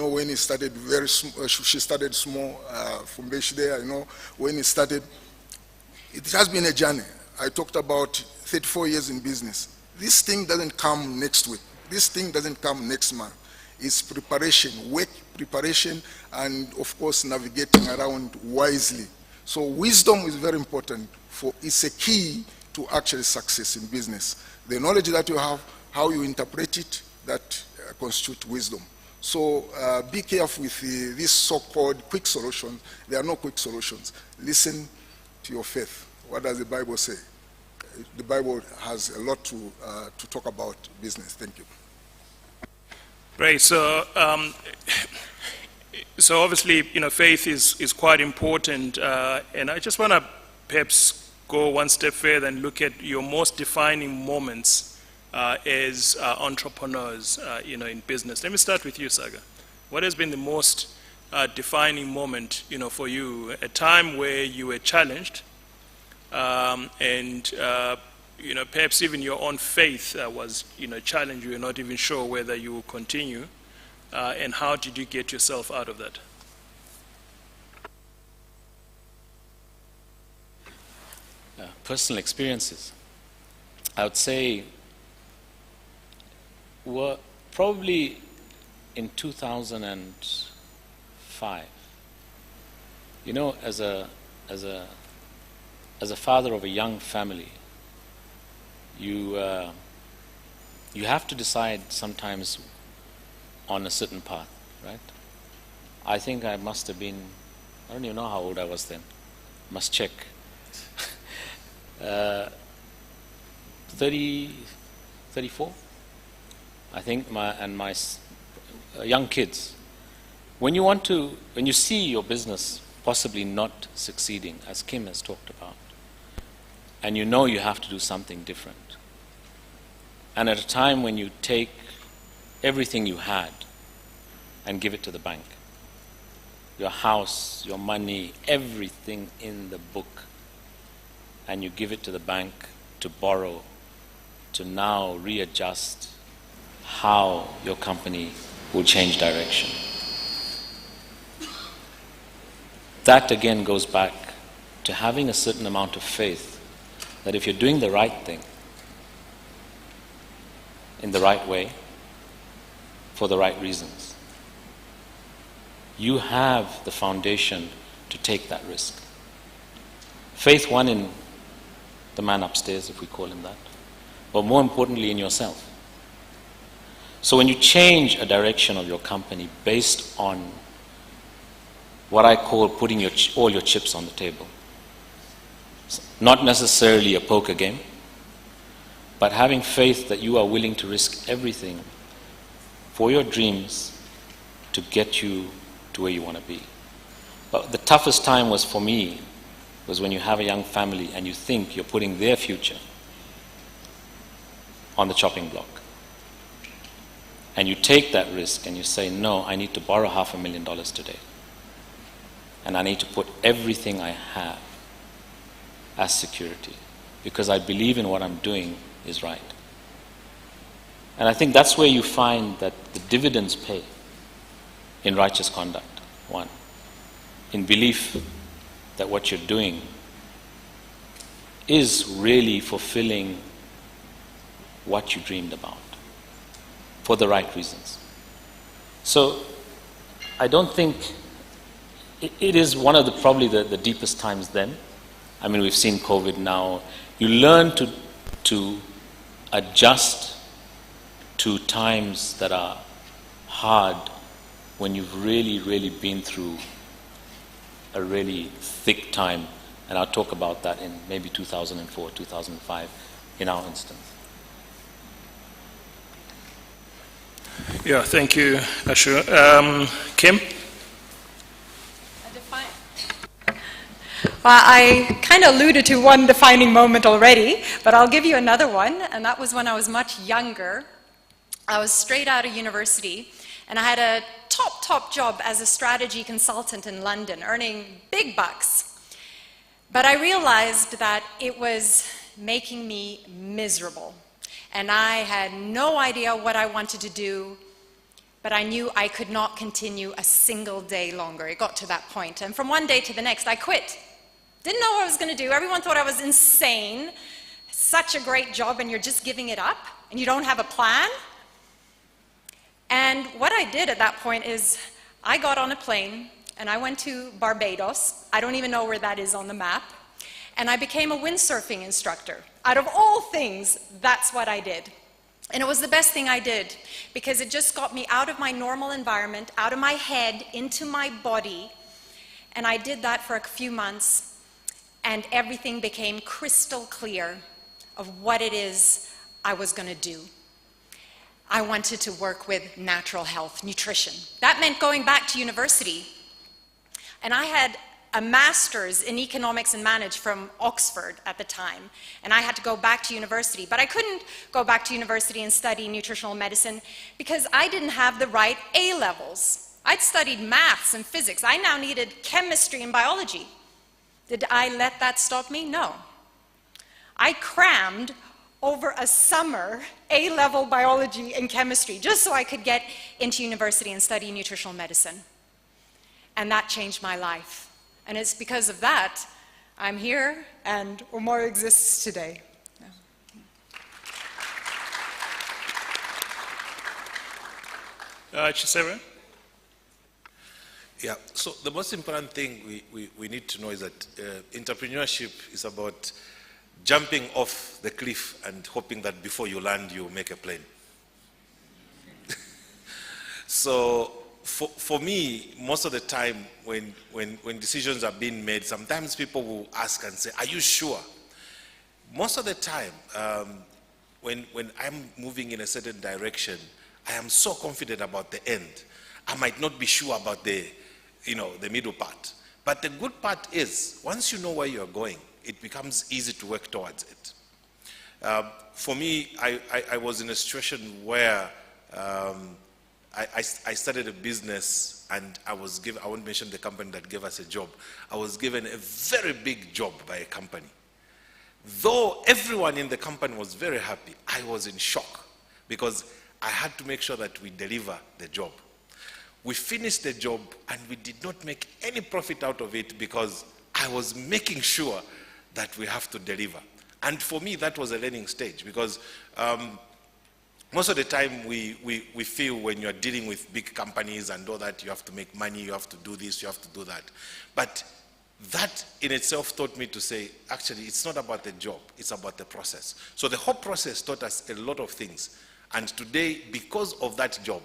when he started she started small from there. When he started, it has been a journey. I talked about 34 years in business. This thing doesn't come next week. This thing doesn't come next month. It's preparation, work preparation, and of course navigating around wisely. So wisdom is very important. It's a key to actually success in business. The knowledge that you have, how you interpret it, that constitutes wisdom. So be careful with these so-called quick solutions. There are no quick solutions. Listen to your faith. What does the Bible say? The Bible has a lot to talk about business. Thank you. Great. So, so obviously, faith is quite important, and I just want to perhaps go one step further and look at your most defining moments as entrepreneurs, in business. Let me start with you, Saga. What has been the most defining moment, for you? A time where you were challenged, and perhaps even your own faith was, challenged. You were not even sure whether you will continue, and how did you get yourself out of that? Personal experiences, I would say, were probably in 2005. As a father of a young family, you have to decide sometimes on a certain path, right? I think I must have been, I don't even know how old I was then, must check. 34, I think, my young kids. When you see your business possibly not succeeding, as Kim has talked about, and you have to do something different, and at a time when you take everything you had and give it to the bank, your house, your money, everything in the book, and you give it to the bank to borrow, to now readjust how your company will change direction. That again goes back to having a certain amount of faith that if you're doing the right thing, in the right way, for the right reasons, you have the foundation to take that risk. Faith won in the man upstairs, if we call him that, but more importantly in yourself. So when you change a direction of your company based on what I call putting all your chips on the table, not necessarily a poker game, but having faith that you are willing to risk everything for your dreams to get you to where you want to be. But the toughest time was for me was when you have a young family and you think you're putting their future on the chopping block. And you take that risk and you say, no, I need to borrow $500,000 today. And I need to put everything I have as security because I believe in what I'm doing is right. And I think that's where you find that the dividends pay in righteous conduct, one. In belief that what you're doing is really fulfilling what you dreamed about for the right reasons. So I don't think it is one of probably the deepest times then. I mean, we've seen COVID now. You learn to adjust to times that are hard when you've really, really been through a really thick time, and I'll talk about that in maybe 2004, 2005 in our instance. Yeah, thank you, Ashur. Kim? Well, I kind of alluded to one defining moment already, but I'll give you another one, and that was when I was much younger. I was straight out of university, and I had a top job as a strategy consultant in London, earning big bucks. But I realized that it was making me miserable, and I had no idea what I wanted to do, but I knew I could not continue a single day longer. It got to that point. And from one day to the next, I quit. Didn't know what I was going to do. Everyone thought I was insane. Such a great job, and you're just giving it up, and you don't have a plan. And what I did at that point is I got on a plane, and I went to Barbados. I don't even know where that is on the map. And I became a windsurfing instructor. Out of all things, that's what I did. And it was the best thing I did, because it just got me out of my normal environment, out of my head, into my body. And I did that for a few months, and everything became crystal clear of what it is I was going to do. I wanted to work with natural health, nutrition. That meant going back to university. And I had a master's in economics and management from Oxford at the time, and I had to go back to university. But I couldn't go back to university and study nutritional medicine because I didn't have the right A levels. I'd studied maths and physics. I now needed chemistry and biology. Did I let that stop me? No. I crammed over a summer A-level biology and chemistry just so I could get into university and study nutritional medicine. And that changed my life. And it's because of that I'm here and Omar exists today. Chisera? Yeah, so the most important thing we need to know is that entrepreneurship is about jumping off the cliff and hoping that before you land, you make a plane. So for me, most of the time when decisions are being made, sometimes people will ask and say, are you sure? Most of the time, when I'm moving in a certain direction, I am so confident about the end. I might not be sure about the middle part. But the good part is, once you know where you're going, it becomes easy to work towards it. For me, I was in a situation where I started a business, and I was given, I won't mention the company that gave us a job. I was given a very big job by a company. Though everyone in the company was very happy, I was in shock because I had to make sure that we deliver the job. We finished the job and we did not make any profit out of it because I was making sure that we have to deliver. And for me, that was a learning stage because most of the time we feel when you're dealing with big companies and all that, you have to make money, you have to do this, you have to do that. But that in itself taught me to say, actually, it's not about the job, it's about the process. So the whole process taught us a lot of things. And today, because of that job,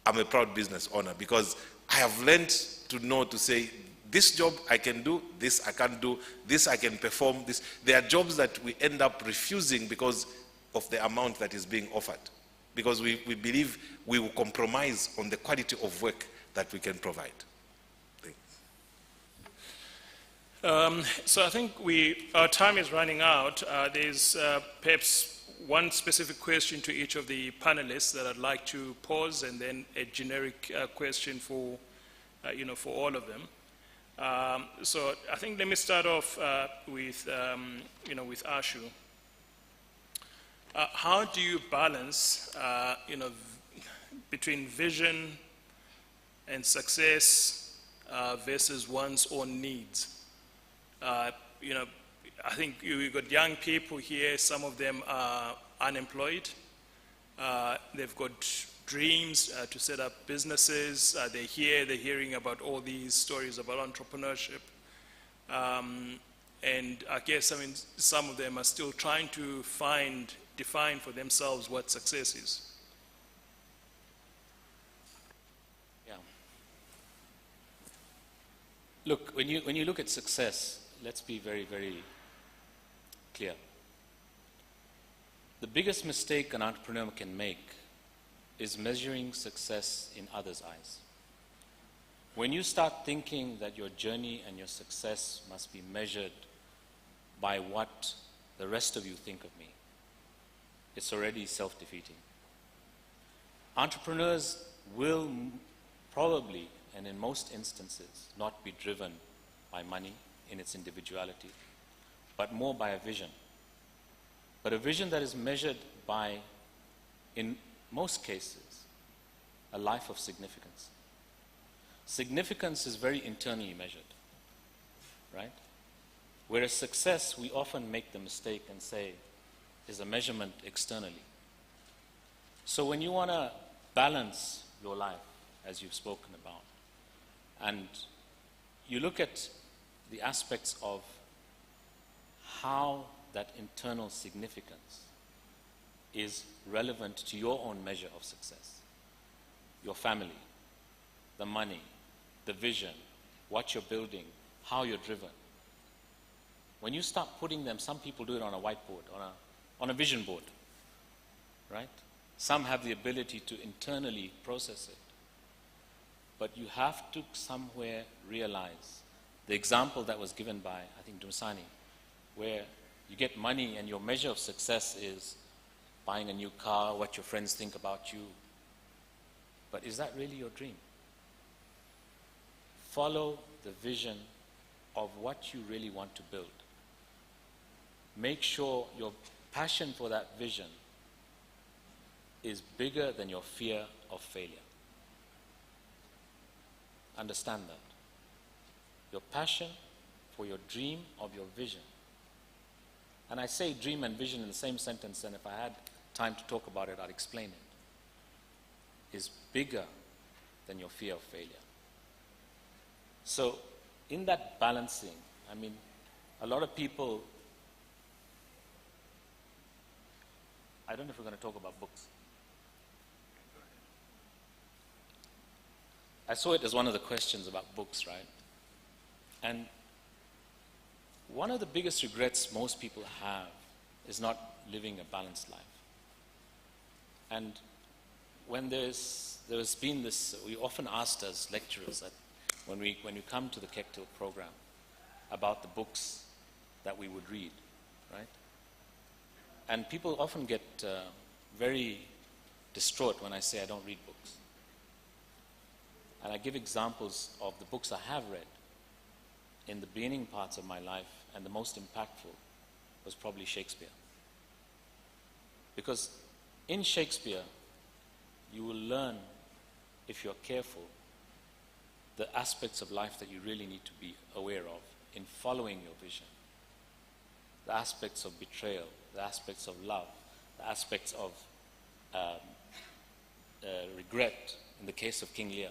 I'm a proud business owner because I have learned to know to say, this job I can do, this I can't do, this I can perform, this. There are jobs that we end up refusing because of the amount that is being offered. Because we believe we will compromise on the quality of work that we can provide. So I think our time is running out. There's perhaps one specific question to each of the panelists that I'd like to pose, and then a generic question for all of them. So I think let me start off with Ashu. How do you balance, between vision and success versus one's own needs? I think you've got young people here, some of them are unemployed. They've got dreams to set up businesses. They're hearing about all these stories about entrepreneurship. And I guess, some of them are still trying to define for themselves what success is. Yeah. Look, when you look at success, let's be very, very clear. The biggest mistake an entrepreneur can make is measuring success in others' eyes. When you start thinking that your journey and your success must be measured by what the rest of you think of me, it's already self-defeating. Entrepreneurs will probably, and in most instances, not be driven by money in its individuality, but more by a vision. But a vision that is measured by, in most cases, a life of significance. Significance is very internally measured, right? Whereas success, we often make the mistake and say, is a measurement externally. So when you want to balance your life, as you've spoken about, and you look at the aspects of how that internal significance is relevant to your own measure of success, your family, the money, the vision, what you're building, how you're driven. When you start putting them, some people do it on a whiteboard, on a vision board, right? Some have the ability to internally process it. But you have to somewhere realize the example that was given by, I think, Dumisani, where you get money and your measure of success is buying a new car, what your friends think about you. But is that really your dream? Follow the vision of what you really want to build. Make sure your passion for that vision is bigger than your fear of failure. Understand that. Your passion for your dream of your vision. And I say dream and vision in the same sentence, and if I had time to talk about it, I'd explain it. Is bigger than your fear of failure. So, in that balancing, I mean, a lot of people, I don't know if we're going to talk about books. I saw it as one of the questions about books, right? And one of the biggest regrets most people have is not living a balanced life. And when there's been this, we often asked as lecturers that when we come to the Kectil program about the books that we would read, right? And people often get very distraught when I say I don't read books. And I give examples of the books I have read in the beginning parts of my life, and the most impactful was probably Shakespeare. Because in Shakespeare, you will learn, if you're careful, the aspects of life that you really need to be aware of in following your vision. The aspects of betrayal, the aspects of love, the aspects of regret in the case of King Lear.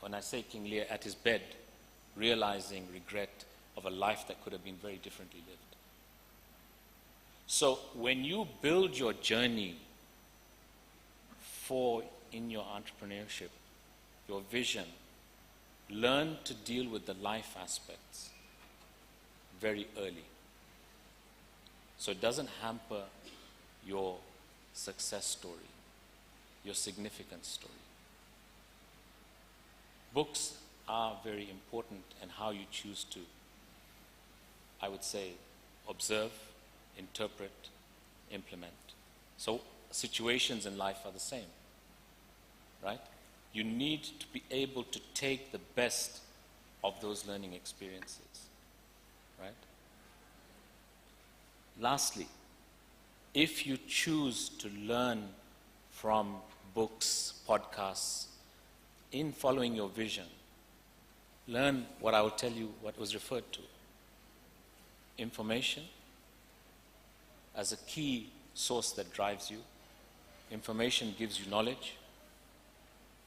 When I say King Lear, at his bed, realizing regret of a life that could have been very differently lived. So when you build your journey in your entrepreneurship, your vision, learn to deal with the life aspects very early, so it doesn't hamper your success story, your significance story. Books are very important in how you choose to, I would say, observe, interpret, implement. So situations in life are the same, right? You need to be able to take the best of those learning experiences, right? Lastly, if you choose to learn from books, podcasts, in following your vision, learn what I will tell you, what was referred to. Information as a key source that drives you. Information gives you knowledge.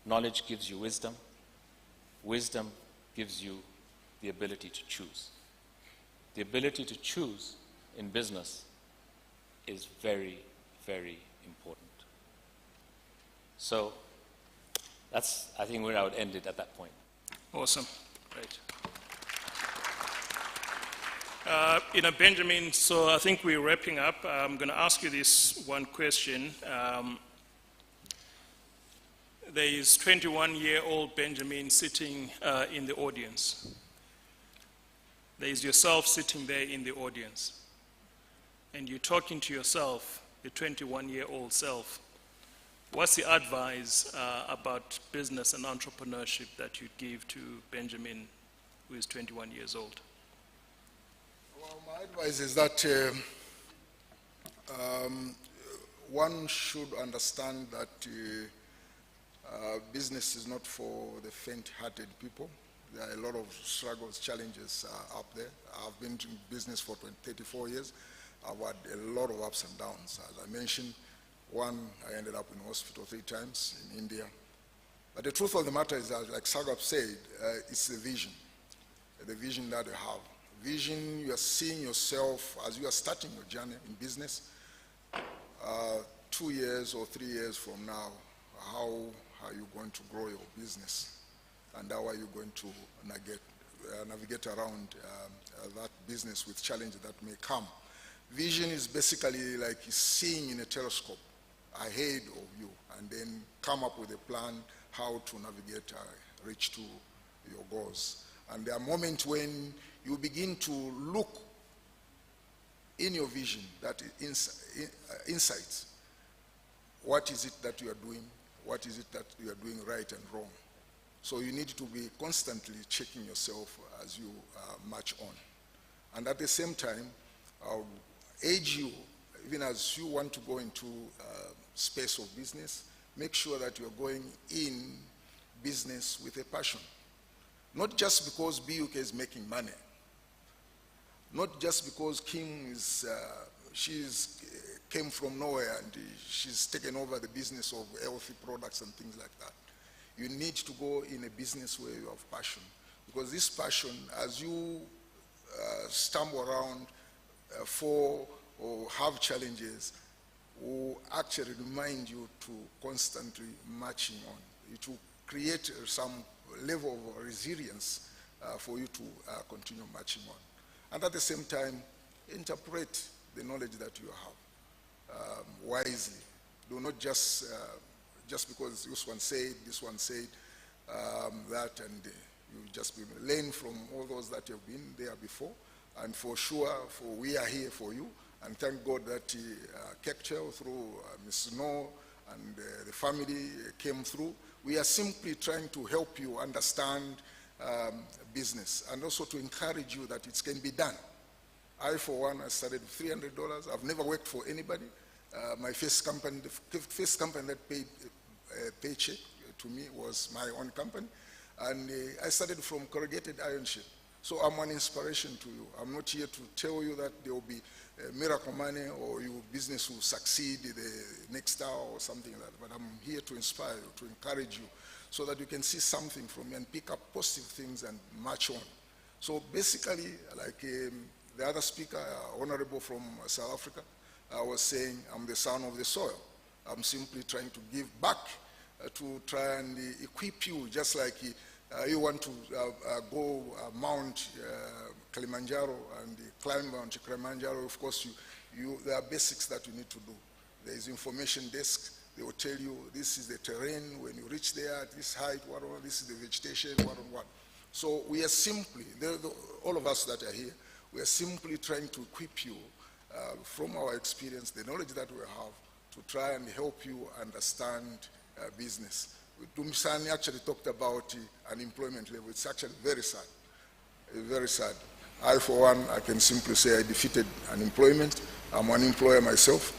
Knowledge gives you wisdom. Wisdom gives you the ability to choose. The ability to choose in business is very, very important. So that's, I think, where I would end it at that point. Awesome. Great. Benjamin, so I think we're wrapping up. I'm going to ask you this one question. There is 21-year-old Benjamin sitting in the audience. There is yourself sitting there in the audience. And you're talking to yourself, the 21-year-old self. What's the advice about business and entrepreneurship that you'd give to Benjamin, who is 21 years old? Well, my advice is that one should understand that Business is not for the faint-hearted people. There are a lot of struggles, challenges up there. I've been in business for 34 years. I've had a lot of ups and downs. As I mentioned, one, I ended up in hospital 3 times in India. But the truth of the matter is that, like Sagab said, it's the vision that you have. Vision, you are seeing yourself as you are starting your journey in business. 2 years or 3 years from now, how are you going to grow your business? And how are you going to navigate around that business with challenges that may come? Vision is basically like seeing in a telescope ahead of you and then come up with a plan how to navigate, reach to your goals. And there are moments when you begin to look in your vision, that insights. What is it that you are doing? What is it that you are doing right and wrong? So you need to be constantly checking yourself as you march on. And at the same time, I'll urge you, even as you want to go into space of business, make sure that you're going in business with a passion. Not just because BUK is making money. Not just because Kim is, came from nowhere and she's taken over the business of healthy products and things like that. You need to go in a business where you have passion. Because this passion, as you stumble around, fall or have challenges, will actually remind you to constantly marching on. It will create some level of resilience for you to continue marching on. And at the same time, interpret the knowledge that you have wisely. Do not just because this one said that, and you just learn from all those that have been there before. And for sure, we are here for you. And thank God that Kectil, through Ms. No and the family came through. We are simply trying to help you understand business and also to encourage you that it can be done. I, for one, I started with $300. I've never worked for anybody. My first company, the first company that paid a paycheck to me was my own company. And I started from corrugated iron sheet. So I'm an inspiration to you. I'm not here to tell you that there will be miracle money or your business will succeed the next hour or something like that. But I'm here to inspire you, to encourage you, so that you can see something from me and pick up positive things and march on. So basically, like the other speaker, honorable from South Africa, I was saying, I'm the son of the soil. I'm simply trying to give back to try and equip you, just like you want to go Mount Kilimanjaro and climb Mount Kilimanjaro. Of course, there are basics that you need to do. There is information desk. They will tell you this is the terrain. When you reach there at this height, this is the vegetation, what. So we are simply, all of us that are here, we are simply trying to equip you from our experience, the knowledge that we have, to try and help you understand business. Dumisani actually talked about unemployment level. It's actually very sad, very sad. I, for one, I can simply say I defeated unemployment. I'm an employer myself,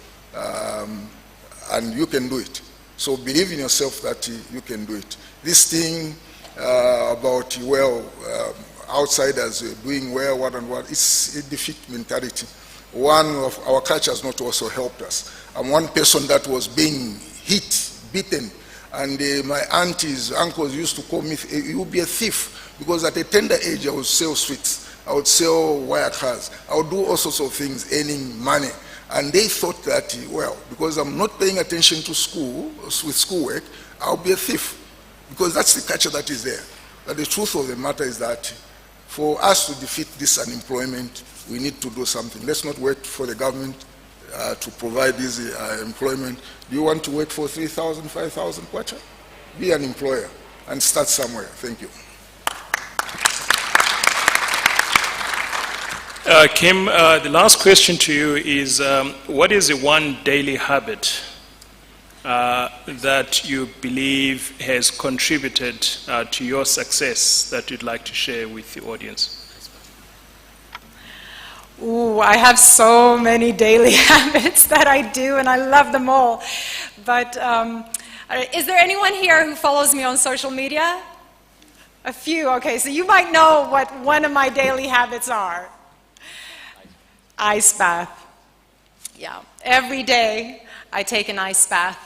and you can do it. So believe in yourself that you can do it. This thing about, outsiders doing well, what and what, it's a defeat mentality. One of our culture has not also helped us. I'm one person that was being hit, beaten, and my aunties, uncles used to call me, you'll be a thief, because at a tender age I would sell sweets, I would sell wire cars, I would do all sorts of things, earning money. And they thought that, because I'm not paying attention to school, with schoolwork, I'll be a thief, because that's the culture that is there. But the truth of the matter is that for us to defeat this unemployment, we need to do something. Let's not wait for the government to provide this employment. Do you want to wait for 3,000, 5,000 kwacha? Be an employer and start somewhere. Thank you. Kim, the last question to you is, what is the one daily habit that you believe has contributed to your success that you'd like to share with the audience? Ooh, I have so many daily habits that I do, and I love them all. But Is there anyone here who follows me on social media? A few, okay, so you might know what one of my daily habits are. Ice bath. Yeah, every day I take an ice bath.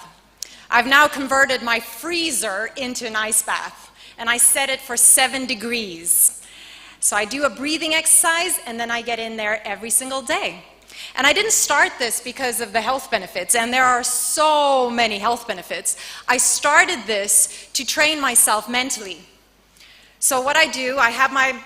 I've now converted my freezer into an ice bath, and I set it for 7 degrees. So I do a breathing exercise, and then I get in there every single day. And I didn't start this because of the health benefits, and there are so many health benefits. I started this to train myself mentally. So what I do, I have my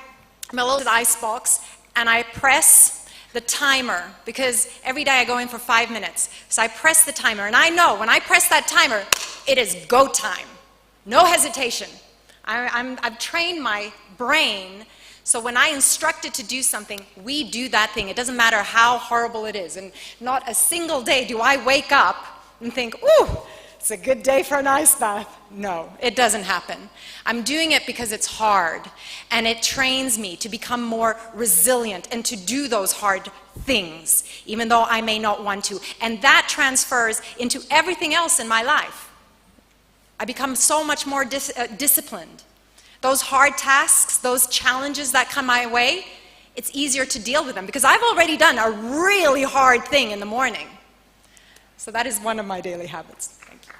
little ice box, and I press the timer, because every day I go in for 5 minutes. So I press the timer, and I know when I press that timer, it is go time. No hesitation. I've trained my brain, so when I instruct it to do something, we do that thing. It doesn't matter how horrible it is. And not a single day do I wake up and think, ooh, it's a good day for an ice bath. No, it doesn't happen. I'm doing it because it's hard, and it trains me to become more resilient and to do those hard things, even though I may not want to. And that transfers into everything else in my life. I become so much more disciplined. Those hard tasks, those challenges that come my way, it's easier to deal with them because I've already done a really hard thing in the morning. So that is one of my daily habits. Thank you.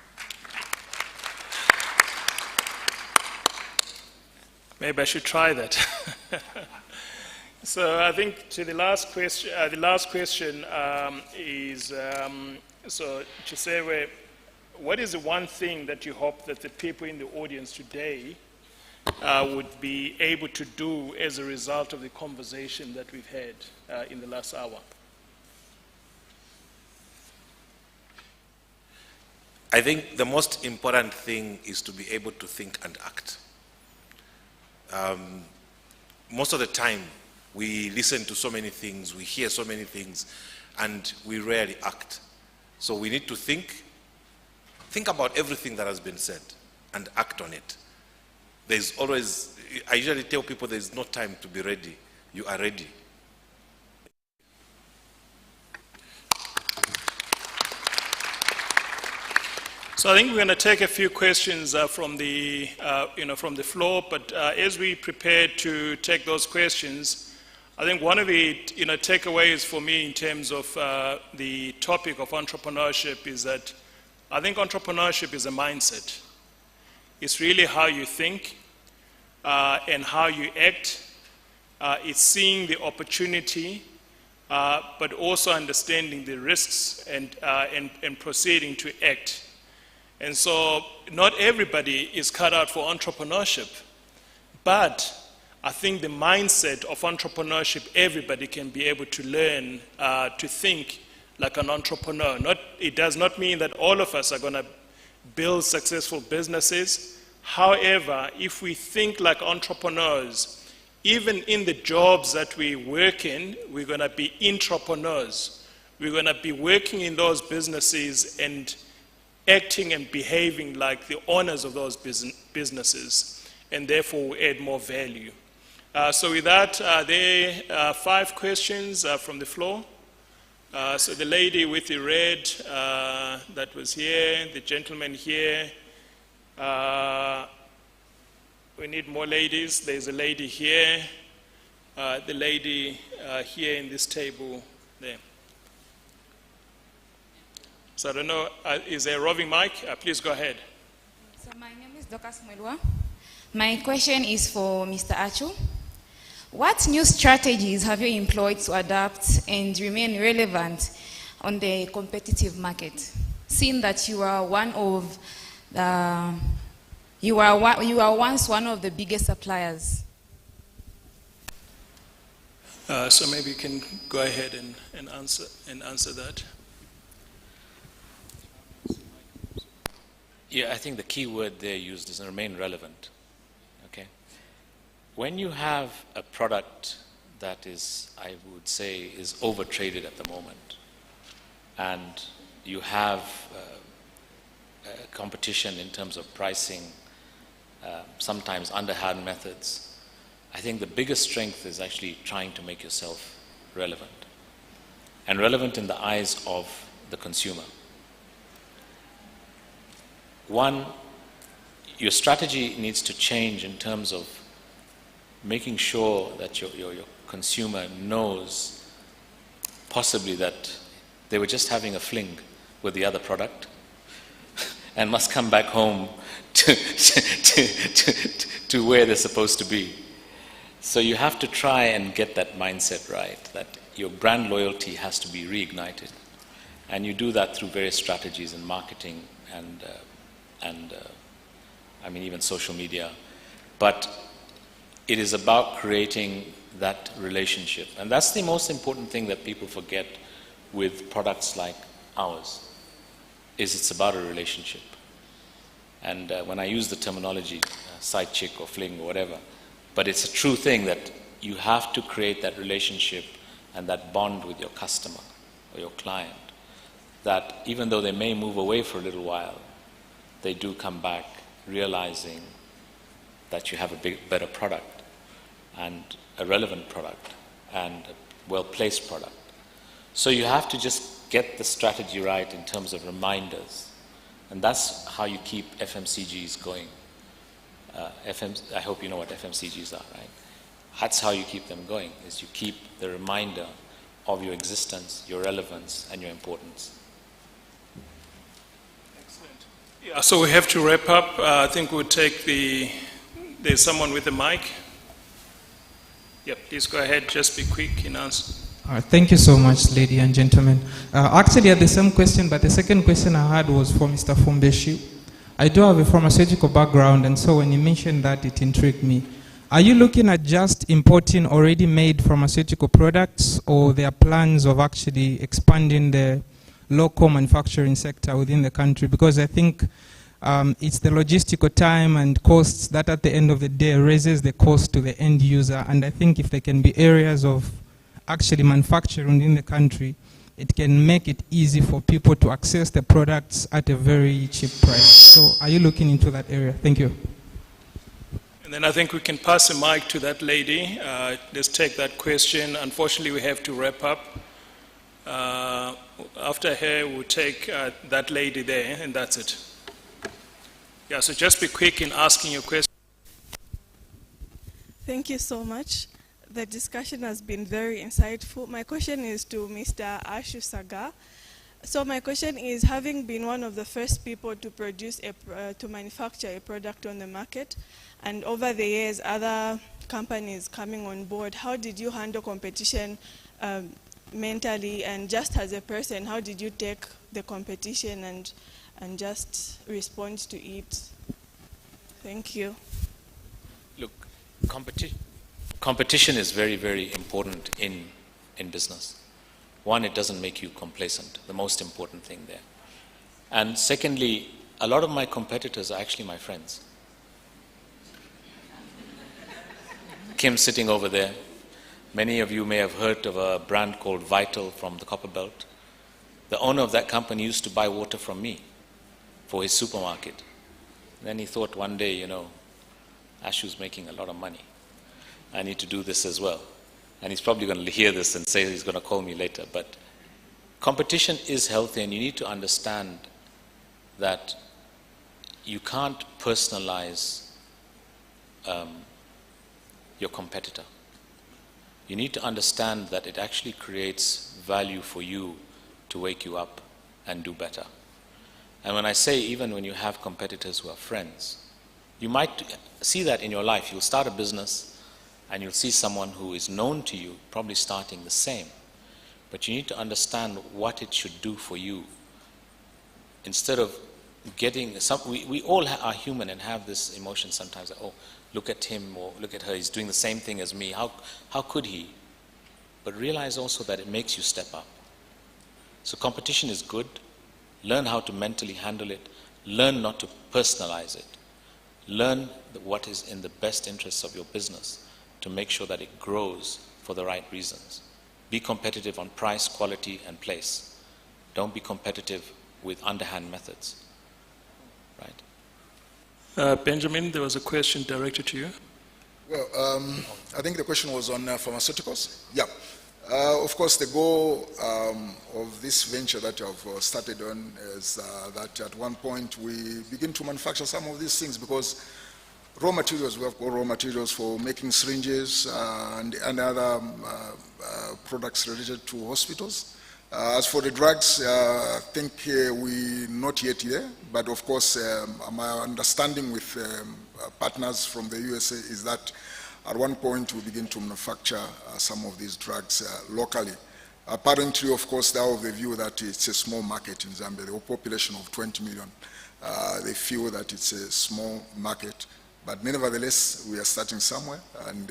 Maybe I should try that. So I think to the last question is, so Chisewe, what is the one thing that you hope that the people in the audience today would be able to do as a result of the conversation that we've had in the last hour? I think the most important thing is to be able to think and act. Most of the time, we listen to so many things, we hear so many things, and we rarely act. So we need to think about everything that has been said and act on it. There's always, I usually tell people there's no time to be ready. You are ready. So I think we're going to take a few questions from the floor. But as we prepare to take those questions, I think one of the takeaways for me in terms of the topic of entrepreneurship is that I think entrepreneurship is a mindset. It's really how you think and how you act. It's seeing the opportunity, but also understanding the risks and proceeding to act. And so not everybody is cut out for entrepreneurship, but I think the mindset of entrepreneurship, everybody can be able to learn to think like an entrepreneur. It does not mean that all of us are going to build successful businesses. However, if we think like entrepreneurs, even in the jobs that we work in, we're going to be intrapreneurs. We're going to be working in those businesses and acting and behaving like the owners of those businesses, and therefore we add more value. So with that, there are 5 questions from the floor. So the lady with the red that was here, the gentleman here. We need more ladies. There's a lady here, the lady here in this table there. So I don't know, is there a roving mic? Please go ahead. So my name is Dokas Mwelwa. My question is for Mr. Achu. What new strategies have you employed to adapt and remain relevant on the competitive market? Seeing that you are once one of the biggest suppliers. So maybe you can go ahead and answer that. Yeah, I think the key word there used is remain relevant. Okay, when you have a product that is, I would say, is overtraded at the moment, and you have competition in terms of pricing, sometimes underhand methods, I think the biggest strength is actually trying to make yourself relevant, and relevant in the eyes of the consumer. one, your strategy needs to change in terms of making sure that your consumer knows possibly that they were just having a fling with the other product and must come back home to where they're supposed to be. So you have to try and get that mindset right, that your brand loyalty has to be reignited. And you do that through various strategies in marketing and I mean even social media. But it is about creating that relationship. And that's the most important thing that people forget with products like ours, is it's about a relationship. And when I use the terminology, side chick or fling or whatever, but it's a true thing that you have to create that relationship and that bond with your customer or your client, that even though they may move away for a little while, they do come back realizing that you have a better product and a relevant product and a well-placed product. So you have to just get the strategy right in terms of reminders. And that's how you keep FMCGs going. I hope you know what FMCGs are, right? That's how you keep them going, is you keep the reminder of your existence, your relevance, and your importance. Excellent. Yeah, so we have to wrap up. I think we'll take there's someone with the mic. Yep, please go ahead, just be quick in answer. Thank you so much, ladies and gentlemen. Actually, I had the same question, but the second question I had was for Mr. Fumbeshi. I do have a pharmaceutical background, and so when you mentioned that, it intrigued me. Are you looking at just importing already made pharmaceutical products, or there are plans of actually expanding the local manufacturing sector within the country? Because I think it's the logistical time and costs that at the end of the day raises the cost to the end user. And I think if there can be areas of actually manufacturing in the country, it can make it easy for people to access the products at a very cheap price. So are you looking into that area? Thank you. And then I think we can pass the mic to that lady. Let's take that question. Unfortunately, we have to wrap up. After her, we'll take that lady there, and that's it. Yeah, so just be quick in asking your question. Thank you so much. The discussion has been very insightful. My question is to Mr. Ashu Saga. So my question is, having been one of the first people to to manufacture a product on the market, and over the years other companies coming on board, how did you handle competition mentally, and just as a person, how did you take the competition and just respond to it? Thank you. Look, competition is very, very important in business. One, it doesn't make you complacent, the most important thing there. And secondly, a lot of my competitors are actually my friends. Kim sitting over there. Many of you may have heard of a brand called Vital from the Copper Belt. The owner of that company used to buy water from me for his supermarket. Then he thought one day, you know, Ashu's making a lot of money. I need to do this as well. And he's probably going to hear this and say he's going to call me later. But competition is healthy, and you need to understand that you can't personalize your competitor. You need to understand that it actually creates value for you to wake you up and do better. And when I say even when you have competitors who are friends, you might see that in your life. You'll start a business and you'll see someone who is known to you probably starting the same. But you need to understand what it should do for you. Instead of getting we all are human and have this emotion sometimes that, oh, look at him or look at her, he's doing the same thing as me. How could he? But realize also that it makes you step up. So competition is good. Learn how to mentally handle it. Learn not to personalize it. Learn what is in the best interests of your business to make sure that it grows for the right reasons. Be competitive on price, quality, and place. Don't be competitive with underhand methods. Right? Benjamin, there was a question directed to you. Well, I think the question was on pharmaceuticals. Yeah. Of course, the goal of this venture that I've started on is that at one point we begin to manufacture some of these things, because raw materials, we have got raw materials for making syringes and other products related to hospitals. As for the drugs, I think we're not yet there, but of course my understanding with partners from the USA is that at one point we begin to manufacture some of these drugs locally. Apparently, of course, they are of the view that it's a small market in Zambia. The population of 20 million, they feel that it's a small market. But nevertheless, we are starting somewhere and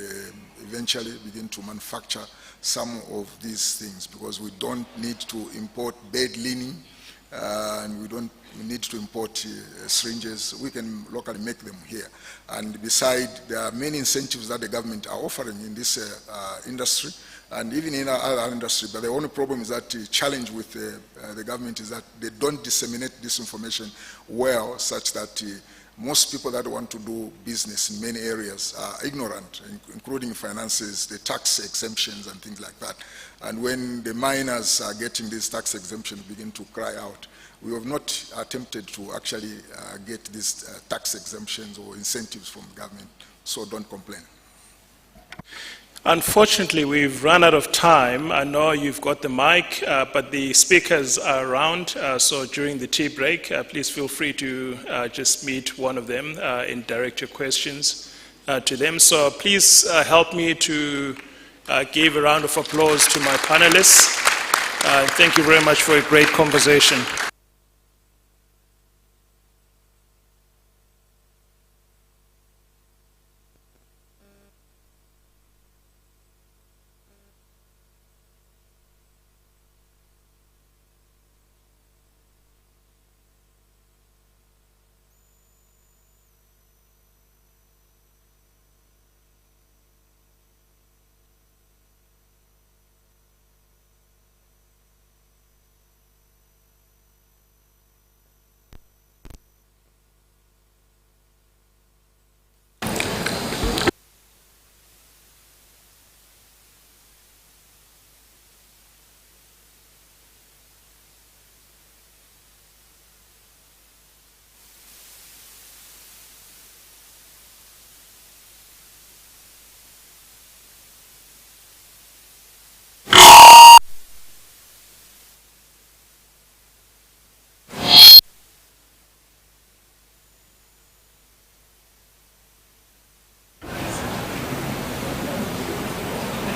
eventually begin to manufacture some of these things, because we don't need to import bed linen and we don't need to import syringes. We can locally make them here. And besides, there are many incentives that the government are offering in this industry and even in other industry. But the only problem is that the challenge with the government is that they don't disseminate this information well, such that most people that want to do business in many areas are ignorant, including finances, the tax exemptions and things like that. And when the miners are getting these tax exemptions, begin to cry out. We have not attempted to actually get these tax exemptions or incentives from government, so don't complain. Unfortunately, we've run out of time. I know you've got the mic, but the speakers are around, so during the tea break, please feel free to just meet one of them and direct your questions to them. So please help me to give a round of applause to my panelists. Thank you very much for a great conversation.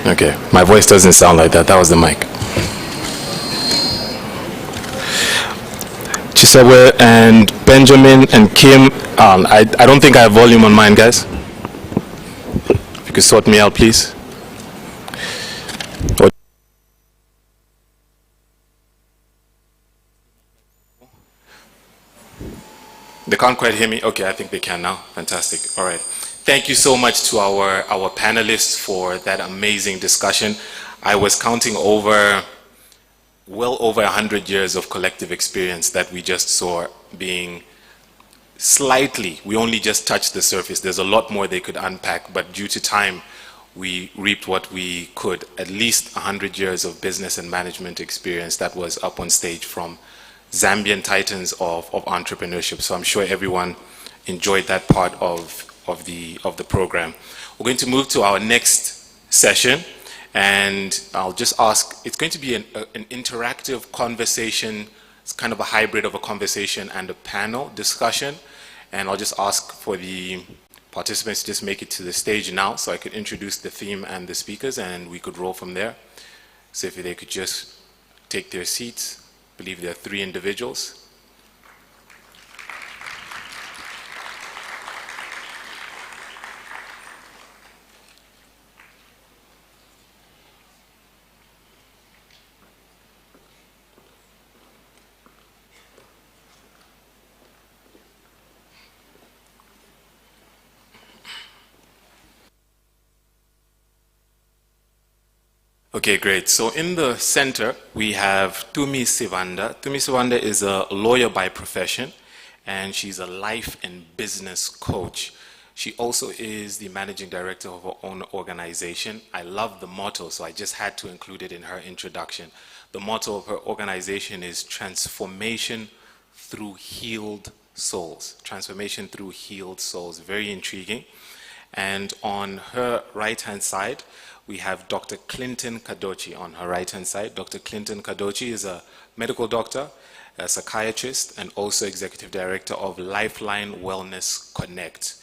Okay, my voice doesn't sound like that. That was the mic. Chisewe and Benjamin and Kim. I don't think I have volume on mine, guys. If you could sort me out, please. They can't quite hear me? Okay, I think they can now. Fantastic. All right. Thank you so much to our panelists for that amazing discussion. I was counting well over 100 years of collective experience that we just saw being slightly, we only just touched the surface. There's a lot more they could unpack, but due to time, we reaped what we could. At least 100 years of business and management experience that was up on stage from Zambian titans of entrepreneurship. So I'm sure everyone enjoyed that part of the program. We're going to move to our next session, and I'll just ask, it's going to be an interactive conversation. It's kind of a hybrid of a conversation and a panel discussion, and I'll just ask for the participants to just make it to the stage now so I could introduce the theme and the speakers, and we could roll from there. So if they could just take their seats. I believe there are 3 individuals. Okay, great. So in the center, we have Tumi Sivanda. Tumi Sivanda is a lawyer by profession, and she's a life and business coach. She also is the managing director of her own organization. I love the motto, so I just had to include it in her introduction. The motto of her organization is transformation through healed souls. Transformation through healed souls. Very intriguing. And on her right-hand side, we have Dr. Clinton Kadochi on her right-hand side. Dr. Clinton Kadochi is a medical doctor, a psychiatrist, and also executive director of Lifeline Wellness Connect.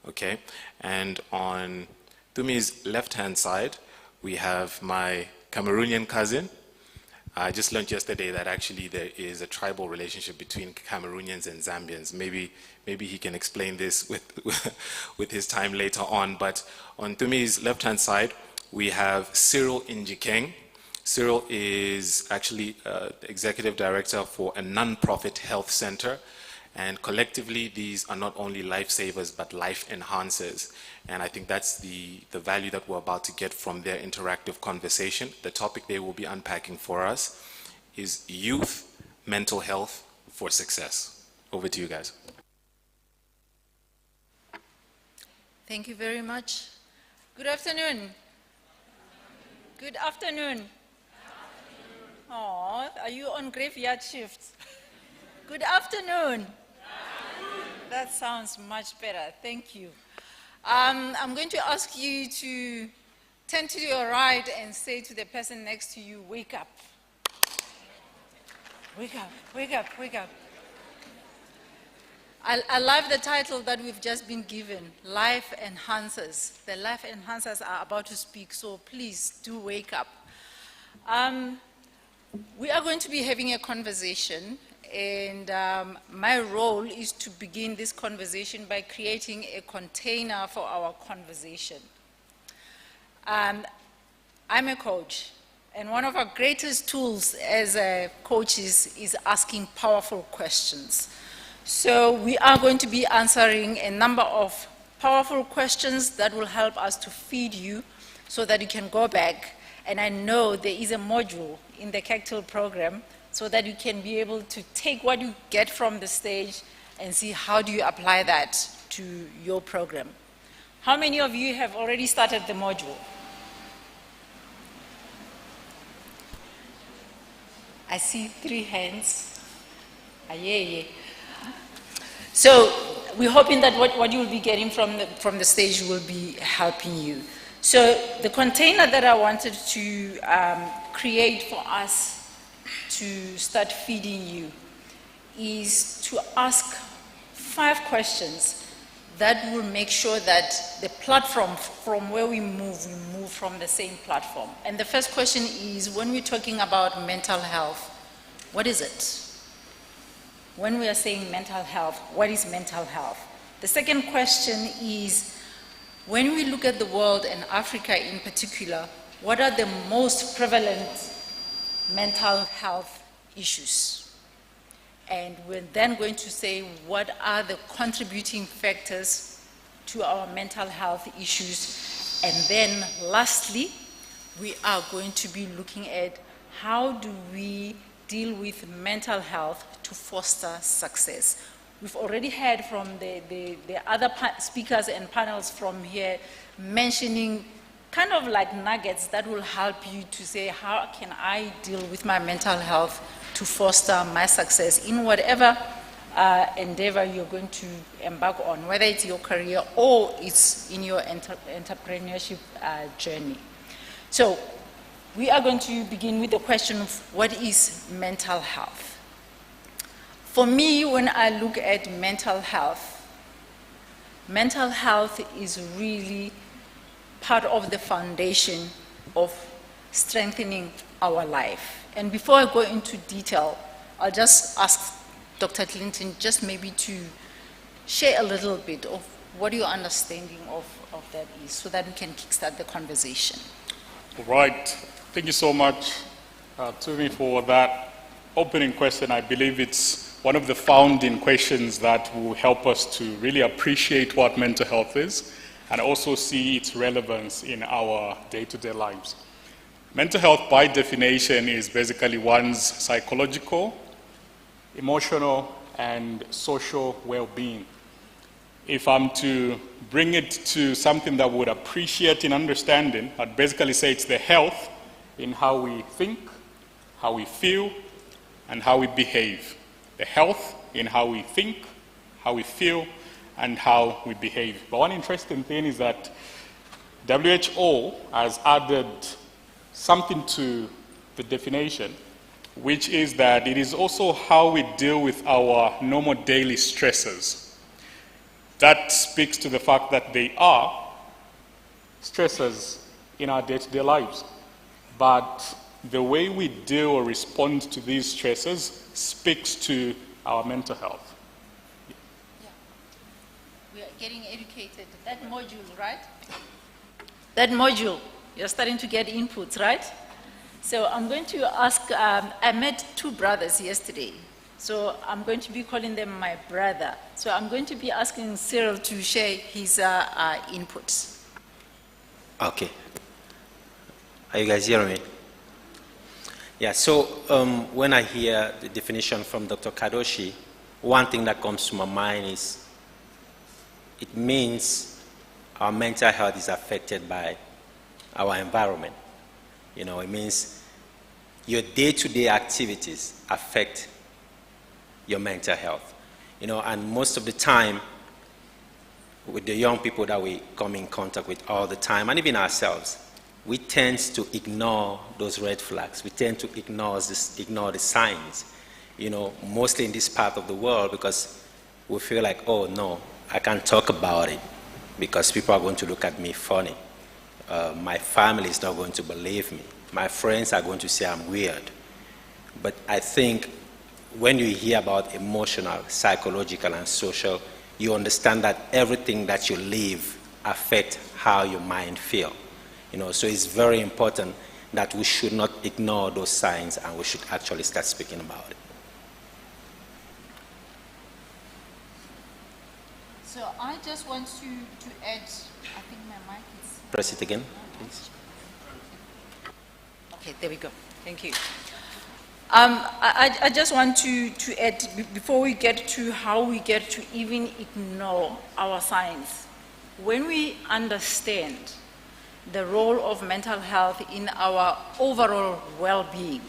Okay, and on Tumi's left-hand side, we have my Cameroonian cousin. I just learned yesterday that actually there is a tribal relationship between Cameroonians and Zambians. Maybe he can explain this with his time later on. But on Tumi's left-hand side, we have Cyril Njikeng. Cyril is actually the executive director for a non-profit health center. And collectively, these are not only lifesavers, but life enhancers. And I think that's the value that we're about to get from their interactive conversation. The topic they will be unpacking for us is youth mental health for success. Over to you guys. Thank you very much. Good afternoon. Good afternoon. Oh, are you on graveyard shift? Good afternoon. That sounds much better. Thank you. I'm going to ask you to turn to your right and say to the person next to you, wake up. Wake up, wake up, wake up. I love the title that we've just been given, Life Enhancers. The Life Enhancers are about to speak, so please do wake up. We are going to be having a conversation, and my role is to begin this conversation by creating a container for our conversation. I'm a coach, and one of our greatest tools as coaches is asking powerful questions. So we are going to be answering a number of powerful questions that will help us to feed you so that you can go back. And I know there is a module in the Kectil program so that you can be able to take what you get from the stage and see how do you apply that to your program. How many of you have already started the module? I see 3 hands. Yeah. So we're hoping that what you will be getting from the stage will be helping you. So the container that I wanted to create for us to start feeding you is to ask 5 questions that will make sure that the platform from where we move from the same platform. And the first question is, when we're talking about mental health, what is it? When we are saying mental health, what is mental health? The second question is, when we look at the world and Africa in particular, what are the most prevalent mental health issues? And we're then going to say, what are the contributing factors to our mental health issues? And then lastly, we are going to be looking at how do we deal with mental health to foster success. We've already heard from the other speakers and panels from here mentioning kind of like nuggets that will help you to say, how can I deal with my mental health to foster my success in whatever endeavor you're going to embark on, whether it's your career or it's in your entrepreneurship journey. So we are going to begin with the question of what is mental health. For me, when I look at mental health is really part of the foundation of strengthening our life. And before I go into detail, I'll just ask Dr. Clinton just maybe to share a little bit of what your understanding of that is so that we can kickstart the conversation. All right. Thank you so much, Tumi, for that opening question. I believe it's one of the founding questions that will help us to really appreciate what mental health is and also see its relevance in our day-to-day lives. Mental health, by definition, is basically one's psychological, emotional, and social well-being. If I'm to bring it to something that we would appreciate in understanding, I'd basically say it's the health in how we think, how we feel, and how we behave. The health in how we think, how we feel, and how we behave. But one interesting thing is that WHO has added something to the definition, which is that it is also how we deal with our normal daily stressors. That speaks to the fact that they are stressors in our day-to-day lives. But the way we deal or respond to these stressors speaks to our mental health. Yeah. We are getting educated. That module, right? That module, you're starting to get inputs, right? So I'm going to ask, I met two brothers yesterday. So I'm going to be calling them my brother. So I'm going to be asking Cyril to share his inputs. Okay. Are you guys hearing me? Yeah, so when I hear the definition from Dr. Kadoshi, one thing that comes to my mind is it means our mental health is affected by our environment. You know, it means your day-to-day activities affect your mental health. You know, and most of the time, with the young people that we come in contact with all the time, and even ourselves, we tend to ignore those red flags. We tend to ignore the signs, you know, mostly in this part of the world, because we feel like, oh no, I can't talk about it because people are going to look at me funny. My family is not going to believe me. My friends are going to say I'm weird. But I think when you hear about emotional, psychological, and social, you understand that everything that you live affects how your mind feels. You know, so it's very important that we should not ignore those signs and we should actually start speaking about it. So I just want to add, I think my mic is... Press it again, please. Okay, there we go. Thank you. I just want to add, before we get to how we get to even ignore our signs, when we understand the role of mental health in our overall well-being,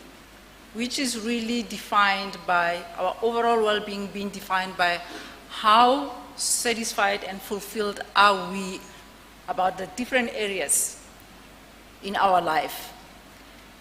which is really defined by our overall well-being being defined by how satisfied and fulfilled are we about the different areas in our life.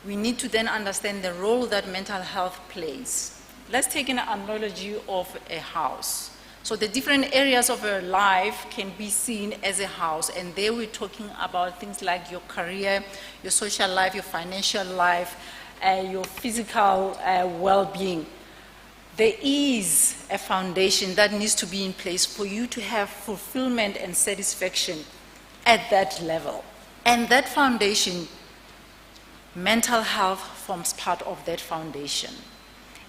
We need to then understand the role that mental health plays. Let's take an analogy of a house. So the different areas of your life can be seen as a house, and there we're talking about things like your career, your social life, your financial life, your physical well-being. There is a foundation that needs to be in place for you to have fulfillment and satisfaction at that level. And that foundation, mental health forms part of that foundation.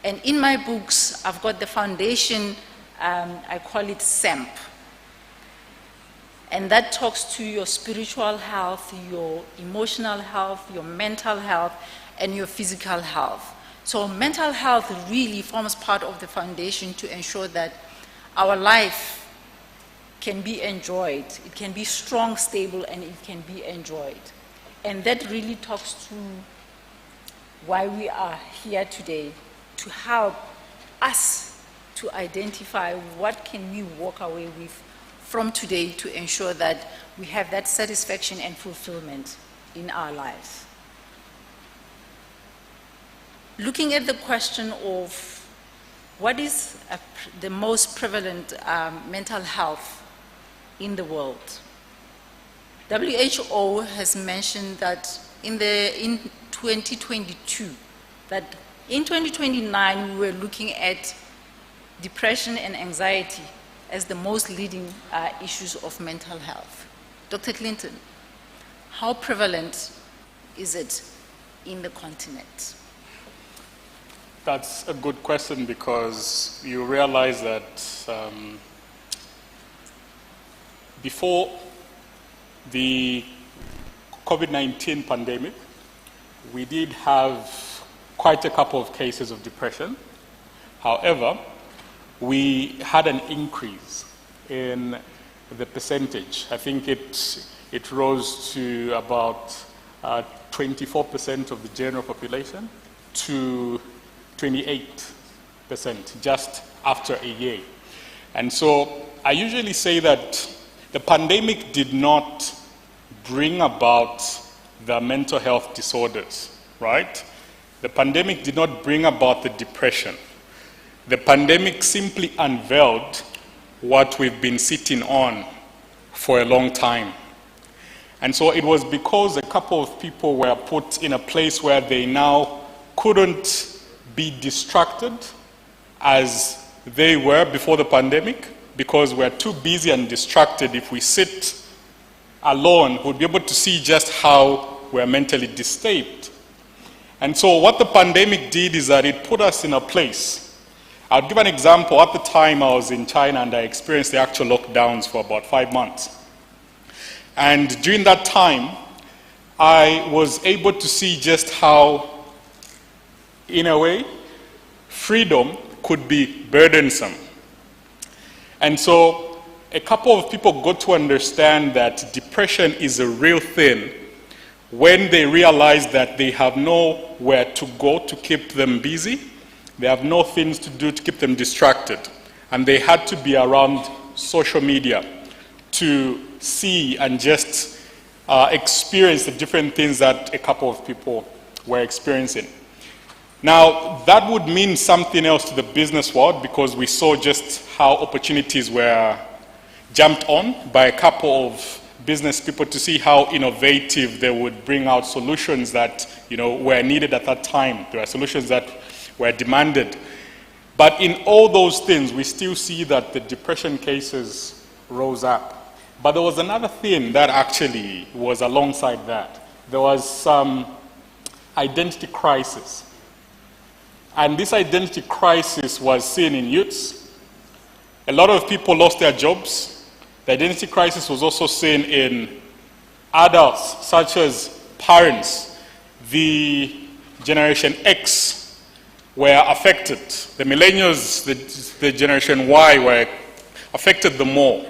And in my books, I've got the foundation, I call it SAMP. And that talks to your spiritual health, your emotional health, your mental health, and your physical health. So mental health really forms part of the foundation to ensure that our life can be enjoyed. It can be strong, stable, and it can be enjoyed. And that really talks to why we are here today, to help us to identify what can we walk away with from today to ensure that we have that satisfaction and fulfillment in our lives. Looking at the question of what is the most prevalent mental health in the world, WHO has mentioned that in 2022, that in 2029 we were looking at depression and anxiety as the most leading issues of mental health. Dr. Clinton, how prevalent is it in the continent? That's a good question, because you realize that before the COVID-19 pandemic, we did have quite a couple of cases of depression. However, we had an increase in the percentage. I think it rose to about 24% of the general population to 28% just after a year. And so I usually say that the pandemic did not bring about the mental health disorders, right? The pandemic did not bring about the depression. The pandemic simply unveiled what we've been sitting on for a long time. And so it was because a couple of people were put in a place where they now couldn't be distracted as they were before the pandemic, because we're too busy and distracted. If we sit alone, we'll be able to see just how we're mentally disturbed. And so what the pandemic did is that it put us in a place. I'll give an example. At the time I was in China and I experienced the actual lockdowns for about 5 months. And during that time, I was able to see just how, in a way, freedom could be burdensome. And so a couple of people got to understand that depression is a real thing when they realize that they have nowhere to go to keep them busy, they have no things to do to keep them distracted, and they had to be around social media to see and just experience the different things that a couple of people were experiencing. Now, that would mean something else to the business world, because we saw just how opportunities were jumped on by a couple of business people to see how innovative they would bring out solutions that, were needed at that time. There were solutions that were demanded. But in all those things, we still see that the depression cases rose up. But there was another thing that actually was alongside that. There was some identity crisis. And this identity crisis was seen in youths. A lot of people lost their jobs. The identity crisis was also seen in adults, such as parents. The Generation X were affected. The millennials, the Generation Y were affected the more.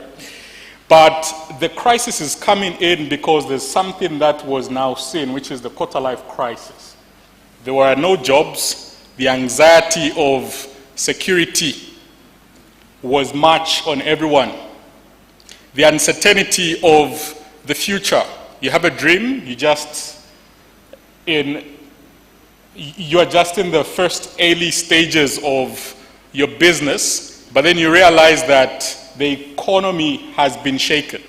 But the crisis is coming in because there's something that was now seen, which is the quarter-life crisis. There were no jobs. The anxiety of security was much on everyone. The uncertainty of the future. You have a dream, you're just in the first early stages of your business, but then you realize that the economy has been shaken.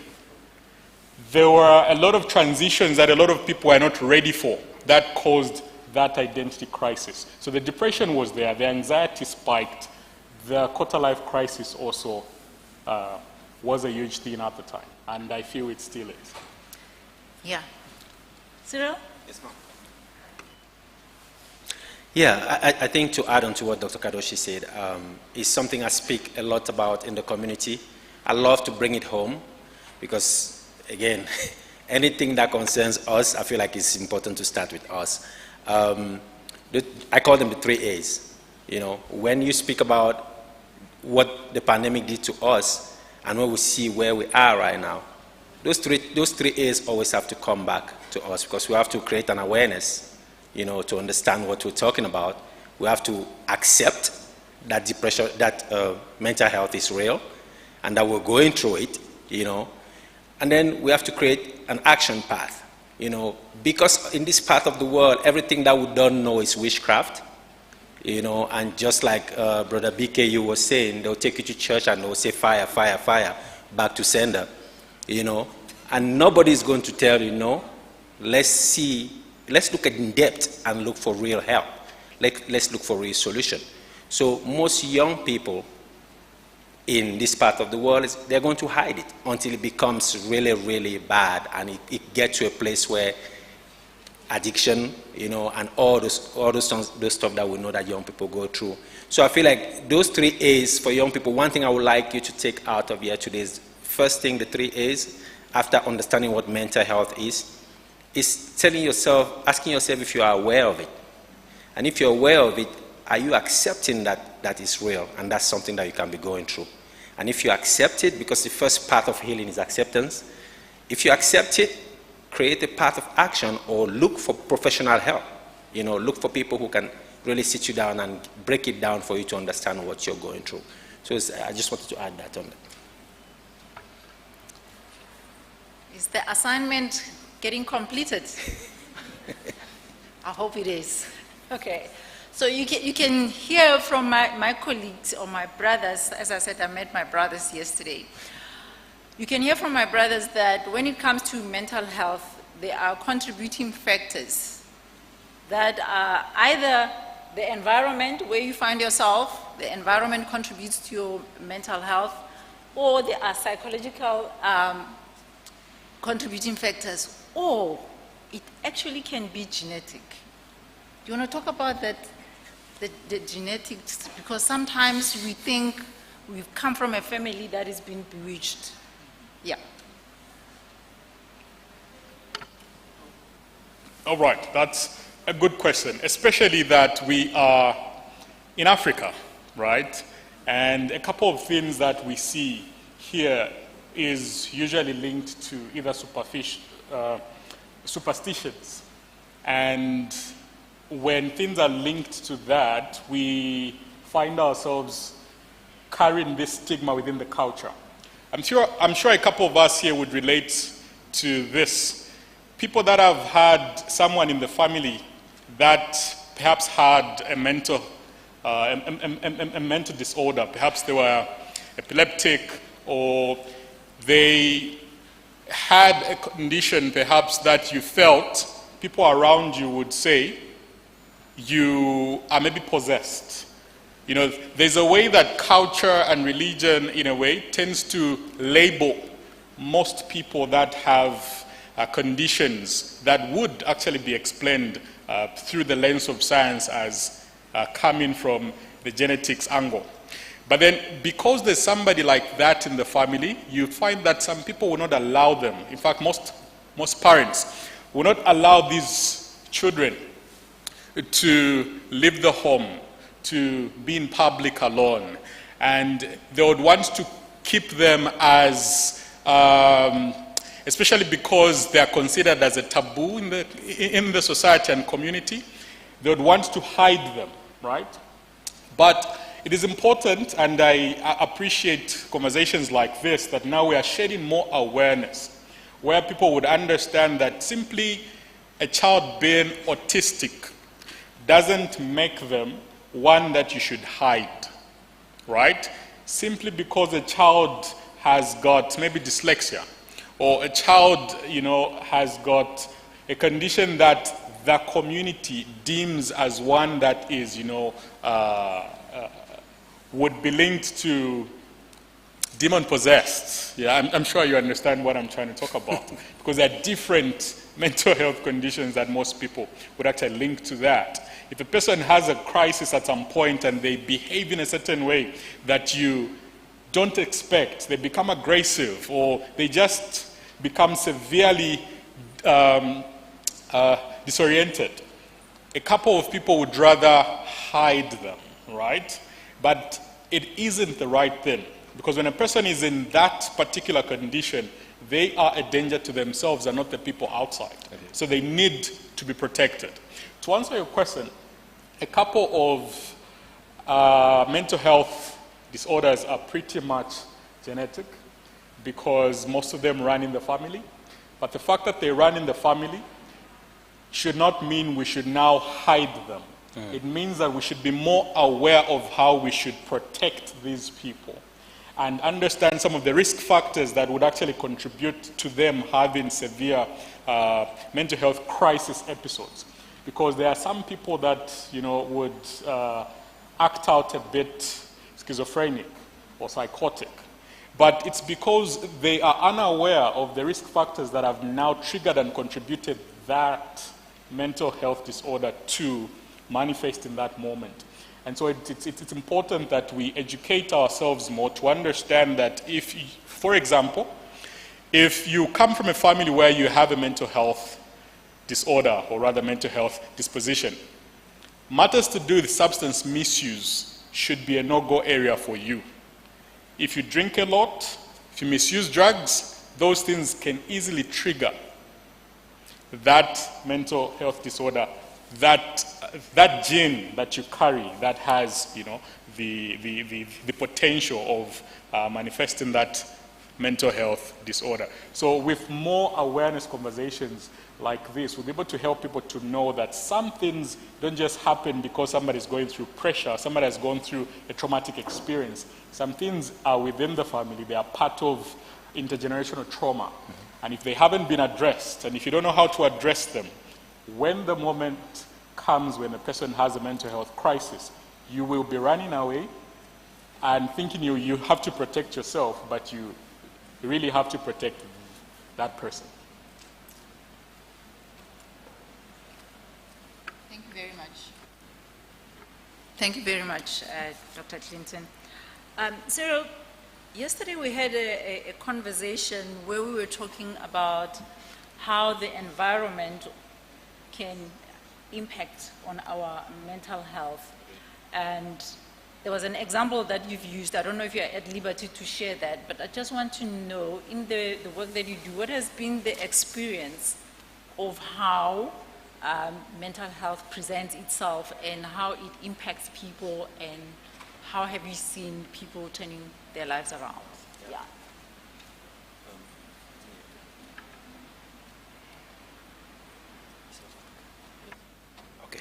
There were a lot of transitions that a lot of people were not ready for that caused that identity crisis. So the depression was there, the anxiety spiked, the quarter-life crisis also was a huge thing at the time, and I feel it still is. Yeah. Cyril? Yes, ma'am. Yeah, I think to add on to what Dr. Kadoshi said, is something I speak a lot about in the community. I love to bring it home because, again, anything that concerns us, I feel like it's important to start with us. I call them the 3 A's. When you speak about what the pandemic did to us, and when we see where we are right now, those three A's always have to come back to us, because we have to create an awareness, to understand what we're talking about. We have to accept that depression, that mental health is real, and that we're going through it, and then we have to create an action path, because in this part of the world, everything that we don't know is witchcraft. And just like Brother BKU was saying, they'll take you to church and they'll say fire, fire, fire, back to sender, and nobody's going to tell you, no, let's look at in depth and look for real help. Let's look for real solution. So most young people in this part of the world, they're going to hide it until it becomes really, really bad, and it gets to a place where addiction, and all those stuff that we know that young people go through. So I feel like those 3 A's for young people, one thing I would like you to take out of here today is, first thing, the 3 A's, after understanding what mental health is telling yourself, asking yourself if you are aware of it. And if you're aware of it, are you accepting that is real and that's something that you can be going through? And if you accept it, because the first part of healing is acceptance, if you accept it, create a path of action or look for professional help. Look for people who can really sit you down and break it down for you to understand what you're going through. So I just wanted to add that on that. Is the assignment getting completed? I hope it is. Okay. So you can hear from my colleagues or my brothers. As I said, I met my brothers yesterday. You can hear from my brothers that when it comes to mental health, there are contributing factors that are either the environment where you find yourself, the environment contributes to your mental health, or there are psychological contributing factors, or it actually can be genetic. Do you want to talk about that, the genetics? Because sometimes we think we've come from a family that has been bewitched. Yeah. All right, that's a good question, especially that we are in Africa, right? And a couple of things that we see here is usually linked to either superstitions. And when things are linked to that, we find ourselves carrying this stigma within the culture. I'm sure a couple of us here would relate to this. People that have had someone in the family that perhaps had a mental disorder, perhaps they were epileptic, or they had a condition perhaps that you felt, people around you would say, you are maybe possessed. There's a way that culture and religion, in a way, tends to label most people that have conditions that would actually be explained through the lens of science as coming from the genetics angle. But then, because there's somebody like that in the family, you find that some people will not allow them. In fact, most parents will not allow these children to leave the home, to be in public alone. And they would want to keep them as, especially because they are considered as a taboo in the society and community, they would want to hide them, right? But it is important, and I appreciate conversations like this, that now we are shedding more awareness, where people would understand that simply a child being autistic doesn't make them one that you should hide, right? Simply because a child has got maybe dyslexia, or a child, has got a condition that the community deems as one that is, would be linked to demon-possessed. Yeah, I'm sure you understand what I'm trying to talk about, because there are different mental health conditions that most people would actually link to that. If a person has a crisis at some point and they behave in a certain way that you don't expect, they become aggressive, or they just become severely disoriented, a couple of people would rather hide them, right? But it isn't the right thing, because when a person is in that particular condition, they are a danger to themselves and not the people outside. Okay. So they need to be protected. To answer your question, a couple of mental health disorders are pretty much genetic, because most of them run in the family. But the fact that they run in the family should not mean we should now hide them. It means that we should be more aware of how we should protect these people and understand some of the risk factors that would actually contribute to them having severe mental health crisis episodes. Because there are some people that, would act out a bit schizophrenic or psychotic. But it's because they are unaware of the risk factors that have now triggered and contributed that mental health disorder to manifest in that moment. And so it's important that we educate ourselves more to understand that if, for example, if you come from a family where you have a mental health disorder, or rather mental health disposition, matters to do with substance misuse should be a no-go area for you. If you drink a lot, if you misuse drugs, those things can easily trigger that mental health disorder, that gene that you carry that has, the potential of manifesting that mental health disorder. So with more awareness conversations like this, we'll be able to help people to know that some things don't just happen because somebody's going through pressure, somebody has gone through a traumatic experience. Some things are within the family, they are part of intergenerational trauma. And if they haven't been addressed, and if you don't know how to address them, when the moment comes when a person has a mental health crisis, you will be running away and thinking you have to protect yourself, but you really have to protect that person. Thank you very much. Thank you very much, Dr. Clinton. Cyril, yesterday we had a conversation where we were talking about how the environment can impact on our mental health. And there was an example that you've used. I don't know if you're at liberty to share that, but I just want to know, in the work that you do, what has been the experience of how mental health presents itself and how it impacts people, and how have you seen people turning their lives around? Yeah. Okay.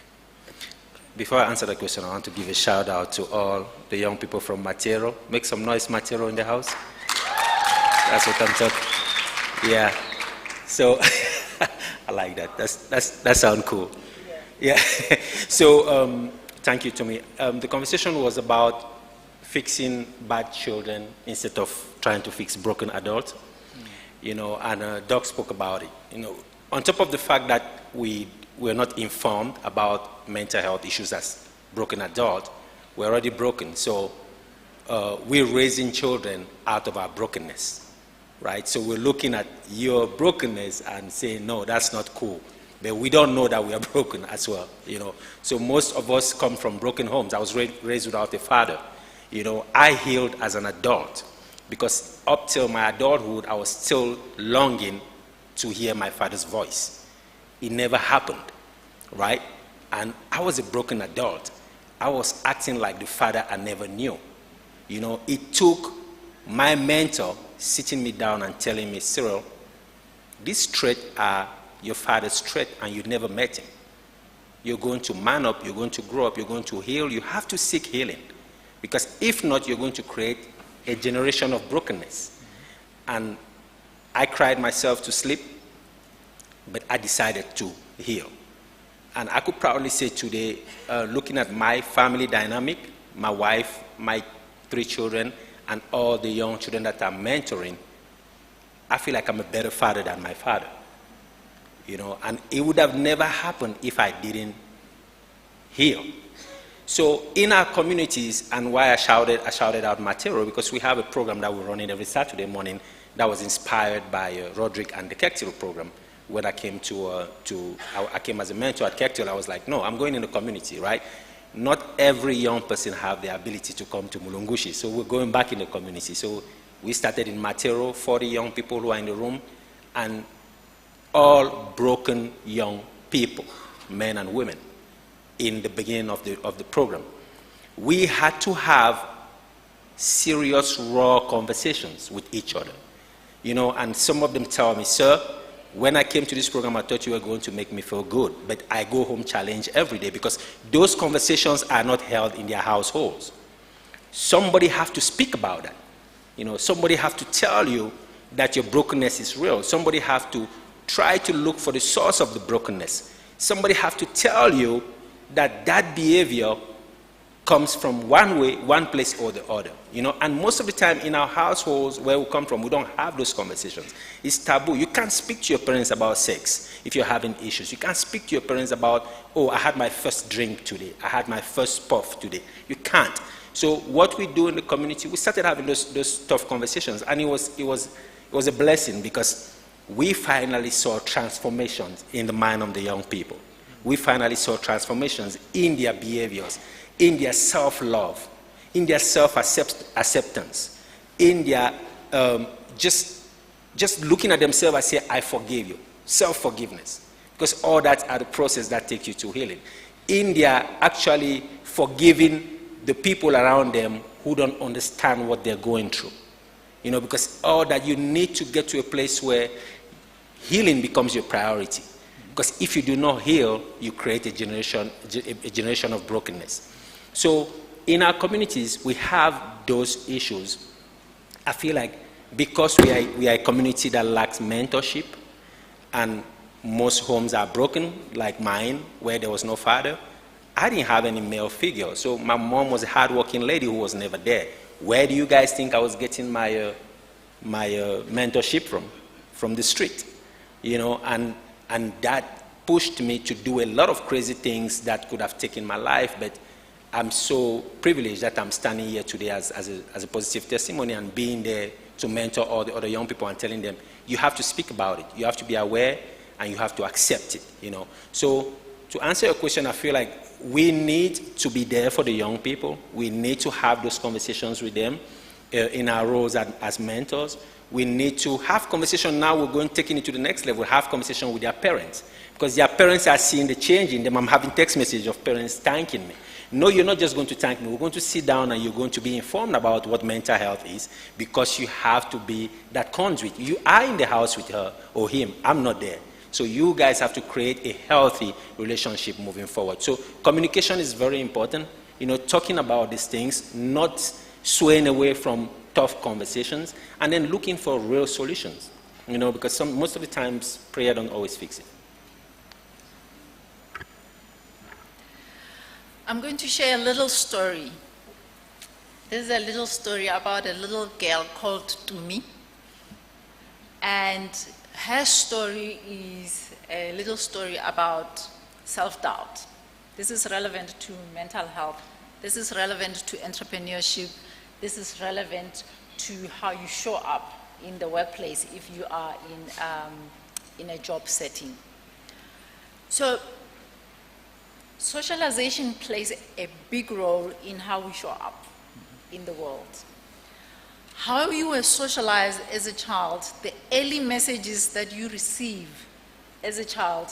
Before I answer the question, I want to give a shout out to all the young people from Matero. Make some noise, Matero, in the house. That's what I'm talking. Yeah. So I like that. That sounds cool. Yeah. So thank you, Tommy. The conversation was about fixing bad children instead of trying to fix broken adults. And Doc spoke about it. On top of the fact that we're not informed about mental health issues as broken adults, we're already broken. So we're raising children out of our brokenness, right? So we're looking at your brokenness and saying, no, that's not cool. But we don't know that we are broken as well, So most of us come from broken homes. I was raised without a father. I healed as an adult because up till my adulthood, I was still longing to hear my father's voice. It never happened, right? And I was a broken adult. I was acting like the father I never knew. It took my mentor sitting me down and telling me, Cyril, these traits are your father's trait and you never met him. You're going to man up, you're going to grow up, you're going to heal. You have to seek healing. Because if not, you're going to create a generation of brokenness. And I cried myself to sleep, but I decided to heal. And I could proudly say today, looking at my family dynamic, my wife, my 3 children, and all the young children that I'm mentoring, I feel like I'm a better father than my father. And it would have never happened if I didn't heal. So in our communities, and why I shouted out Matero, because we have a program that we're running every Saturday morning that was inspired by Roderick and the Kectil program. When I came I came as a mentor at Kectil, I was like, no, I'm going in the community, right? Not every young person have the ability to come to Mulungushi, so we're going back in the community. So we started in Matero, 40 young people who are in the room, and all broken young people, men and women, in the beginning of the program. We had to have serious, raw conversations with each other. And some of them tell me, sir, when I came to this program, I thought you were going to make me feel good, but I go home challenged every day because those conversations are not held in their households. Somebody have to speak about that. Somebody have to tell you that your brokenness is real. Somebody have to try to look for the source of the brokenness. Somebody have to tell you that that behavior comes from one place or the other. And most of the time in our households where we come from, we don't have those conversations. It's taboo. You can't speak to your parents about sex if you're having issues. You can't speak to your parents about, oh, I had my first drink today. I had my first puff today. You can't. So what we do in the community, we started having those tough conversations, and it was a blessing because we finally saw transformations in the mind of the young people. We finally saw transformations in their behaviors, in their self-love, in their self-acceptance. India, just looking at themselves and say, I forgive you. Self-forgiveness. Because all that are the process that take you to healing. India actually forgiving the people around them who don't understand what they're going through. You know, because all that you need to get to a place where healing becomes your priority. Because if you do not heal, you create a generation of brokenness. So in our communities, we have those issues. I feel like because we are a community that lacks mentorship, and most homes are broken, like mine, where there was no father, I didn't have any male figure. So my mom was a hardworking lady who was never there. Where do you guys think I was getting my mentorship from? From the street, you know, and that pushed me to do a lot of crazy things that could have taken my life, but I'm so privileged that I'm standing here today as a positive testimony and being there to mentor all the other young people and telling them, you have to speak about it, you have to be aware, and you have to accept it, you know. So to answer your question, I feel like we need to be there for the young people. We need to have those conversations with them in our roles as mentors. We need to have conversation now. We're going taking it to the next level. Have conversation with their parents, because their parents are seeing the change in them. I'm having text messages of parents thanking me. No, you're not just going to thank me. We're going to sit down and you're going to be informed about what mental health is, because you have to be that conduit. You are in the house with her or him. I'm not there. So you guys have to create a healthy relationship moving forward. So communication is very important. You know, talking about these things, not swaying away from tough conversations, and then looking for real solutions. You know, because most of the times prayer don't always fix it. I'm going to share a little story. This is a little story about a little girl called Tumi. And her story is a little story about self-doubt. This is relevant to mental health. This is relevant to entrepreneurship. This is relevant to how you show up in the workplace if you are in a job setting. So socialization plays a big role in how we show up in the world. How you were socialized as a child, the early messages that you receive as a child,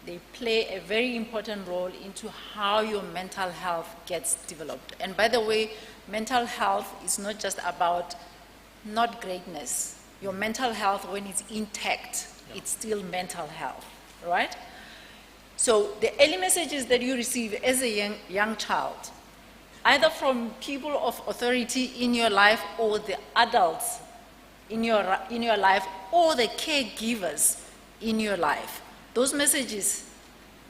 they play a very important role into how your mental health gets developed. And by the way, mental health is not just about not greatness. Your mental health, when it's intact, it's still mental health, right? So the early messages that you receive as a young child, either from people of authority in your life or the adults in your life or the caregivers in your life, those messages,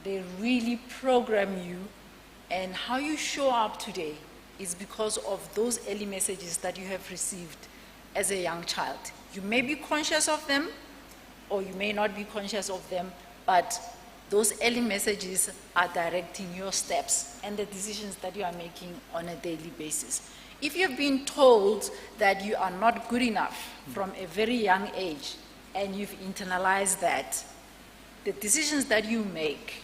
they really program you, and how you show up today is because of those early messages that you have received as a young child. You may be conscious of them or you may not be conscious of them, but those early messages are directing your steps and the decisions that you are making on a daily basis. If you've been told that you are not good enough from a very young age and you've internalized that, the decisions that you make,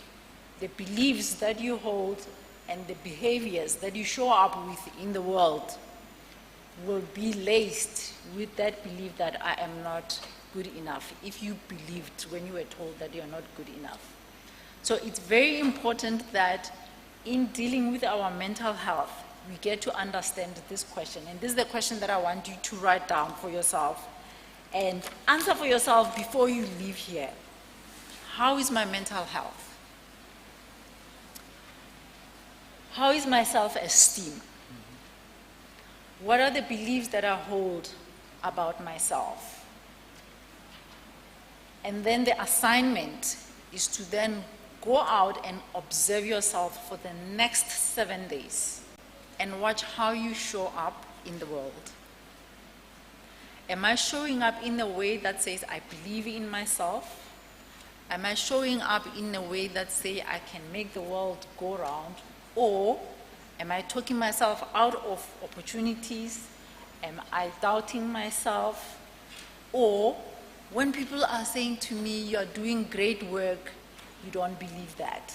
the beliefs that you hold, and the behaviors that you show up with in the world will be laced with that belief that I am not good enough, if you believed when you were told that you're not good enough. So it's very important that in dealing with our mental health, we get to understand this question. And this is the question that I want you to write down for yourself and answer for yourself before you leave here. How is my mental health? How is my self-esteem? What are the beliefs that I hold about myself? And then the assignment is to then go out and observe yourself for the next 7 days and watch how you show up in the world. Am I showing up in a way that says I believe in myself? Am I showing up in a way that says I can make the world go round? Or am I talking myself out of opportunities? Am I doubting myself? Or when people are saying to me, you're doing great work, you don't believe that.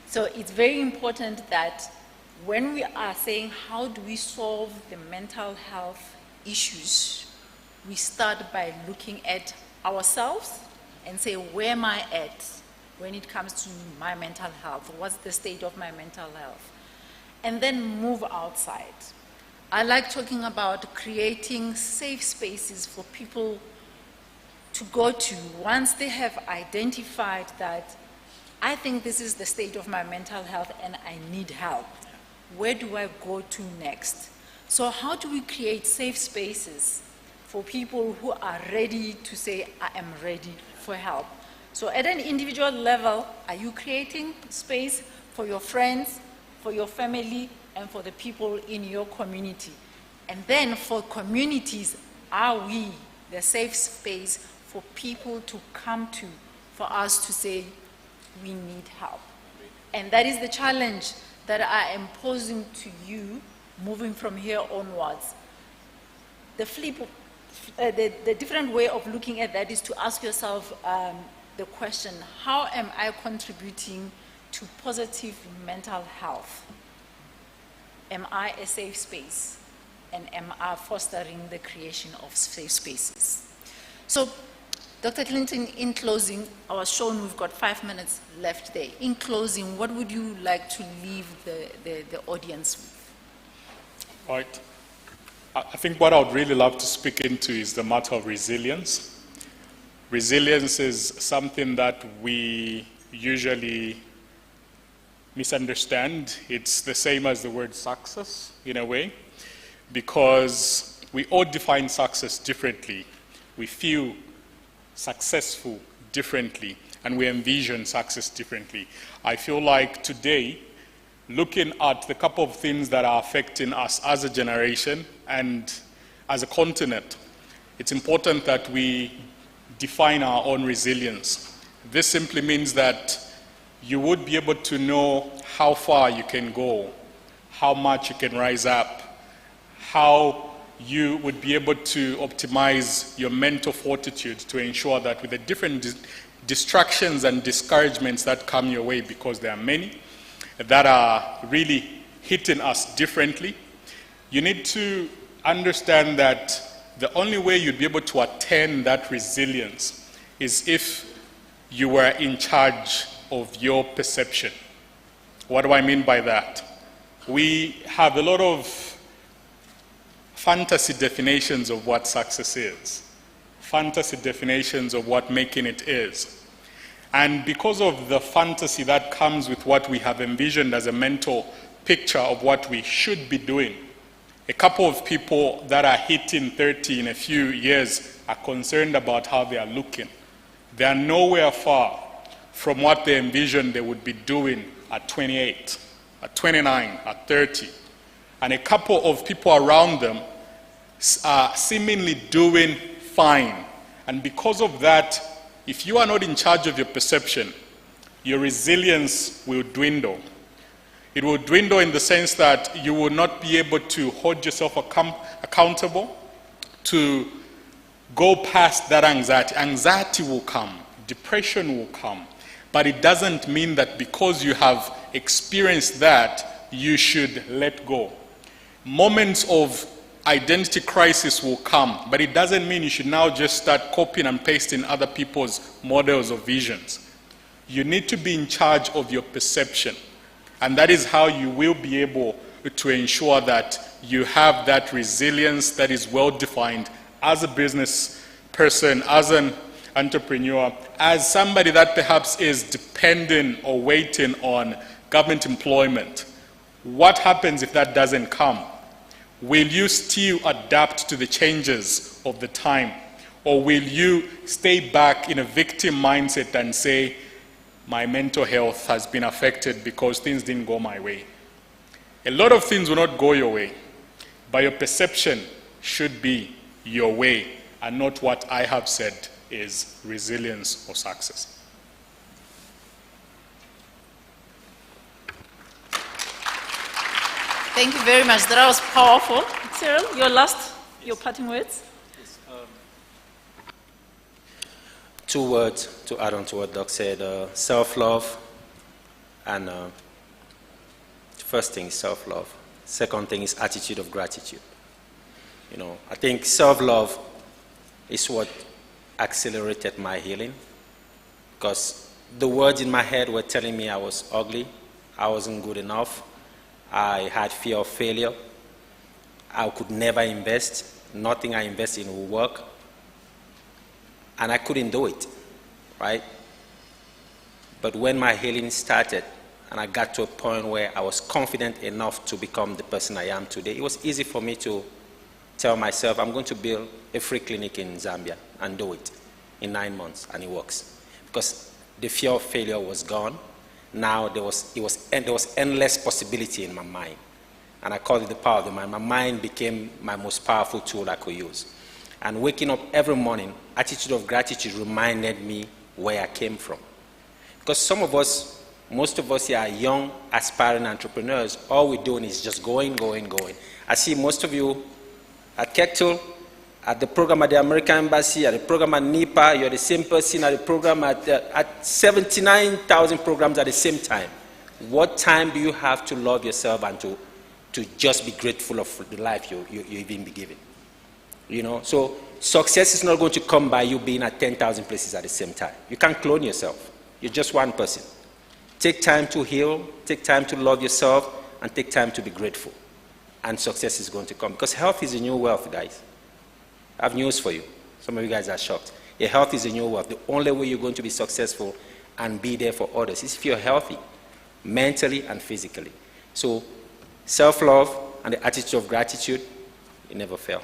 So it's very important that when we are saying how do we solve the mental health issues, we start by looking at ourselves and say, where am I at when it comes to my mental health? What's the state of my mental health? And then move outside. I like talking about creating safe spaces for people to go to once they have identified that I think this is the state of my mental health and I need help. Where do I go to next? So how do we create safe spaces for people who are ready to say, I am ready for help? So at an individual level, are you creating space for your friends, for your family, and for the people in your community? And then for communities, are we the safe space for people to come to, for us to say, we need help? And that is the challenge that I am posing to you moving from here onwards. The different way of looking at that is to ask yourself the question, how am I contributing to positive mental health? Am I a safe space? And am I fostering the creation of safe spaces? So, Dr. Clinton, in closing, I was shown we've got 5 minutes left there. In closing, what would you like to leave the audience with? Right. I think what I would really love to speak into is the matter of resilience. Resilience is something that we usually misunderstand. It's the same as the word success, in a way, because we all define success differently. We feel successful differently, and we envision success differently. I feel like today, looking at the couple of things that are affecting us as a generation and as a continent, it's important that we define our own resilience. This simply means that you would be able to know how far you can go, how much you can rise up, how you would be able to optimize your mental fortitude to ensure that with the different distractions and discouragements that come your way, because there are many that are really hitting us differently, you need to understand that the only way you'd be able to attain that resilience is if you were in charge of your perception. What do I mean by that? We have a lot of fantasy definitions of what success is, fantasy definitions of what making it is. And because of the fantasy that comes with what we have envisioned as a mental picture of what we should be doing, a couple of people that are hitting 30 in a few years are concerned about how they are looking. They are nowhere far from what they envisioned they would be doing at 28, at 29, at 30. And a couple of people around them are seemingly doing fine. And because of that, if you are not in charge of your perception, your resilience will dwindle. It will dwindle in the sense that you will not be able to hold yourself accountable to go past that anxiety. Anxiety will come, depression will come, but it doesn't mean that because you have experienced that, you should let go. Moments of identity crisis will come, but it doesn't mean you should now just start copying and pasting other people's models or visions. You need to be in charge of your perception. And that is how you will be able to ensure that you have that resilience that is well defined as a business person, as an entrepreneur, as somebody that perhaps is dependent or waiting on government employment. What happens if that doesn't come? Will you still adapt to the changes of the time? Or will you stay back in a victim mindset and say, my mental health has been affected because things didn't go my way? A lot of things will not go your way, but your perception should be your way and not what I have said is resilience or success. Thank you very much. That was powerful. Cyril, your parting words? Yes, 2 words to add on to what Doc said, self-love and First thing is self-love. Second thing is attitude of gratitude. You know, I think self-love is what accelerated my healing, because the words in my head were telling me I was ugly, I wasn't good enough, I had fear of failure, I could never invest, nothing I invest in will work, and I couldn't do it, right? But when my healing started, and I got to a point where I was confident enough to become the person I am today, it was easy for me to tell myself, I'm going to build a free clinic in Zambia and do it in 9 months, and it works. Because the fear of failure was gone. Now there was endless possibility in my mind. And I call it the power of the mind. My mind became my most powerful tool I could use. And waking up every morning, attitude of gratitude reminded me where I came from. Because some of us, most of us here are young, aspiring entrepreneurs. All we're doing is just going. I see most of you at Kectil, at the program at the American Embassy, at the program at NEPA, you're the same person at the program at 79,000 programs at the same time. What time do you have to love yourself and to just be grateful of the life you've been given? You know, so success is not going to come by you being at 10,000 places at the same time. You can't clone yourself. You're just one person. Take time to heal, take time to love yourself, and take time to be grateful. And success is going to come. Because health is a new wealth, guys. I have news for you. Some of you guys are shocked. Your health is a new wealth. The only way you're going to be successful and be there for others is if you're healthy, mentally and physically. So self-love and the attitude of gratitude, you never fail.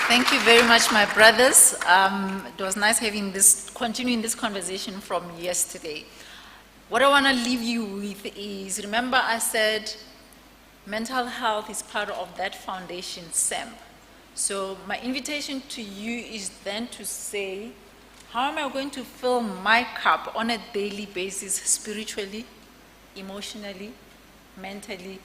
Thank you very much, my brothers. It was nice continuing this conversation from yesterday. What I want to leave you with is, remember I said mental health is part of that foundation, SEM. So my invitation to you is then to say, how am I going to fill my cup on a daily basis, spiritually, emotionally, mentally,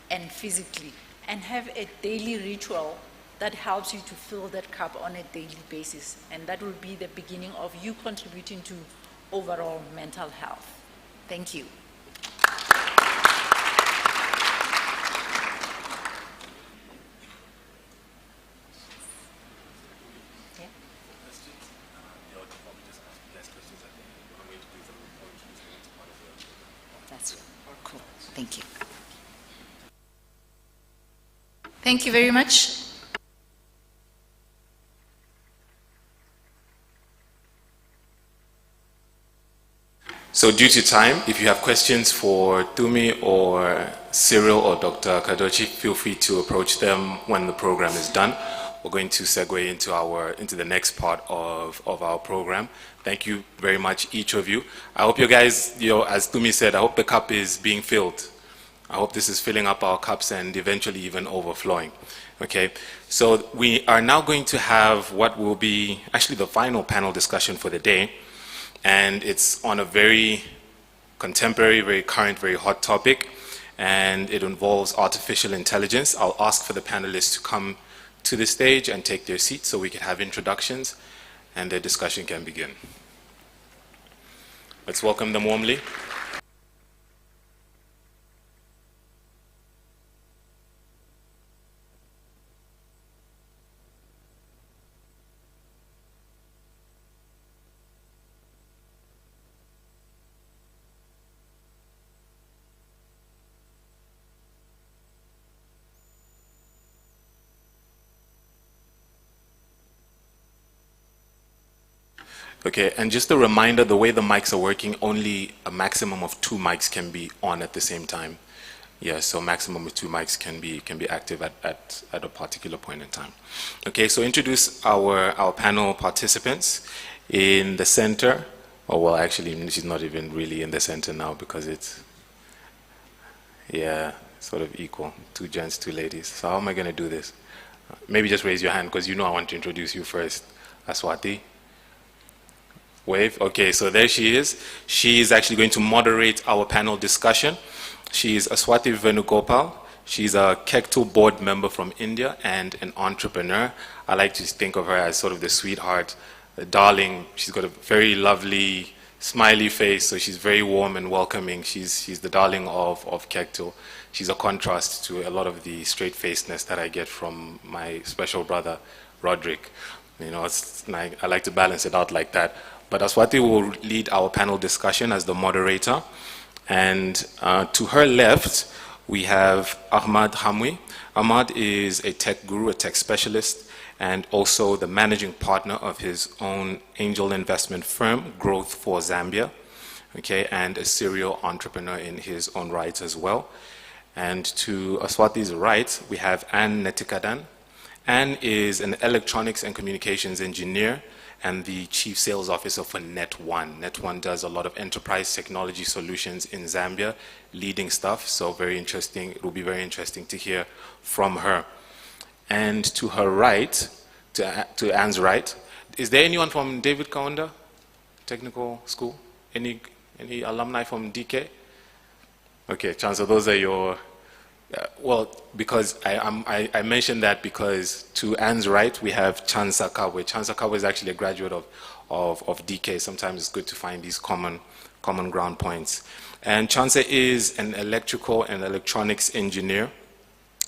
and physically, and have a daily ritual that helps you to fill that cup on a daily basis. And that will be the beginning of you contributing to overall mental health. Thank you. That's cool. Thank you. Thank you very much. So due to time, if you have questions for Tumi or Cyril or Dr. Kadochi, feel free to approach them when the program is done. We're going to segue into the next part of our program. Thank you very much, each of you. I hope you guys, as Tumi said, I hope the cup is being filled. I hope this is filling up our cups and eventually even overflowing. Okay, so we are now going to have what will be actually the final panel discussion for the day. And it's on a very contemporary, very current, very hot topic, and it involves artificial intelligence. I'll ask for the panelists to come to the stage and take their seats so we can have introductions and the discussion can begin. Let's welcome them warmly. Okay, and just a reminder, the way the mics are working, only a maximum of 2 mics can be on at the same time. Yeah, so maximum of 2 mics can be active at a particular point in time. Okay, so introduce our panel participants. In the center, oh well, actually she's not even really in the center now because it's, yeah, sort of equal. 2 gents, 2 ladies. So how am I going to do this? Maybe just raise your hand because you know I want to introduce you first. Aswati. Wave. Okay, so there she is. She is actually going to moderate our panel discussion. She is Aswati Venugopal. She's a Kectil board member from India and an entrepreneur. I like to think of her as sort of the sweetheart, the darling. She's got a very lovely smiley face, so she's very warm and welcoming. She's the darling of Kectil. She's a contrast to a lot of the straight-facedness that I get from my special brother, Roderick. You know, I like to balance it out like that. But Aswati will lead our panel discussion as the moderator. And to her left, we have Ahmad Hamwi. Ahmad is a tech guru, a tech specialist, and also the managing partner of his own angel investment firm, Growth for Zambia, okay, and a serial entrepreneur in his own right as well. And to Aswati's right, we have Anne Netikadan. Anne is an electronics and communications engineer and the chief sales officer for Net1. Net1 does a lot of enterprise technology solutions in Zambia, leading stuff, so very interesting. It will be very interesting to hear from her. And to her right, to Anne's right, is there anyone from David Kaunda Technical School? Any alumni from DK? Okay, Chancellor, those are your, well, because I mentioned that because to Anne's right, we have Chansa Kawe. Chansa Kawe is actually a graduate of DK. Sometimes it's good to find these common ground points. And Chansa is an electrical and electronics engineer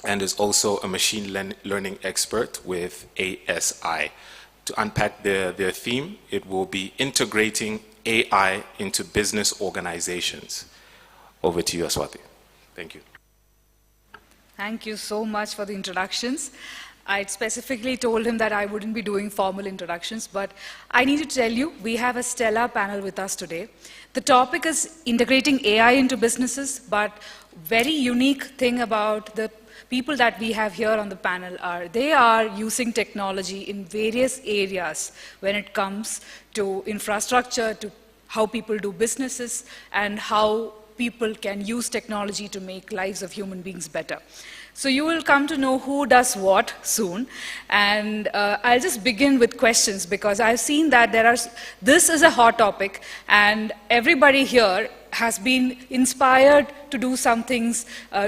and is also a machine learning expert with ASI. To unpack their theme, it will be integrating AI into business organizations. Over to you, Aswati. Thank you. Thank you so much for the introductions. I specifically told him that I wouldn't be doing formal introductions, but I need to tell you, we have a stellar panel with us today. The topic is integrating AI into businesses, but very unique thing about the people that we have here on the panel are, they are using technology in various areas when it comes to infrastructure, to how people do businesses, and how people can use technology to make lives of human beings better. So you will come to know who does what soon. And I'll just begin with questions because I've seen that this is a hot topic and everybody here has been inspired to do some things,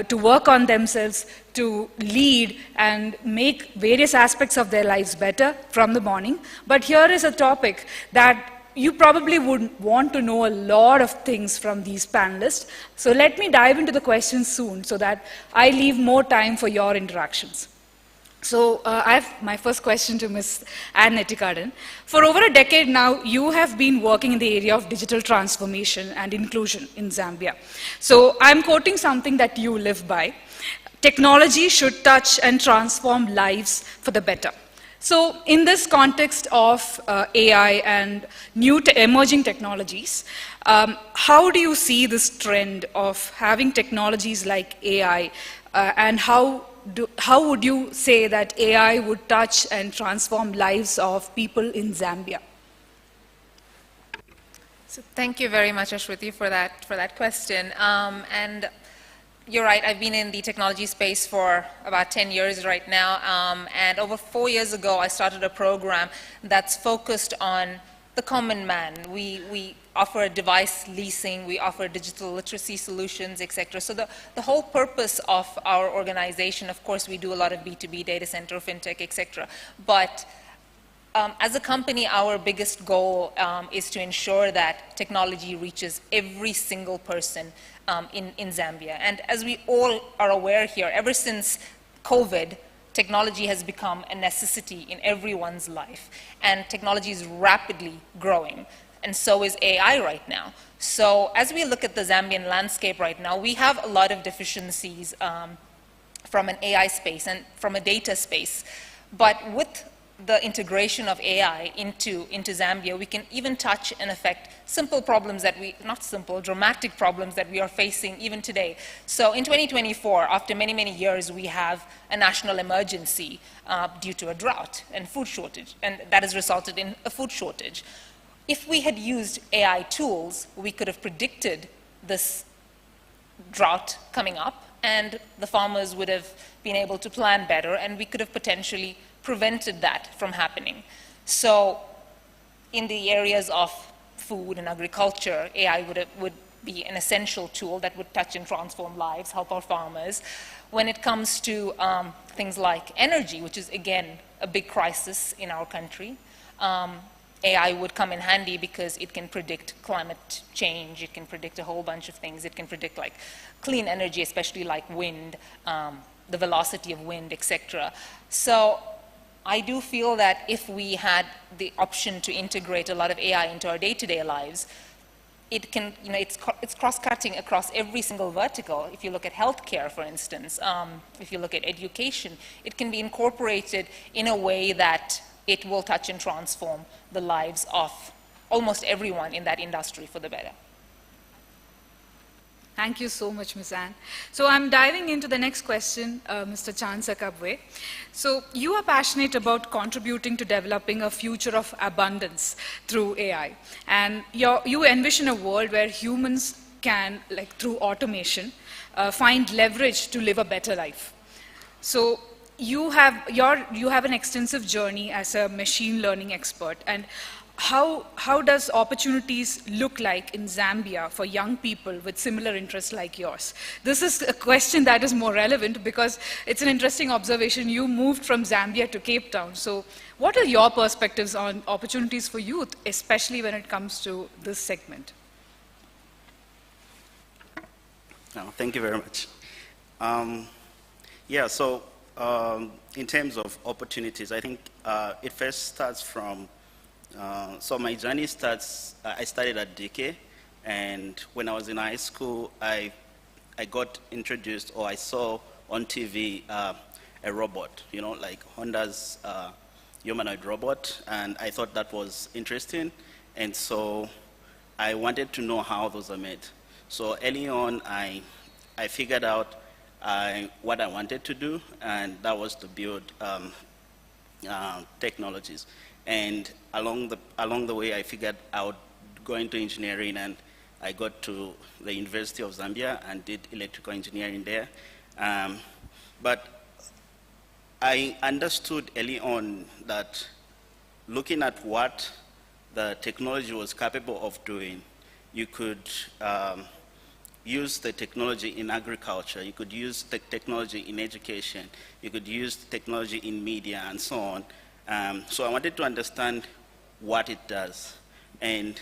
to work on themselves, to lead and make various aspects of their lives better from the morning. But here is a topic that you probably would want to know a lot of things from these panelists. So let me dive into the questions soon so that I leave more time for your interactions. So I have my first question to Ms. Anne Netikadan. For over a decade now, you have been working in the area of digital transformation and inclusion in Zambia. So I'm quoting something that you live by. Technology should touch and transform lives for the better. So in this context of AI and new emerging technologies, how do you see this trend of having technologies like AI and how would you say that AI would touch and transform lives of people in Zambia? So thank you very much, Ashwati, for that question. And you're right, I've been in the technology space for about 10 years right now, and over 4 years ago I started a program that's focused on the common man. We offer device leasing, we offer digital literacy solutions, etc. So the whole purpose of our organization, of course we do a lot of B2B, data center, fintech, etc. But as a company, our biggest goal is to ensure that technology reaches every single person in Zambia. And as we all are aware here, ever since COVID, technology has become a necessity in everyone's life. And technology is rapidly growing. And so is AI right now. So as we look at the Zambian landscape right now, we have a lot of deficiencies from an AI space and from a data space. But with the integration of AI into Zambia, we can even touch and affect simple problems that not simple, dramatic problems that we are facing even today. So in 2024, after many, many years, we have a national emergency due to a drought and food shortage, and that has resulted in a food shortage. If we had used AI tools, we could have predicted this drought coming up, and the farmers would have been able to plan better, and we could have potentially prevented that from happening. So in the areas of food and agriculture, AI would be an essential tool that would touch and transform lives, help our farmers. When it comes to things like energy, which is again a big crisis in our country, AI would come in handy because it can predict climate change, it can predict a whole bunch of things, it can predict like clean energy, especially like wind, the velocity of wind, etc. So I do feel that if we had the option to integrate a lot of AI into our day-to-day lives, it can, it's cross-cutting across every single vertical. If you look at healthcare, for instance, if you look at education, it can be incorporated in a way that it will touch and transform the lives of almost everyone in that industry for the better. Thank you so much, Ms. Anne. So I'm diving into the next question, Mr. Chansa Kabwe. So you are passionate about contributing to developing a future of abundance through AI. And you envision a world where humans can, like through automation, find leverage to live a better life. So you have an extensive journey as a machine learning expert. And how does opportunities look like in Zambia for young people with similar interests like yours? This is a question that is more relevant because it's an interesting observation. You moved from Zambia to Cape Town. So what are your perspectives on opportunities for youth, especially when it comes to this segment? No, thank you very much. In terms of opportunities, I think it first starts from so my journey starts, I started at DK, and when I was in high school, I got introduced, or I saw on TV a robot, like Honda's humanoid robot, and I thought that was interesting, and so I wanted to know how those are made. So early on, I figured out what I wanted to do, and that was to build technologies. And along the way, I figured I would go into engineering, and I got to the University of Zambia and did electrical engineering there. But I understood early on that looking at what the technology was capable of doing, you could use the technology in agriculture, you could use the technology in education, you could use technology in media, and so on. So I wanted to understand what it does. And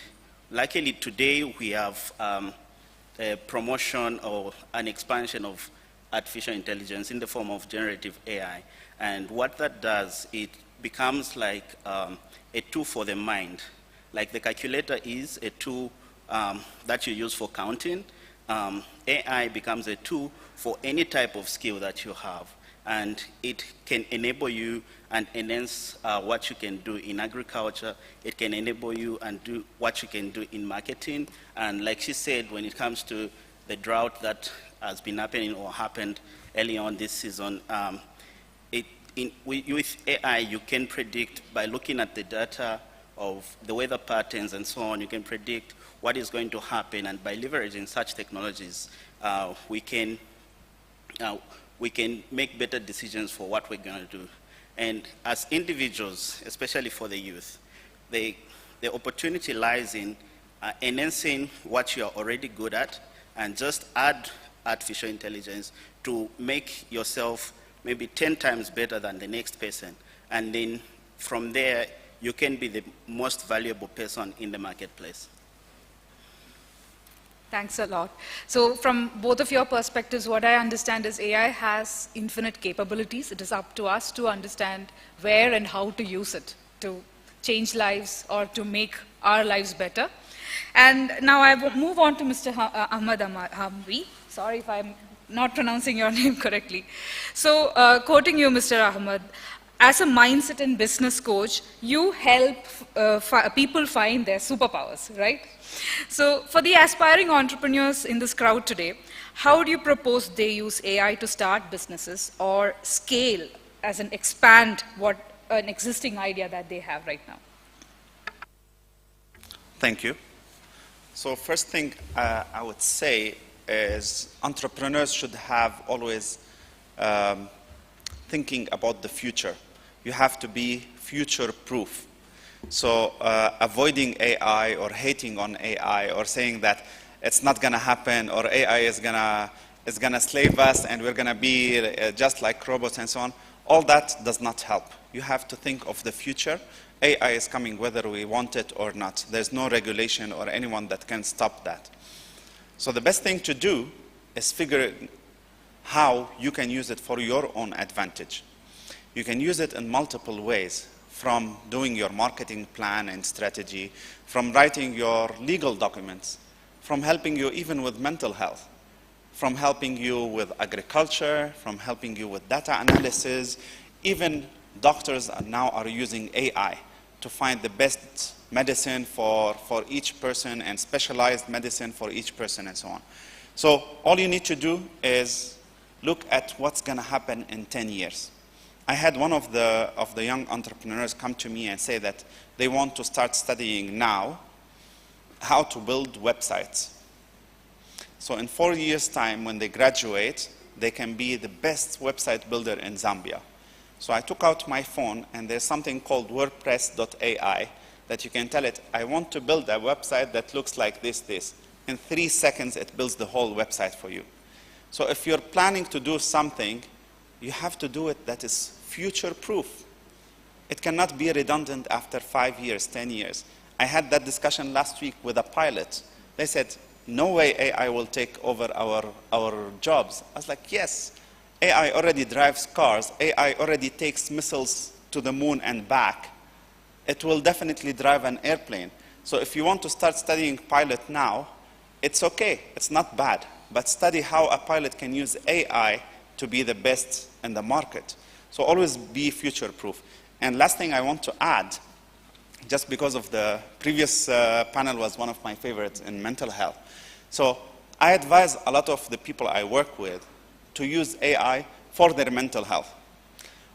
luckily today we have a promotion or an expansion of artificial intelligence in the form of generative AI. And what that does, it becomes like a tool for the mind. Like the calculator is a tool that you use for counting. AI becomes a tool for any type of skill that you have. And it can enable you and enhance what you can do in agriculture. It can enable you and do what you can do in marketing. And like she said, when it comes to the drought that has been happening or happened early on this season, with AI, you can predict by looking at the data of the weather patterns and so on, you can predict what is going to happen. And by leveraging such technologies, we can make better decisions for what we're going to do. And as individuals, especially for the youth, the opportunity lies in enhancing what you are already good at and just add artificial intelligence to make yourself maybe 10 times better than the next person. And then from there, you can be the most valuable person in the marketplace. Thanks a lot. So from both of your perspectives, what I understand is AI has infinite capabilities. It is up to us to understand where and how to use it to change lives or to make our lives better. And now I will move on to Mr. Ahmad Hamwi. Sorry if I'm not pronouncing your name correctly. So quoting you, Mr. Ahmad, as a mindset and business coach, you help people find their superpowers, right? So for the aspiring entrepreneurs in this crowd today, how do you propose they use AI to start businesses or scale as an expand what an existing idea that they have right now? Thank you. So first thing I would say is entrepreneurs should have always thinking about the future. You have to be future-proof. So avoiding AI or hating on AI or saying that it's not going to happen or AI is gonna slave us and we're going to be just like robots and so on. All that does not help. You have to think of the future. AI is coming whether we want it or not. There's no regulation or anyone that can stop that. So the best thing to do is figure how you can use it for your own advantage. You can use it in multiple ways, from doing your marketing plan and strategy, from writing your legal documents, from helping you even with mental health, from helping you with agriculture, from helping you with data analysis. Even doctors now are using AI to find the best medicine for each person and specialized medicine for each person and so on. So all you need to do is look at what's going to happen in 10 years. I had one of the young entrepreneurs come to me and say that they want to start studying now how to build websites. So in 4 years' time, when they graduate, they can be the best website builder in Zambia. So I took out my phone, and there's something called WordPress.ai that you can tell it, I want to build a website that looks like this. In 3 seconds, it builds the whole website for you. So if you're planning to do something, you have to do it that is future-proof. It cannot be redundant after 5 years, 10 years. I had that discussion last week with a pilot. They said, no way AI will take over our jobs. I was like, yes, AI already drives cars. AI already takes missiles to the moon and back. It will definitely drive an airplane. So if you want to start studying pilot now, it's okay, it's not bad. But study how a pilot can use AI to be the best in the market. So always be future-proof. And last thing I want to add, just because of the previous panel was one of my favorites in mental health. So I advise a lot of the people I work with to use AI for their mental health.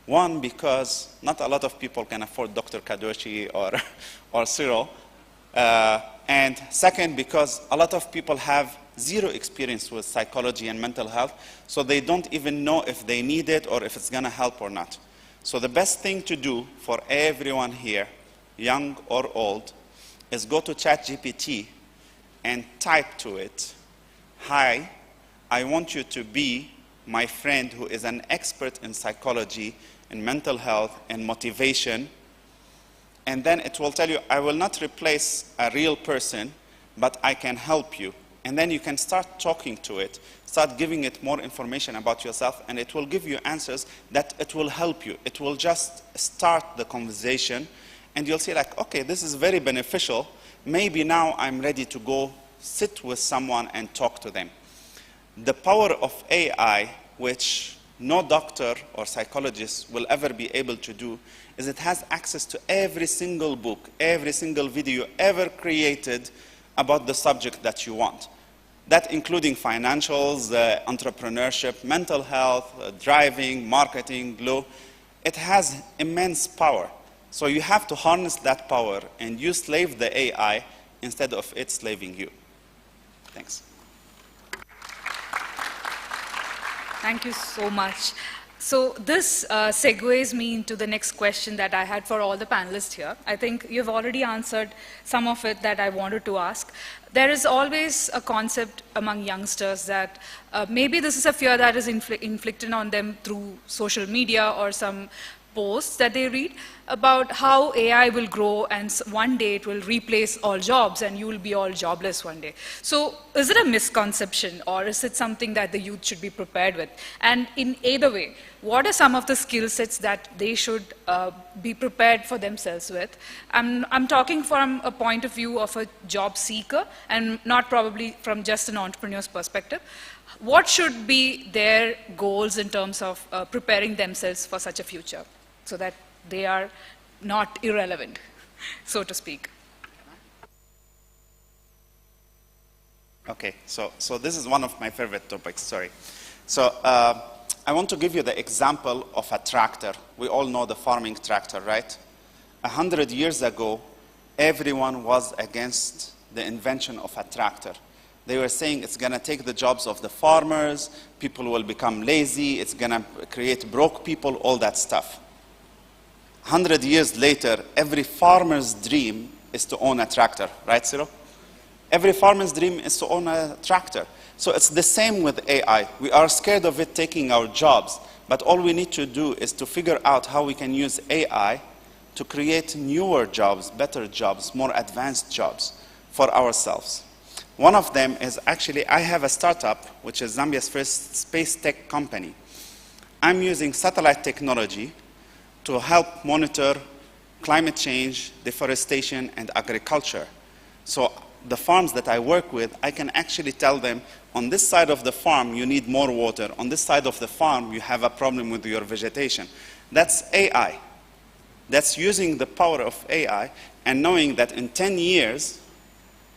One, because not a lot of people can afford Dr. Kadoshi or Cyril. And second, because a lot of people have zero experience with psychology and mental health, so they don't even know if they need it or if it's going to help or not. So the best thing to do for everyone here, young or old, is go to ChatGPT and type to it, hi, I want you to be my friend who is an expert in psychology, in mental health, and motivation. And then it will tell you, I will not replace a real person, but I can help you. And then you can start talking to it, start giving it more information about yourself, and it will give you answers that it will help you. It will just start the conversation, and you'll see like, okay, this is very beneficial. Maybe now I'm ready to go sit with someone and talk to them. The power of AI, which no doctor or psychologist will ever be able to do, is it has access to every single book, every single video ever created about the subject that you want. That including financials, entrepreneurship, mental health, driving, marketing, law. It has immense power. So you have to harness that power and you slave the AI instead of it slaving you. Thanks. Thank you so much. So this segues me into the next question that I had for all the panelists here. I think you've already answered some of it that I wanted to ask. There is always a concept among youngsters that maybe this is a fear that is inflicted on them through social media or some posts that they read about how AI will grow and one day it will replace all jobs and you will be all jobless one day. So is it a misconception or is it something that the youth should be prepared with? And in either way, what are some of the skill sets that they should be prepared for themselves with? I'm talking from a point of view of a job seeker and not probably from just an entrepreneur's perspective. What should be their goals in terms of preparing themselves for such a future so that they are not irrelevant, so to speak? Okay, so this is one of my favorite topics, sorry. So I want to give you the example of a tractor. We all know the farming tractor, right? 100 years ago, everyone was against the invention of a tractor. They were saying it's going to take the jobs of the farmers, people will become lazy, it's going to create broke people, all that stuff. 100 years later, every farmer's dream is to own a tractor, right, Cyril? Every farmer's dream is to own a tractor. So it's the same with AI. We are scared of it taking our jobs, But all we need to do is to figure out how we can use AI to create newer jobs, better jobs, more advanced jobs for ourselves. One of them is actually, I have a startup, which is Zambia's first space tech company. I'm using satellite technology to help monitor climate change, deforestation, and agriculture. So the farms that I work with, I can actually tell them, on this side of the farm, you need more water. On this side of the farm, you have a problem with your vegetation. That's AI. That's using the power of AI and knowing that in 10 years,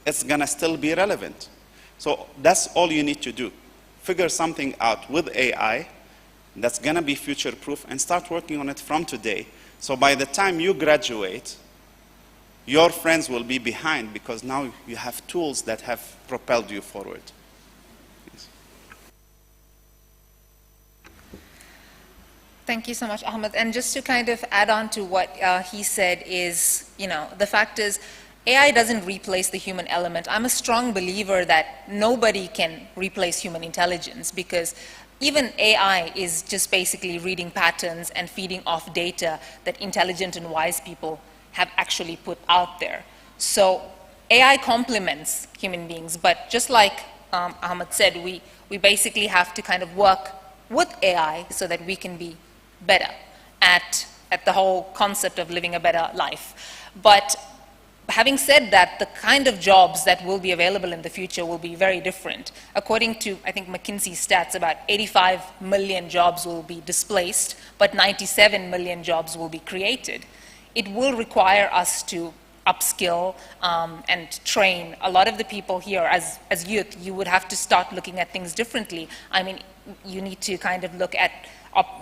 it's going to still be relevant. So that's all you need to do. Figure something out with AI that's going to be future-proof and start working on it from today. So by the time you graduate, your friends will be behind because now you have tools that have propelled you forward. Yes. Thank you so much, Ahmed. And just to kind of add on to what he said is, the fact is, AI doesn't replace the human element. I'm a strong believer that nobody can replace human intelligence because even AI is just basically reading patterns and feeding off data that intelligent and wise people have actually put out there. So AI complements human beings, but just like Ahmed said, we basically have to kind of work with AI so that we can be better at the whole concept of living a better life. But having said that, the kind of jobs that will be available in the future will be very different. According to, I think, McKinsey's stats, about 85 million jobs will be displaced, but 97 million jobs will be created. It will require us to upskill and train a lot of the people here. As youth, you would have to start looking at things differently. I mean, you need to kind of look at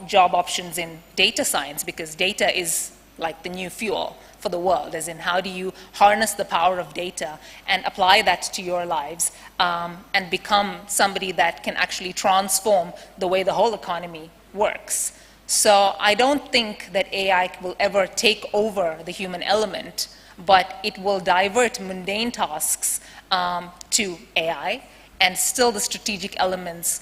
job options in data science because data is like the new fuel for the world, as in how do you harness the power of data and apply that to your lives and become somebody that can actually transform the way the whole economy works. So I don't think that AI will ever take over the human element, but it will divert mundane tasks to AI, and still the strategic elements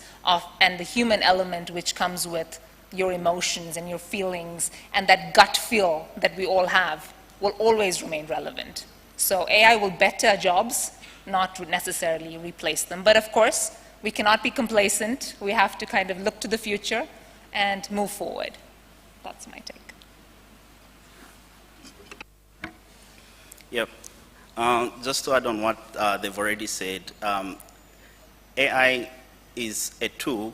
and the human element which comes with your emotions and your feelings and that gut feel that we all have will always remain relevant. So AI will better jobs, not necessarily replace them. But of course, we cannot be complacent. We have to kind of look to the future and move forward. That's my take. Yep. Just to add on what they've already said, AI is a tool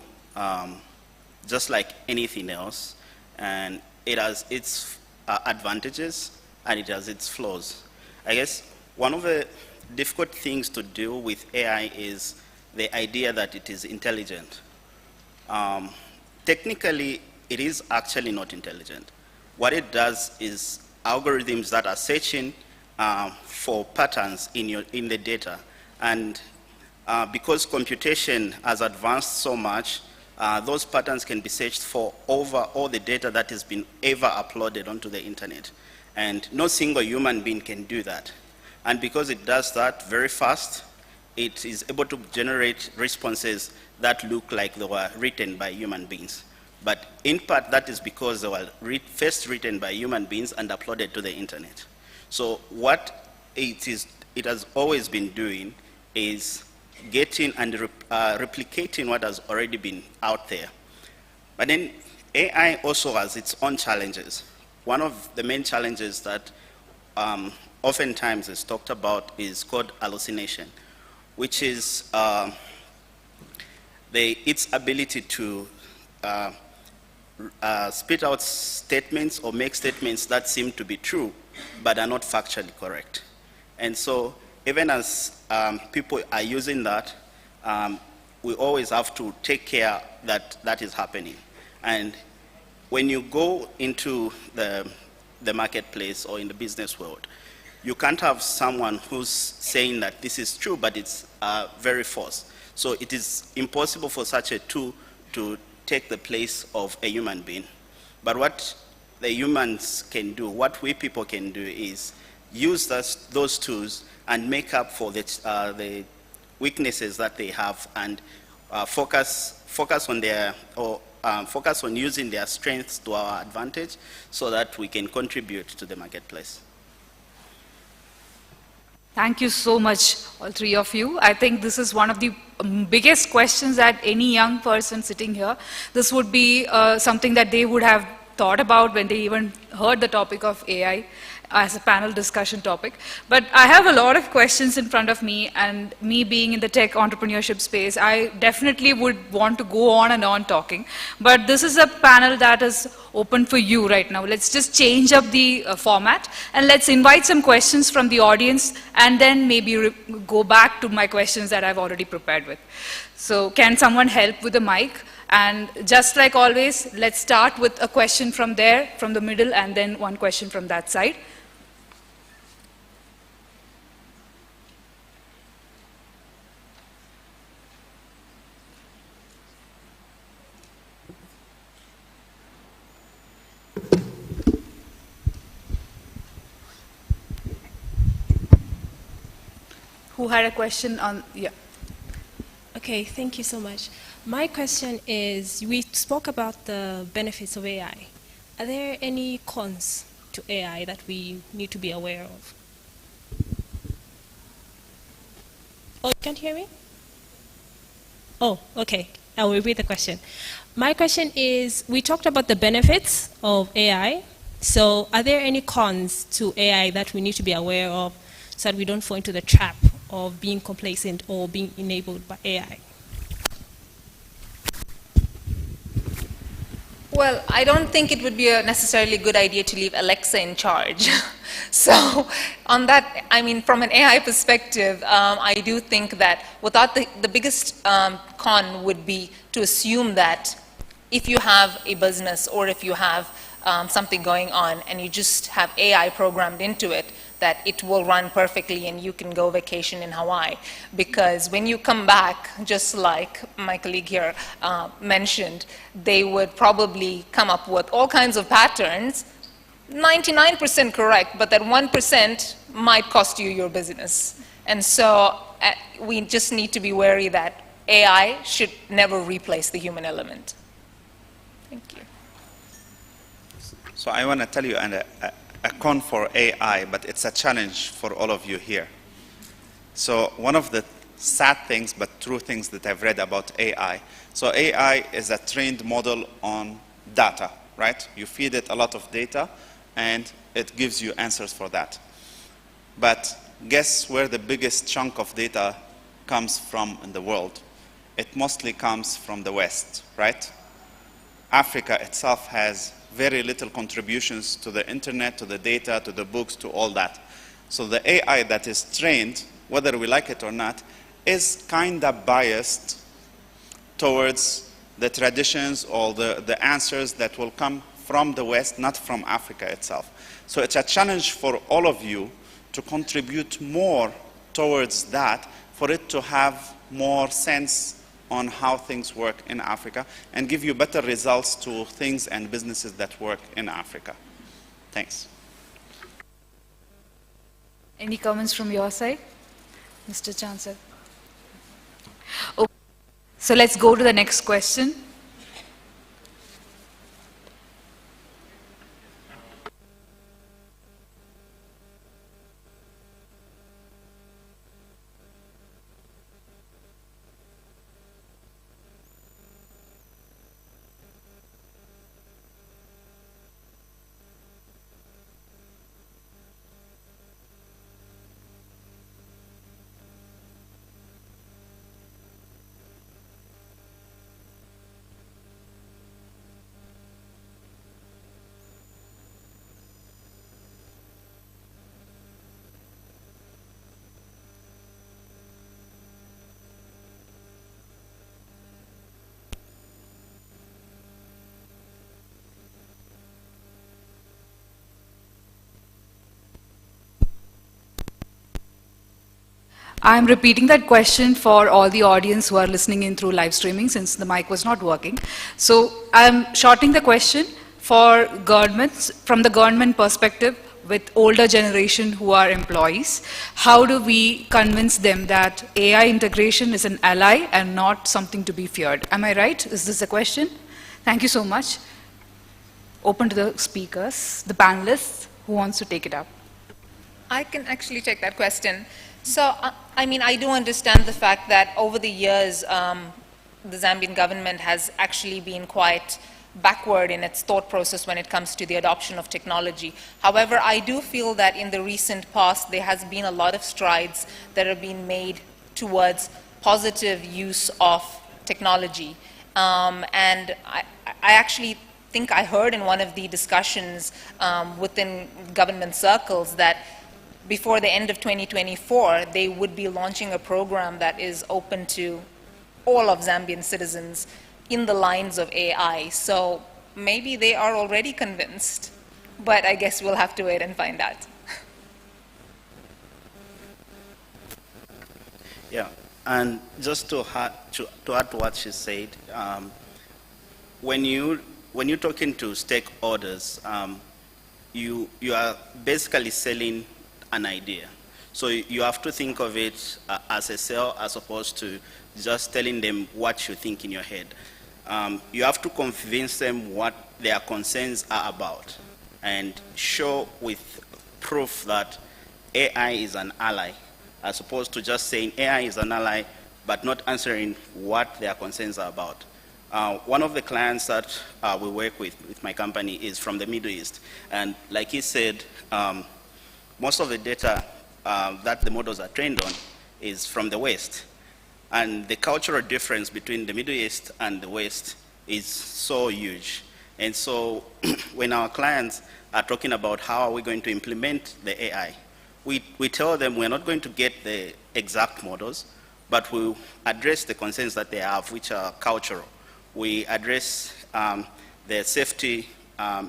just like anything else, and it has its advantages and it has its flaws. I guess one of the difficult things to deal with AI is the idea that it is intelligent. Technically, it is actually not intelligent. What it does is algorithms that are searching for patterns in the data, and because computation has advanced so much, those patterns can be searched for over all the data that has been ever uploaded onto the internet. And no single human being can do that. And because it does that very fast, it is able to generate responses that look like they were written by human beings. But in part, that is because they were first written by human beings and uploaded to the internet. So what it has always been doing is getting and replicating what has already been out there. But then AI also has its own challenges. One of the main challenges that oftentimes is talked about is called hallucination, which is its ability to spit out statements or make statements that seem to be true but are not factually correct. And so even as people are using that, we always have to take care that that is happening. And when you go into the marketplace or in the business world, you can't have someone who's saying that this is true, but it's very false. So it is impossible for such a tool to take the place of a human being. But what the humans can do, what we people can do, is use those tools and make up for the weaknesses that they have and focus on their, or focus on using their strengths to our advantage so that we can contribute to the marketplace. Thank you so much, all three of you. I think this is one of the biggest questions that any young person sitting here, this would be something that they would have thought about when they even heard the topic of AI as a panel discussion topic. But I have a lot of questions in front of me, and me being in the tech entrepreneurship space, I definitely would want to go on and on talking. But this is a panel that is open for you right now. Let's just change up the format, and let's invite some questions from the audience, and then maybe go back to my questions that I've already prepared with. So can someone help with the mic? And just like always, let's start with a question from there, from the middle, and then one question from that side. Who had a question on, yeah. Okay, thank you so much. My question is, we spoke about the benefits of AI. Are there any cons to AI that we need to be aware of? Oh, you can't hear me? Oh, okay. I'll repeat the question. My question is, we talked about the benefits of AI. So are there any cons to AI that we need to be aware of so that we don't fall into the trap of being complacent or being enabled by AI? Well, I don't think it would be a necessarily good idea to leave Alexa in charge. So on that, I mean, from an AI perspective, I do think that without the biggest con would be to assume that if you have a business or if you have something going on and you just have AI programmed into it, that it will run perfectly and you can go vacation in Hawaii. Because when you come back, just like my colleague here mentioned, they would probably come up with all kinds of patterns, 99% correct, but that 1% might cost you your business. And so we just need to be wary that AI should never replace the human element. Thank you. So I want to tell you a con for AI, but it's a challenge for all of you here. So one of the sad things, but true things that I've read about AI. So AI is a trained model on data, right? You feed it a lot of data, and it gives you answers for that. But guess where the biggest chunk of data comes from in the world? It mostly comes from the West, right? Africa itself has very little contributions to the internet, to the data, to the books, to all that. So the AI that is trained, whether we like it or not, is kind of biased towards the traditions or the answers that will come from the West, not from Africa itself. So it's a challenge for all of you to contribute more towards that, for it to have more sense on how things work in Africa and give you better results to things and businesses that work in Africa. Thanks. Any comments from your side, Mr. Chancellor? Okay. So let's go to the next question. I'm repeating that question for all the audience who are listening in through live streaming, since the mic was not working. So I'm shortening the question for governments, from the government perspective, with older generation who are employees. How do we convince them that AI integration is an ally and not something to be feared? Am I right? Is this a question? Thank you so much. Open to the speakers, the panelists, who wants to take it up? I can actually take that question. So, I mean, I do understand the fact that over the years, the Zambian government has actually been quite backward in its thought process when it comes to the adoption of technology. However, I do feel that in the recent past, there has been a lot of strides that have been made towards positive use of technology. And I actually think I heard in one of the discussions within government circles that before the end of 2024, they would be launching a program that is open to all of Zambian citizens in the lines of AI. So maybe they are already convinced, but I guess we'll have to wait and find out. Yeah, and just to add to what she said, when you're talking to stakeholders, you are basically selling an idea. So you have to think of it as a sale as opposed to just telling them what you think in your head. You have to convince them what their concerns are about and show with proof that AI is an ally, as opposed to just saying AI is an ally but not answering what their concerns are about. One of the clients that we work with my company is from the Middle East, and like he said, most of the data that the models are trained on is from the West. And the cultural difference between the Middle East and the West is so huge. And so when our clients are talking about how are we going to implement the AI, we tell them we're not going to get the exact models, but we'll address the concerns that they have, which are cultural. We address the safety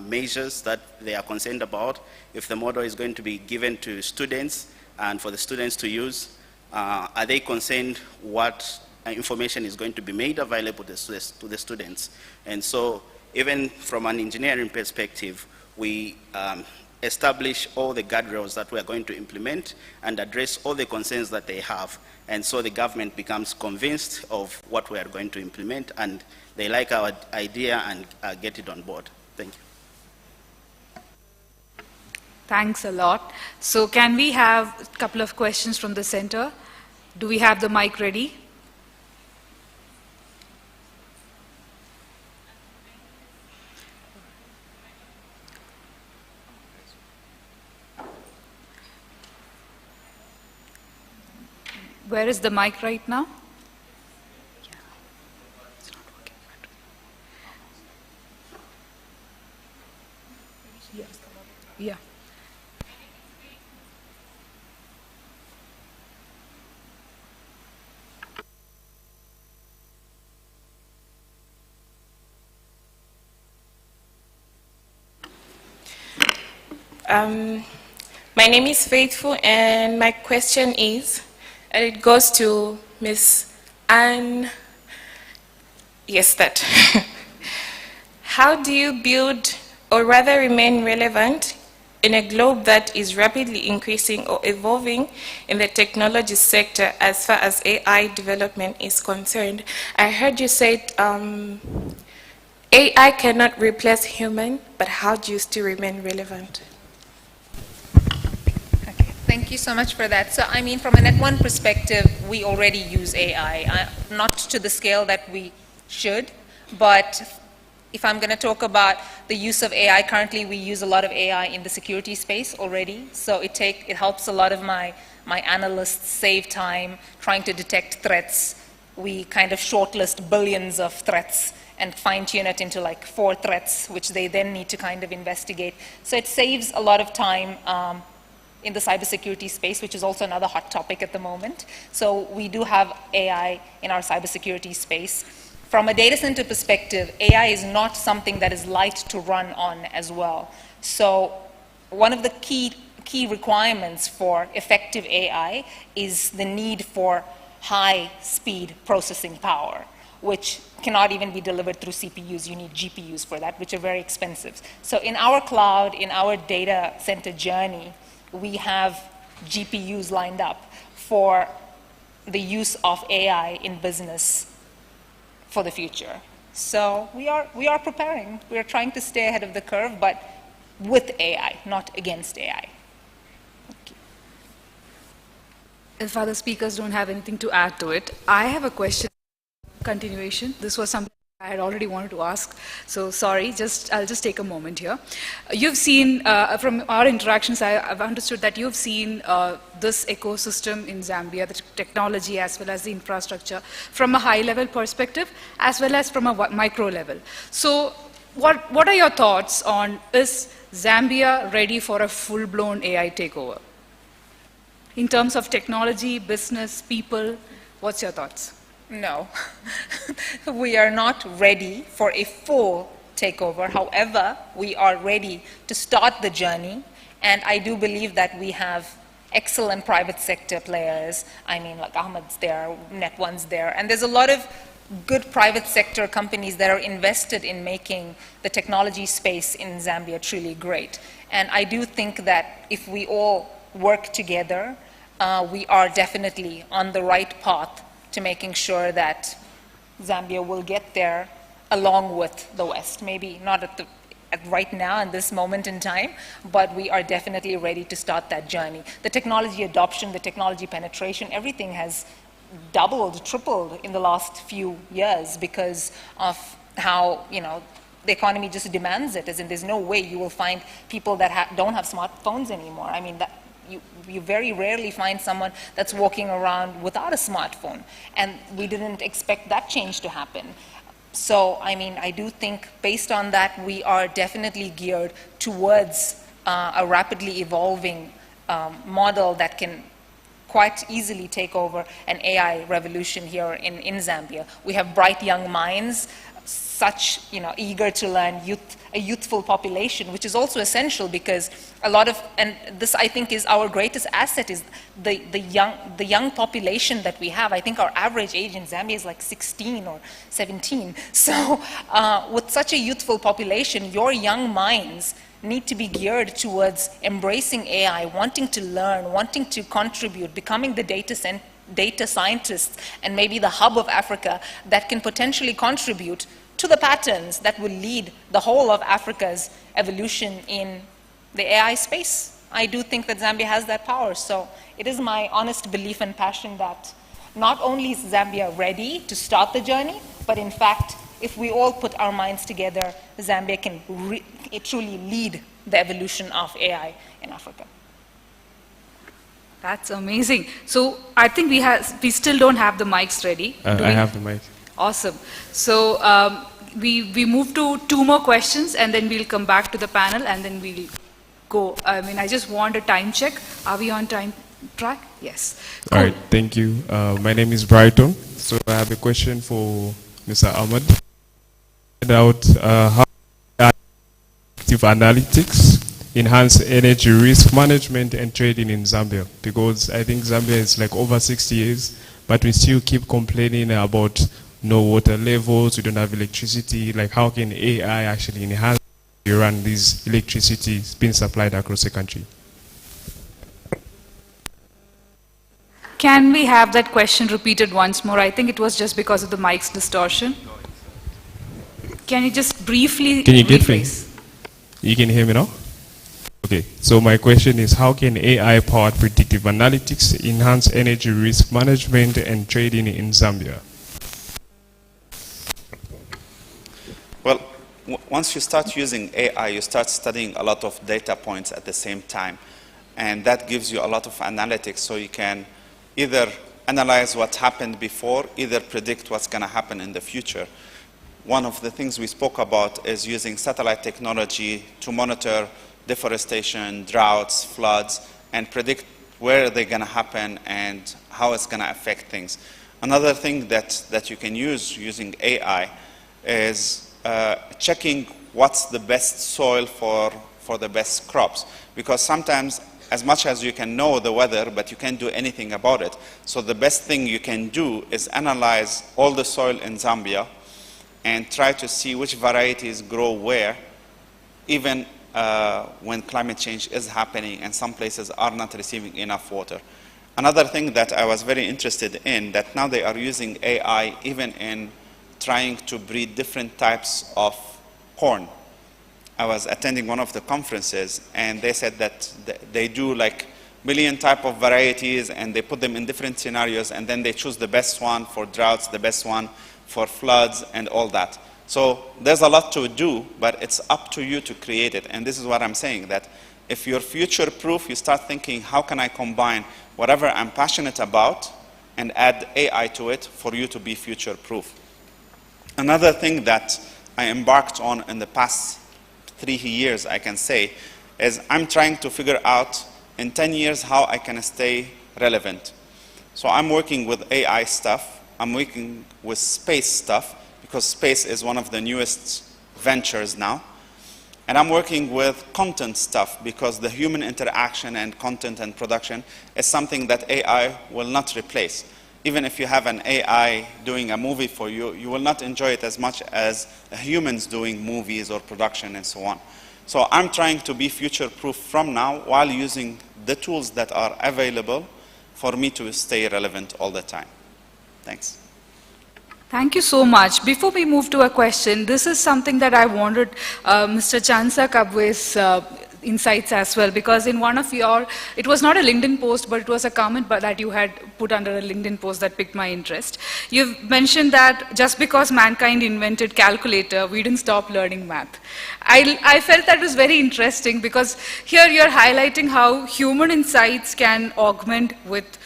measures that they are concerned about. If the model is going to be given to students and for the students to use, are they concerned what information is going to be made available to the students? And so even from an engineering perspective, we establish all the guardrails that we are going to implement and address all the concerns that they have. And so the government becomes convinced of what we are going to implement, and they like our idea and get it on board. Thank you. Thanks a lot. So can we have a couple of questions from the center? Do we have the mic ready? Where is the mic right now? Yeah. My name is Faithful, and my question is, and it goes to Miss Anne. Yes, that. How do you build, or rather remain relevant, in a globe that is rapidly increasing or evolving in the technology sector as far as AI development is concerned? I heard you say AI cannot replace human, but how do you still remain relevant? Thank you so much for that. So, I mean, from a Net1 perspective, we already use AI, not to the scale that we should, but if I'm going to talk about the use of AI, currently we use a lot of AI in the security space already. So it helps a lot of my analysts save time trying to detect threats. We kind of shortlist billions of threats and fine-tune it into like 4 threats, which they then need to kind of investigate. So it saves a lot of time in the cybersecurity space, which is also another hot topic at the moment. So we do have AI in our cybersecurity space. From a data center perspective, AI is not something that is light to run on as well. So one of the key requirements for effective AI is the need for high-speed processing power, which cannot even be delivered through CPUs. You need GPUs for that, which are very expensive. So in our cloud, in our data center journey, we have GPUs lined up for the use of AI in business for the future. So we are preparing. We are trying to stay ahead of the curve, but with AI, not against AI. If other speakers don't have anything to add to it, I have a question. Continuation. This was something I had already wanted to ask. So sorry, I'll just take a moment here. You've seen, from our interactions, I've understood that you've seen this ecosystem in Zambia, the technology as well as the infrastructure, from a high-level perspective, as well as from a micro level. So what are your thoughts on, is Zambia ready for a full-blown AI takeover? In terms of technology, business, people, what's your thoughts? No, we are not ready for a full takeover. However, we are ready to start the journey, and I do believe that we have excellent private sector players. I mean, like Ahmed's there, Net1's there, and there's a lot of good private sector companies that are invested in making the technology space in Zambia truly great. And I do think that if we all work together, we are definitely on the right path to making sure that Zambia will get there along with the West. Maybe not at right now in this moment in time, but we are definitely ready to start that journey. The technology adoption, the technology penetration, everything has doubled, tripled in the last few years because of how, the economy just demands it, as in there's no way you will find people that don't have smartphones anymore. I mean, you very rarely find someone that's walking around without a smartphone, and we didn't expect that change to happen. So, I mean, I do think based on that, we are definitely geared towards a rapidly evolving model that can quite easily take over an AI revolution here in Zambia. We have bright young minds, such eager to learn, a youthful population, which is also essential because a lot of, and this I think is our greatest asset, is the young population that we have. I think our average age in Zambia is like 16 or 17. So with such a youthful population, your young minds need to be geared towards embracing AI, wanting to learn, wanting to contribute, becoming the data scientists, and maybe the hub of Africa that can potentially contribute to the patterns that will lead the whole of Africa's evolution in the AI space. I do think that Zambia has that power. So it is my honest belief and passion that not only is Zambia ready to start the journey, but in fact, if we all put our minds together, Zambia can truly lead the evolution of AI in Africa. That's amazing. So I think we still don't have the mics ready. I have the mic. Awesome. So we move to 2 more questions, and then we'll come back to the panel, and then we'll go. I mean, I just want a time check. Are we on time track? Yes. Cool. All right, thank you. My name is Brighton. So I have a question for Mr. Ahmed. About how active analytics enhance energy risk management and trading in Zambia, because I think Zambia is like over 60 years, but we still keep complaining about no water levels, we don't have electricity. Like, how can AI actually enhance you run these electricity being supplied across the country? Can we have that question repeated once more? I think it was just because of the mic's distortion. Can you just briefly rephrase? You can hear me now? Okay, so my question is, how can AI-powered predictive analytics enhance energy risk management and trading in Zambia? Well, once you start using AI, you start studying a lot of data points at the same time. And that gives you a lot of analytics, so you can either analyze what happened before, either predict what's going to happen in the future. One of the things we spoke about is using satellite technology to monitor deforestation, droughts, floods, and predict where they're going to happen and how it's going to affect things. Another thing that you can use using AI is checking what's the best soil for the best crops. Because sometimes, as much as you can know the weather, but you can't do anything about it. So the best thing you can do is analyze all the soil in Zambia and try to see which varieties grow where, even when climate change is happening and some places are not receiving enough water. Another thing that I was very interested in, that now they are using AI even in trying to breed different types of corn. I was attending one of the conferences, and they said that they do like million type of varieties, and they put them in different scenarios, and then they choose the best one for droughts, the best one for floods, and all that. So there's a lot to do, but it's up to you to create it. And this is what I'm saying, that if you're future-proof, you start thinking, how can I combine whatever I'm passionate about and add AI to it for you to be future-proof? Another thing that I embarked on in the past 3 years, I can say, is I'm trying to figure out in 10 years how I can stay relevant. So I'm working with AI stuff, I'm working with space stuff, because space is one of the newest ventures now. And I'm working with content stuff, because the human interaction and content and production is something that AI will not replace. Even if you have an AI doing a movie for you, you will not enjoy it as much as humans doing movies or production and so on. So I'm trying to be future-proof from now while using the tools that are available for me to stay relevant all the time. Thanks. Thank you so much. Before we move to a question, this is something that I wanted Mr. Chansa Kabwe's insights as well, because in one of your, it was not a LinkedIn post, but it was a comment that you had put under a LinkedIn post that piqued my interest. You've mentioned that just because mankind invented calculator, we didn't stop learning math. I felt that was very interesting, because here you're highlighting how human insights can augment with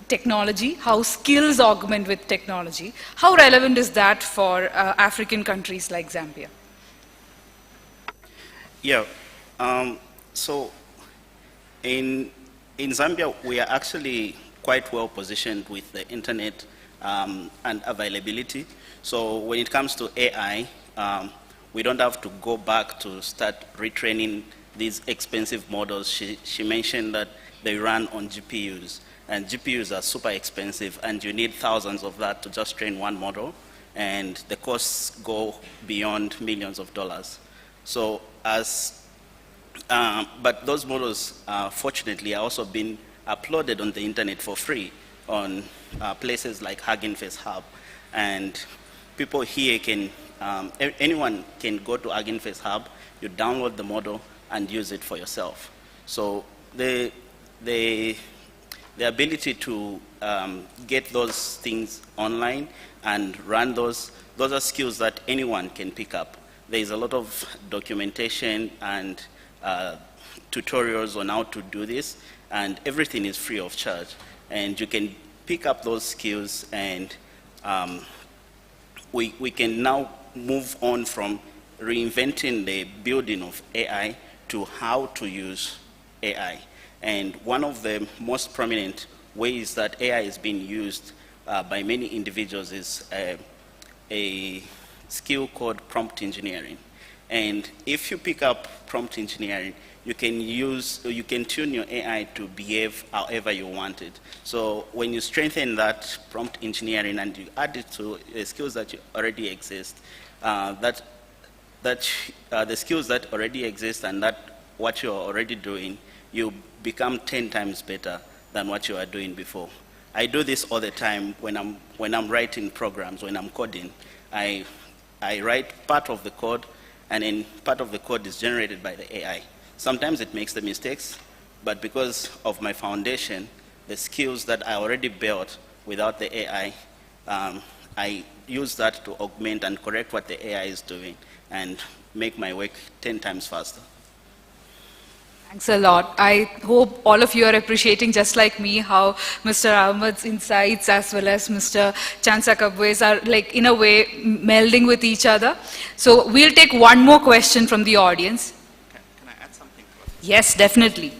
technology, how skills augment with technology. How relevant is that for African countries like Zambia? Yeah. So in Zambia, we are actually quite well positioned with the internet and availability. So when it comes to AI, we don't have to go back to start retraining these expensive models. She mentioned that they run on GPUs, and GPUs are super expensive, and you need thousands of that to just train one model, and the costs go beyond millions of dollars. So but those models, fortunately, are also being uploaded on the internet for free on places like Hugging Face Hub. And people here can, anyone can go to Hugging Face Hub, you download the model and use it for yourself. So the ability to get those things online and run those are skills that anyone can pick up. There's a lot of documentation and tutorials on how to do this, and everything is free of charge. And you can pick up those skills, and we can now move on from reinventing the building of AI to how to use AI. And one of the most prominent ways that AI is being used by many individuals is a skill called prompt engineering. And if you pick up prompt engineering, you can tune your AI to behave however you want it. So when you strengthen that prompt engineering and you add it to the skills that already exist, the skills that already exist and that what you're already doing, you become 10 times better than what you are doing before. I do this all the time when I'm writing programs, when I'm coding. I write part of the code, and then part of the code is generated by the AI. Sometimes it makes the mistakes, but because of my foundation, the skills that I already built without the AI, I use that to augment and correct what the AI is doing and make my work 10 times faster. Thanks a lot. I hope all of you are appreciating, just like me, how Mr. Ahmed's insights as well as Mr. Chansa Kabwe's are, like, in a way, melding with each other. So we'll take one more question from the audience. Can I add something? Yes, definitely.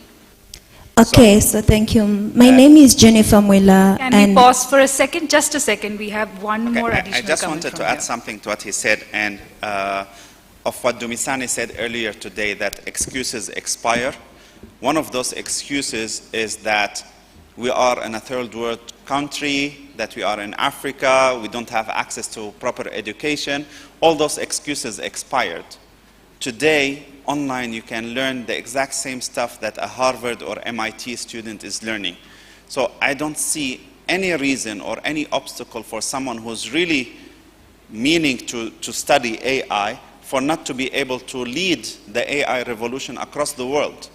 Okay, so thank you. My name is Jennifer Mwela. Can we pause for a second? Just a second. We have one more additional I just comment wanted to from add something to what he said, and of what Dumisani said earlier today, that excuses expire. One of those excuses is that we are in a third world country, that we are in Africa, we don't have access to proper education. All those excuses expired. Today, online, you can learn the exact same stuff that a Harvard or MIT student is learning. So I don't see any reason or any obstacle for someone who's really meaning to study AI for not to be able to lead the AI revolution across the world.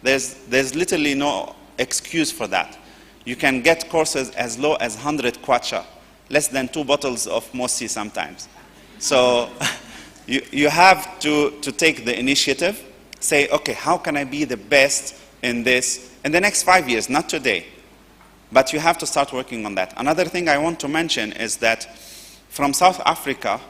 There's literally no excuse for that. You can get courses as low as 100 kwacha, less than 2 bottles of Mosi sometimes. So you have to take the initiative, say, okay, how can I be the best in this in the next 5 years, not today. But you have to start working on that. Another thing I want to mention is that from South Africa,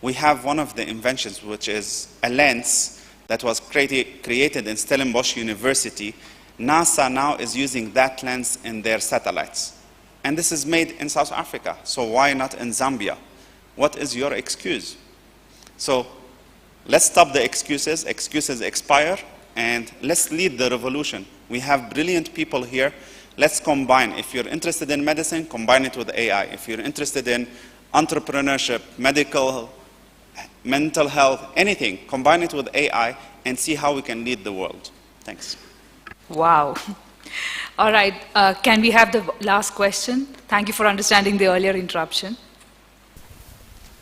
we have one of the inventions, which is a lens that was created in Stellenbosch University. NASA now is using that lens in their satellites. And this is made in South Africa, so why not in Zambia? What is your excuse? So let's stop the excuses. Excuses expire, and let's lead the revolution. We have brilliant people here. Let's combine. If you're interested in medicine, combine it with AI. If you're interested in entrepreneurship, medical, mental health, anything, combine it with AI and see how we can lead the world. Thanks. Wow. All right, can we have the last question? Thank you for understanding the earlier interruption.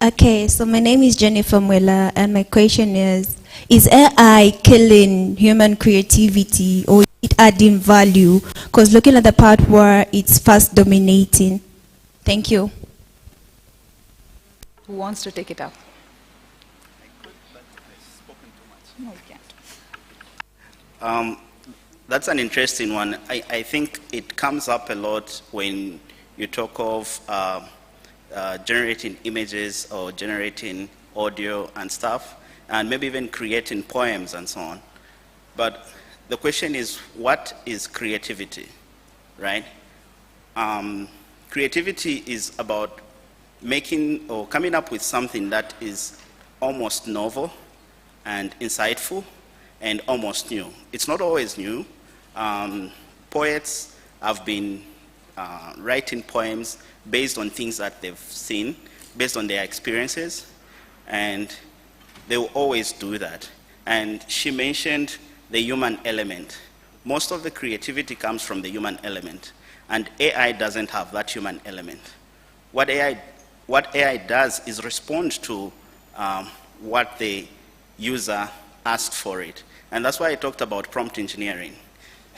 Okay, so my name is Jennifer Mwela, and my question is AI killing human creativity or is it adding value? Because looking at the part where it's fast dominating. Thank you. Who wants to take it up? No, you can't. That's an interesting one. I think it comes up a lot when you talk of generating images or generating audio and stuff, and maybe even creating poems and so on. But the question is, what is creativity, right? Creativity is about making or coming up with something that is almost novel and insightful and almost new. It's not always new. Poets have been writing poems based on things that they've seen, based on their experiences, and they will always do that. And she mentioned the human element. Most of the creativity comes from the human element, and AI doesn't have that human element. What AI does is respond to what the user asked for it. And that's why I talked about prompt engineering.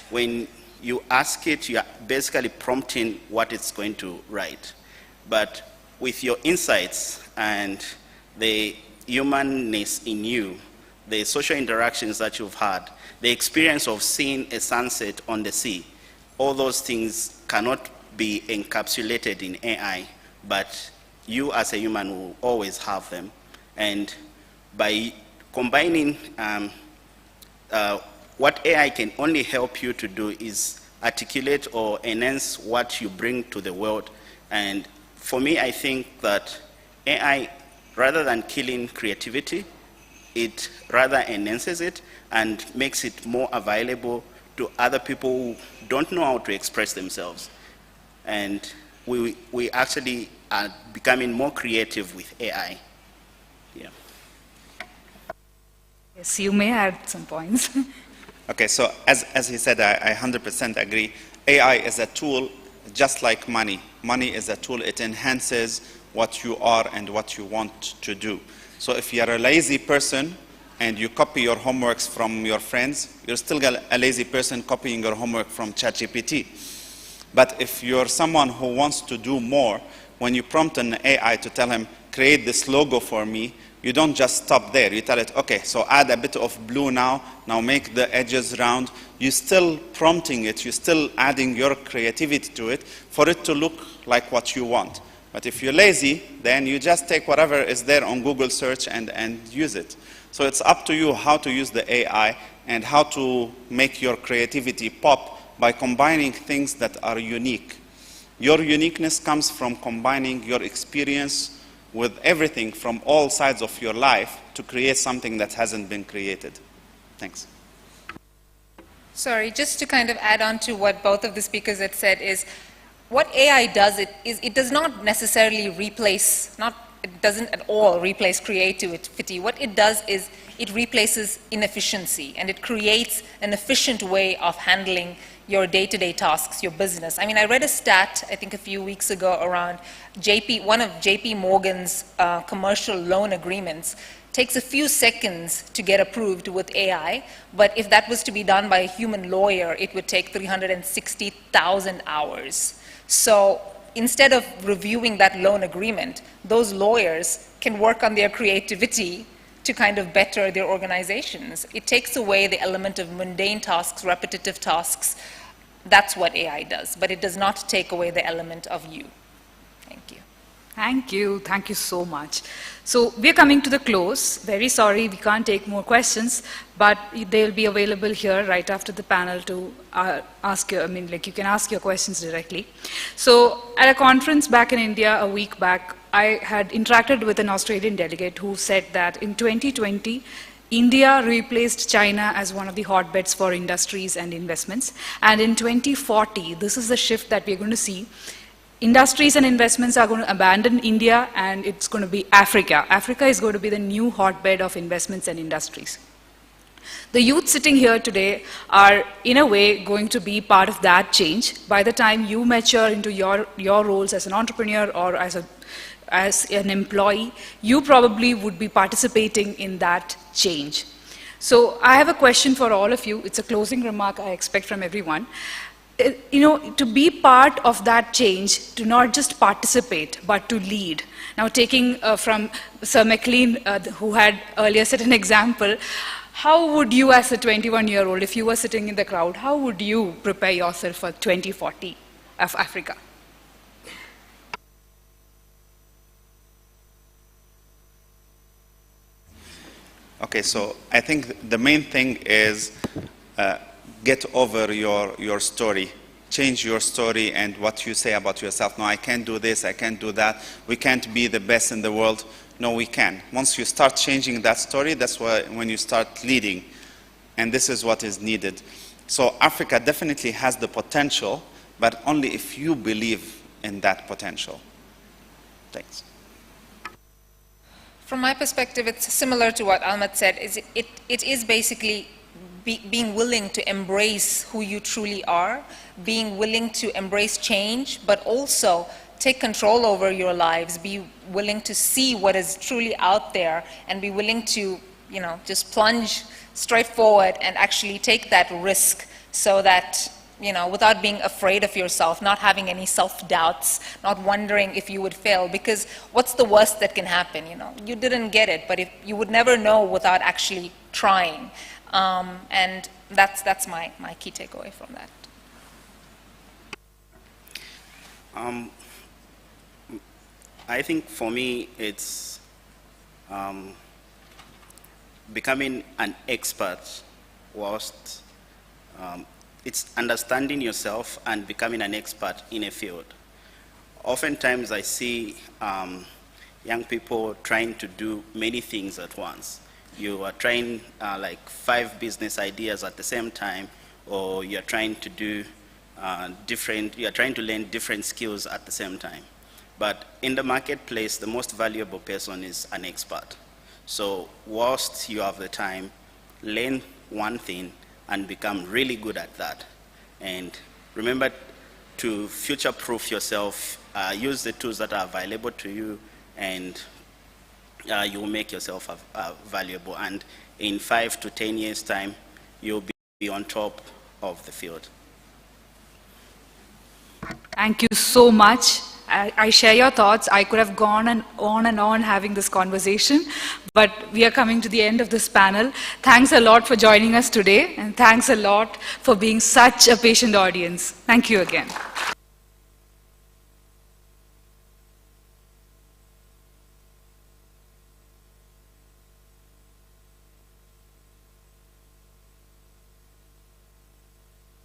When you ask it, you are basically prompting what it's going to write. But with your insights and the humanness in you, the social interactions that you've had, the experience of seeing a sunset on the sea, all those things cannot be encapsulated in AI, but you as a human will always have them. And by combining what AI can only help you to do is articulate or enhance what you bring to the world. And for me, I think that AI, rather than killing creativity, it rather enhances it and makes it more available to other people who don't know how to express themselves. And we actually are becoming more creative with AI. Yeah. Yes, you may add some points. Okay, so as he said, I 100% agree. AI is a tool just like money. Money is a tool. It enhances what you are and what you want to do. So if you're a lazy person and you copy your homeworks from your friends, you're still a lazy person copying your homework from ChatGPT. But if you're someone who wants to do more, when you prompt an AI to tell him, create this logo for me, you don't just stop there. You tell it, okay, so add a bit of blue now make the edges round. You're still prompting it, you're still adding your creativity to it for it to look like what you want. But if you're lazy, then you just take whatever is there on Google search and use it. So it's up to you how to use the AI and how to make your creativity pop by combining things that are unique. Your uniqueness comes from combining your experience with everything from all sides of your life to create something that hasn't been created. Thanks. Sorry, just to kind of add on to what both of the speakers had said is, what AI does, it does not necessarily replace, not it doesn't at all replace creativity. What it does is it replaces inefficiency, and it creates an efficient way of handling your day-to-day tasks, your business. I mean, I read a stat, I think a few weeks ago, around one of JP Morgan's commercial loan agreements takes a few seconds to get approved with AI, but if that was to be done by a human lawyer, it would take 360,000 hours. So instead of reviewing that loan agreement, those lawyers can work on their creativity to kind of better their organizations. It takes away the element of mundane tasks, repetitive tasks. That's what AI does, but it does not take away the element of you. Thank you. Thank you. Thank you so much. So we're coming to the close. Very sorry we can't take more questions, but they'll be available here right after the panel to ask you, you can ask your questions directly. So at a conference back in India a week back, I had interacted with an Australian delegate who said that in 2020, India replaced China as one of the hotbeds for industries and investments. And in 2040, this is the shift that we're going to see. Industries and investments are going to abandon India, and it's going to be Africa. Africa is going to be the new hotbed of investments and industries. The youth sitting here today are, in a way, going to be part of that change. By the time you mature into your roles as an entrepreneur or as an employee, you probably would be participating in that change. So I have a question for all of you. It's a closing remark I expect from everyone. To be part of that change, to not just participate, but to lead. Now, taking from Sir McLean, who had earlier set an example, how would you, as a 21-year-old, if you were sitting in the crowd, how would you prepare yourself for 2040 of Africa? Okay, so I think the main thing is get over your story. Change your story and what you say about yourself. No, I can't do this, I can't do that. We can't be the best in the world. No, we can. Once you start changing that story, that's when you start leading. And this is what is needed. So Africa definitely has the potential, but only if you believe in that potential. Thanks. From my perspective, it's similar to what Ahmed said. It is basically being willing to embrace who you truly are, being willing to embrace change, but also take control over your lives, be willing to see what is truly out there, and be willing to, just plunge straight forward and actually take that risk so that, without being afraid of yourself, not having any self-doubts, not wondering if you would fail, because what's the worst that can happen, You didn't get it, but you would never know without actually trying. And that's my key takeaway from that. I think for me it's becoming an expert whilst it's understanding yourself and becoming an expert in a field. Oftentimes I see young people trying to do many things at once. You are trying like 5 business ideas at the same time, or you're trying to do you're trying to learn different skills at the same time. But in the marketplace, the most valuable person is an expert. So whilst you have the time, learn one thing and become really good at that. And remember to future-proof yourself, use the tools that are available to you, and you will make yourself valuable. And in 5 to 10 years' time, you'll be on top of the field. Thank you so much. I share your thoughts. I could have gone and on having this conversation, but we are coming to the end of this panel. Thanks a lot for joining us today, and thanks a lot for being such a patient audience. Thank you again.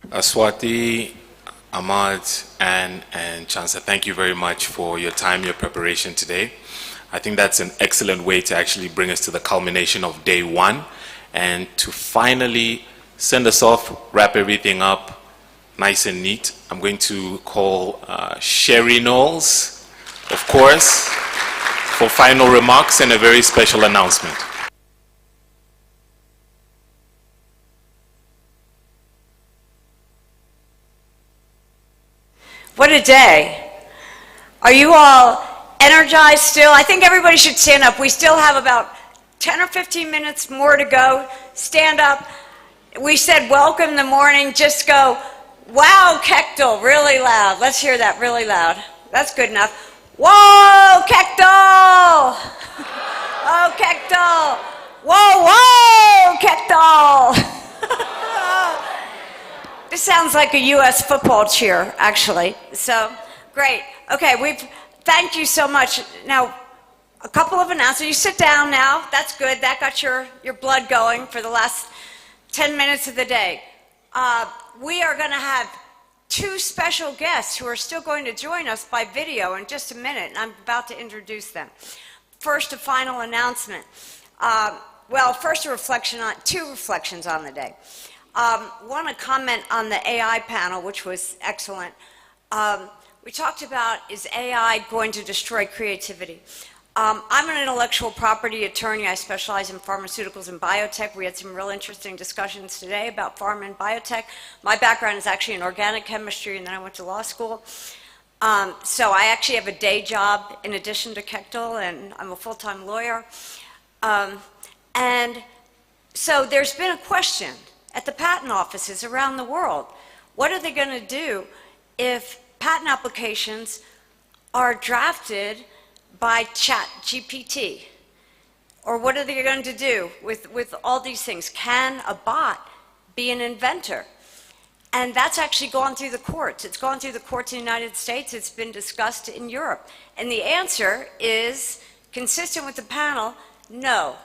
Swati, Ahmad, and Chansa, thank you very much for your time, your preparation today. I think that's an excellent way to actually bring us to the culmination of day 1 and to finally send us off, wrap everything up nice and neat. I'm going to call Sherry Knowles, of course, for final remarks and a very special announcement. What a day. Are you all energized still? I think everybody should stand up. We still have about 10 or 15 minutes more to go. Stand up. We said welcome in the morning. Just go, wow, Kectil, really loud. Let's hear that really loud. That's good enough. Whoa, Kectil! Oh, Kectil! Whoa, whoa, Kectil! This sounds like a U.S. football cheer, actually. So, great. Okay, thank you so much. Now, a couple of announcements. You sit down now. That's good. That got your blood going for the last 10 minutes of the day. We are going to have two special guests who are still going to join us by video in just a minute, and I'm about to introduce them. First, a final announcement. Well, first two reflections on the day. Want to comment on the AI panel, which was excellent. We talked about, is AI going to destroy creativity? I'm an intellectual property attorney. I specialize in pharmaceuticals and biotech. We had some real interesting discussions today about pharma and biotech. My background is actually in organic chemistry, and then I went to law school. So I actually have a day job in addition to Kectil, and I'm a full-time lawyer. And so there's been a question at the patent offices around the world. What are they going to do if patent applications are drafted by ChatGPT? Or what are they going to do with all these things? Can a bot be an inventor? And that's actually gone through the courts. It's gone through the courts in the United States. It's been discussed in Europe. And the answer is, consistent with the panel, no.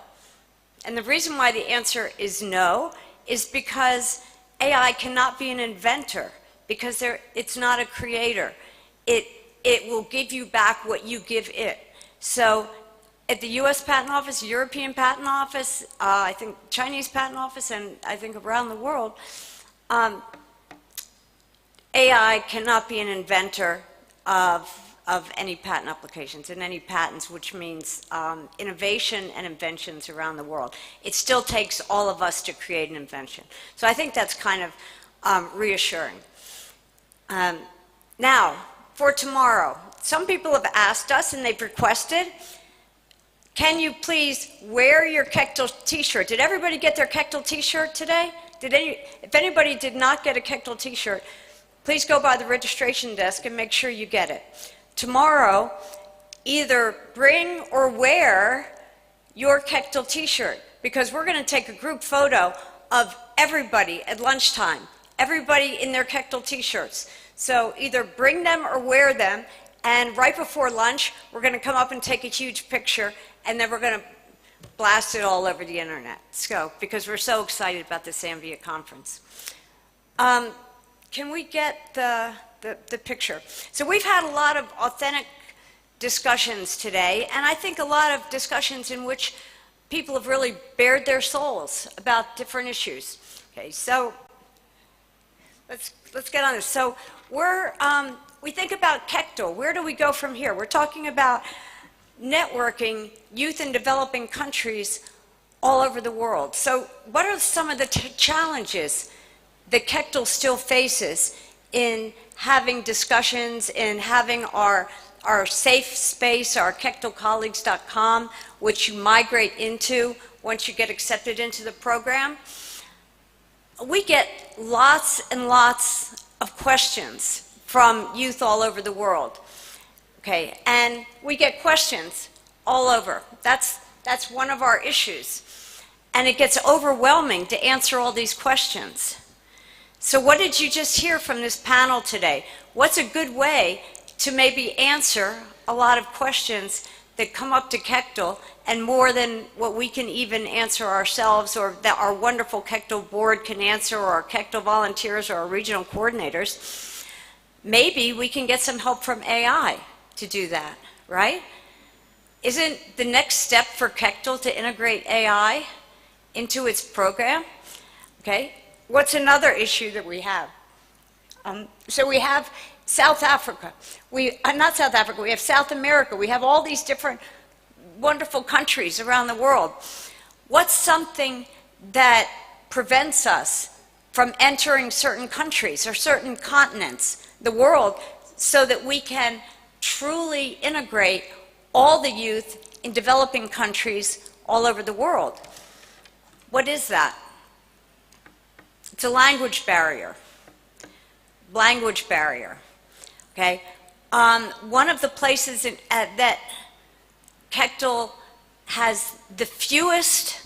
And the reason why the answer is no is because AI cannot be an inventor, because it's not a creator. It will give you back what you give it. So at the US Patent Office, European Patent Office, I think Chinese Patent Office, and I think around the world, AI cannot be an inventor of any patent applications and any patents, which means innovation and inventions around the world. It still takes all of us to create an invention. So I think that's kind of reassuring. Now, for tomorrow, some people have asked us and they've requested, can you please wear your Kectil t-shirt? Did everybody get their Kectil t-shirt today? If anybody did not get a Kectil t-shirt, please go by the registration desk and make sure you get it. Tomorrow, either bring or wear your Kectil t-shirt, because we're going to take a group photo of everybody at lunchtime, everybody in their Kectil t-shirts. So either bring them or wear them, and right before lunch, we're going to come up and take a huge picture, and then we're going to blast it all over the internet. So, because we're so excited about the Zambia conference. Can we get the picture? So we've had a lot of authentic discussions today, and I think a lot of discussions in which people have really bared their souls about different issues. Okay, so let's get on this. So we think about Kectil. Where do we go from here? We're talking about networking youth in developing countries all over the world. So what are some of the challenges that Kectil still faces in having discussions, in having our safe space, our KectilColleagues.com, which you migrate into once you get accepted into the program? We get lots and lots of questions from youth all over the world. Okay, and we get questions all over. That's one of our issues. And it gets overwhelming to answer all these questions. So what did you just hear from this panel today? What's a good way to maybe answer a lot of questions that come up to Kectil, and more than what we can even answer ourselves, or that our wonderful Kectil board can answer, or our Kectil volunteers, or our regional coordinators? Maybe we can get some help from AI to do that, right? Isn't the next step for Kectil to integrate AI into its program? Okay. What's another issue that we have? So we have South Africa. Not South Africa, we have South America. We have all these different wonderful countries around the world. What's something that prevents us from entering certain countries or certain continents, the world, so that we can truly integrate all the youth in developing countries all over the world? What is that? It's a language barrier. Language barrier. Okay? One of the places that Kectil has the fewest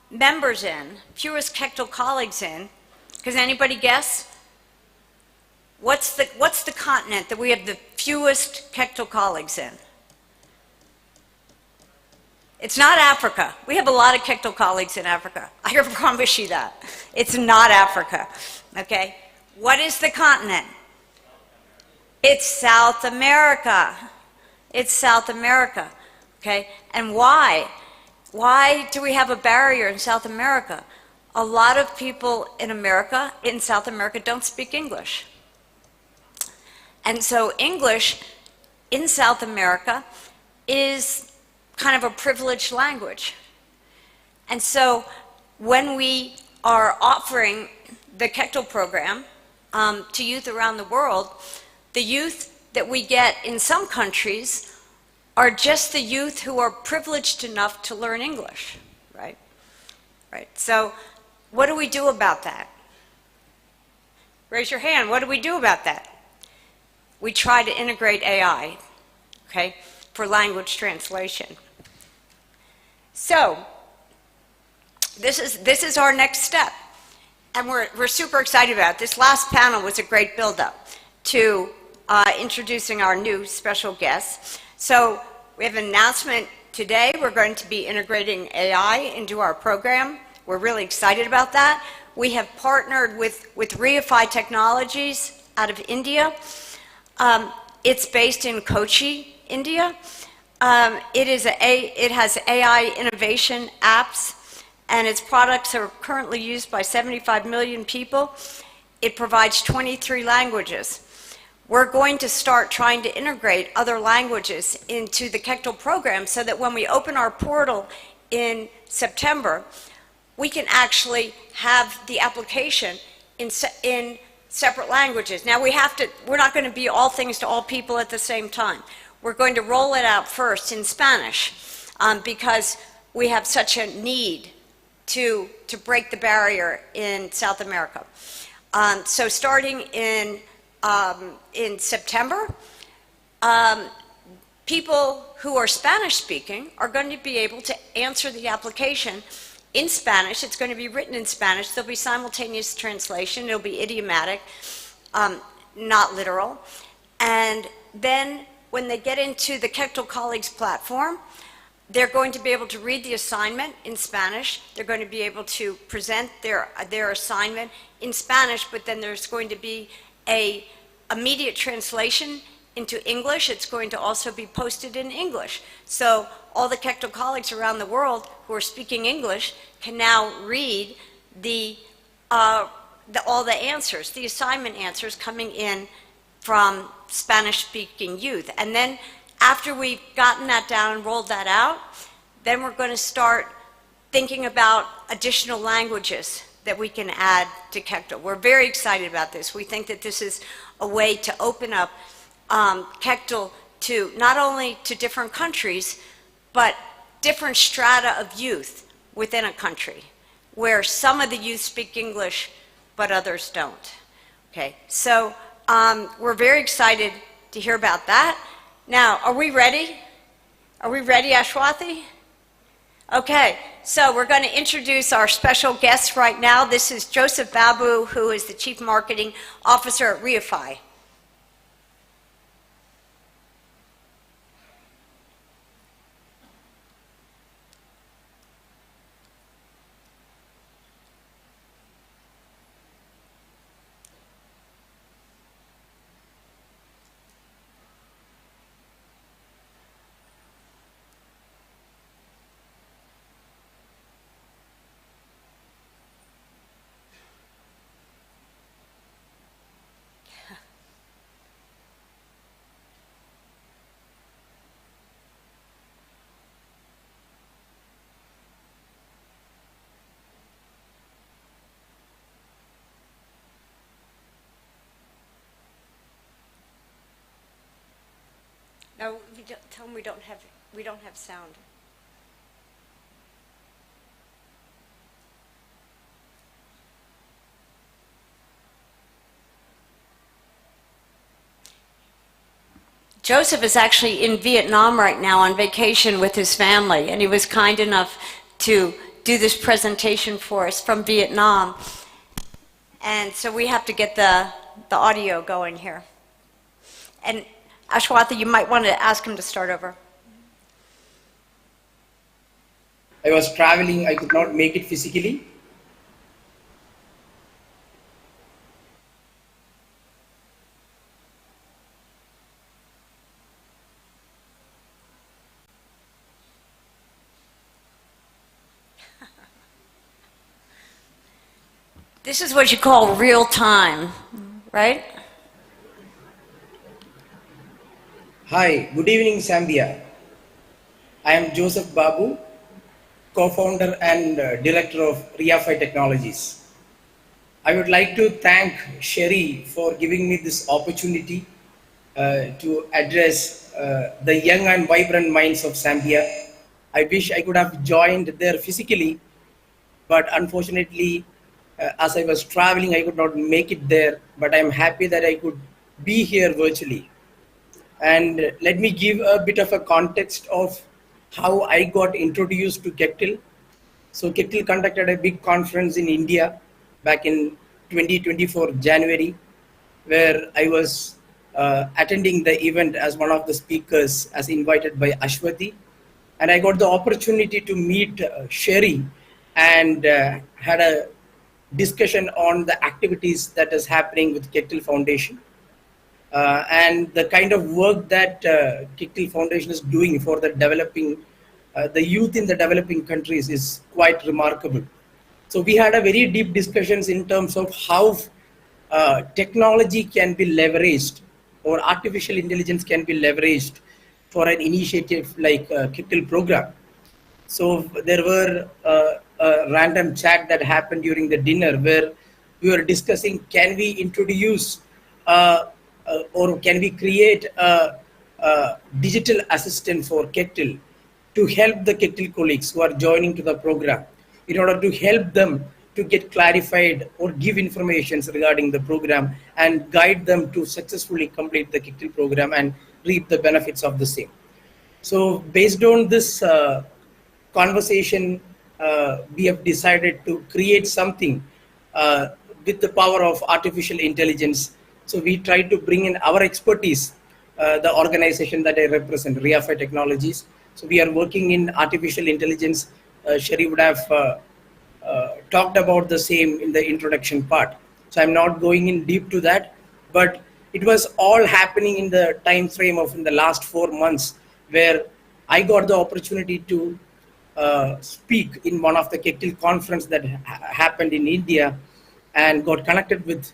members in, fewest Kectil colleagues in, can anybody guess? What's the continent that we have the fewest Kectil colleagues in? It's not Africa. We have a lot of Kectil colleagues in Africa. I can promise you that. It's not Africa. Okay? What is the continent? It's South America. It's South America. Okay? And why? Why do we have a barrier in South America? A lot of people in America, in South America, don't speak English. And so English in South America is kind of a privileged language. And so when we are offering the Kectil program to youth around the world, the youth that we get in some countries are just the youth who are privileged enough to learn English, right? Right. So what do we do about that? Raise your hand. What do we do about that? We try to integrate AI, okay, for language translation. So this is our next step, and we're super excited about it. This last panel was a great build-up to introducing our new special guests. So we have an announcement today. We're going to be integrating AI into our program. We're really excited about that. We have partnered with Reify Technologies out of India. It's based in Kochi, India. It has AI innovation apps, and its products are currently used by 75 million people. It provides 23 languages. We're going to start trying to integrate other languages into the Kectil program so that when we open our portal in September, we can actually have the application in separate languages. Now we're not going to be all things to all people at the same time. We're going to roll it out first in Spanish because we have such a need to break the barrier in South America. So starting in September, people who are Spanish speaking are going to be able to answer the application in Spanish. It's going to be written in Spanish. There'll be simultaneous translation. It'll be idiomatic, not literal. And then when they get into the Kectil Colleagues platform, they're going to be able to read the assignment in Spanish. They're going to be able to present their assignment in Spanish, but then there's going to be an immediate translation into English. It's going to also be posted in English. So all the Kectil colleagues around the world who are speaking English can now read all the answers, the assignment answers coming in from Spanish-speaking youth. And then after we've gotten that down and rolled that out, then we're going to start thinking about additional languages that we can add to Kectil. We're very excited about this. We think that this is a way to open up Kectil to not only to different countries, but different strata of youth within a country, where some of the youth speak English, but others don't. Okay, so we're very excited to hear about that. Now, are we ready? Are we ready, Ashwathi? Okay, so we're going to introduce our special guest right now. This is Joseph Babu, who is the Chief Marketing Officer at Reify. No, tell them we don't have sound. Joseph is actually in Vietnam right now on vacation with his family, and he was kind enough to do this presentation for us from Vietnam. And so we have to get the audio going here. And Ashwatha, you might want to ask him to start over. I was traveling, I could not make it physically. This is what you call real time, right? Hi, good evening, Zambia. I am Joseph Babu, co-founder and director of RIAFI Technologies. I would like to thank Sherry for giving me this opportunity to address the young and vibrant minds of Zambia. I wish I could have joined there physically, but unfortunately, as I was traveling, I could not make it there, but I'm happy that I could be here virtually. And let me give a bit of a context of how I got introduced to Kectil. So Kectil conducted a big conference in India back in 2024 January, where I was attending the event as one of the speakers as invited by Ashwati. And I got the opportunity to meet Sherry and had a discussion on the activities that is happening with Kectil Foundation. And the kind of work that Kectil Foundation is doing for the developing, the youth in the developing countries is quite remarkable. So we had a very deep discussions in terms of how technology can be leveraged or artificial intelligence can be leveraged for an initiative like Kectil program. So there were a random chat that happened during the dinner where we were discussing, can we introduce or can we create a digital assistant for Kectil to help the Kectil colleagues who are joining to the program in order to help them to get clarified or give information regarding the program and guide them to successfully complete the Kectil program and reap the benefits of the same. So based on this conversation, we have decided to create something with the power of artificial intelligence. So we try to bring in our expertise, the organization that I represent, RIAFI Technologies. So we are working in artificial intelligence. Sherry would have talked about the same in the introduction part. So I'm not going in deep to that, but it was all happening in the time frame of in the last 4 months where I got the opportunity to speak in one of the Kectil conference that happened in India and got connected with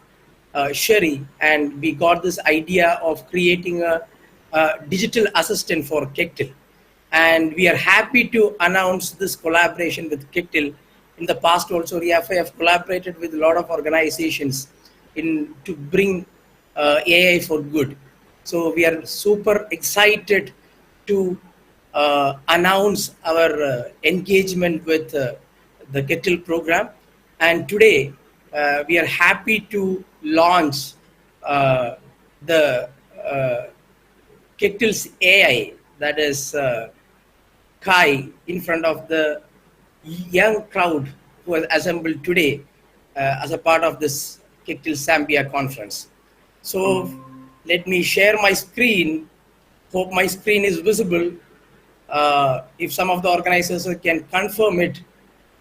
Sherry, and we got this idea of creating a digital assistant for Kectil. And we are happy to announce this collaboration with Kectil. In the past also, RIAFI have collaborated with a lot of organizations to bring AI for good. So we are super excited to announce our engagement with the Kectil program. And today, we are happy to launch the Kectil's AI, that is Kai, in front of the young crowd who has assembled today as a part of this Kectil Zambia conference. So let me share my screen. Hope my screen is visible. If some of the organizers can confirm it,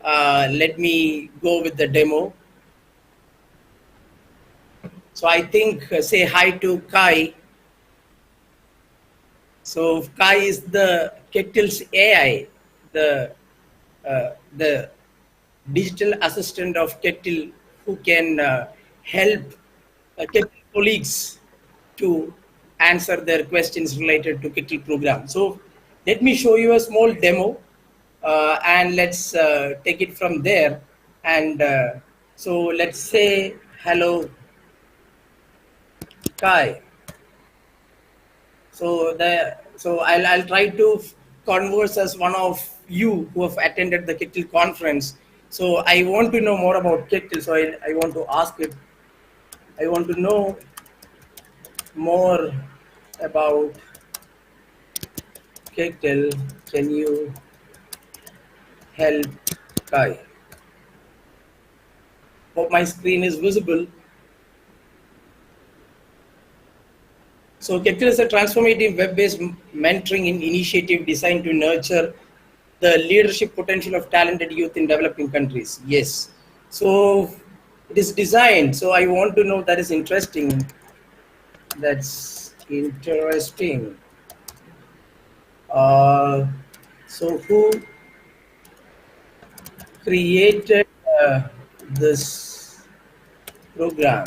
let me go with the demo. So I think, say hi to Kai. So Kai is the Kectil's AI, the digital assistant of Kectil who can help Kectil colleagues to answer their questions related to Kectil program. So let me show you a small demo and let's take it from there. And so let's say hello, Kai. So So I'll try to converse as one of you who have attended the Kectil conference. So I want to know more about Kectil. So I want to ask it. I want to know more about Kectil. Can you help Kai? Hope my screen is visible. So Kectil is a transformative web-based mentoring initiative designed to nurture the leadership potential of talented youth in developing countries. Yes. So it is designed. So I want to know, that is interesting. That's interesting. So who created this program?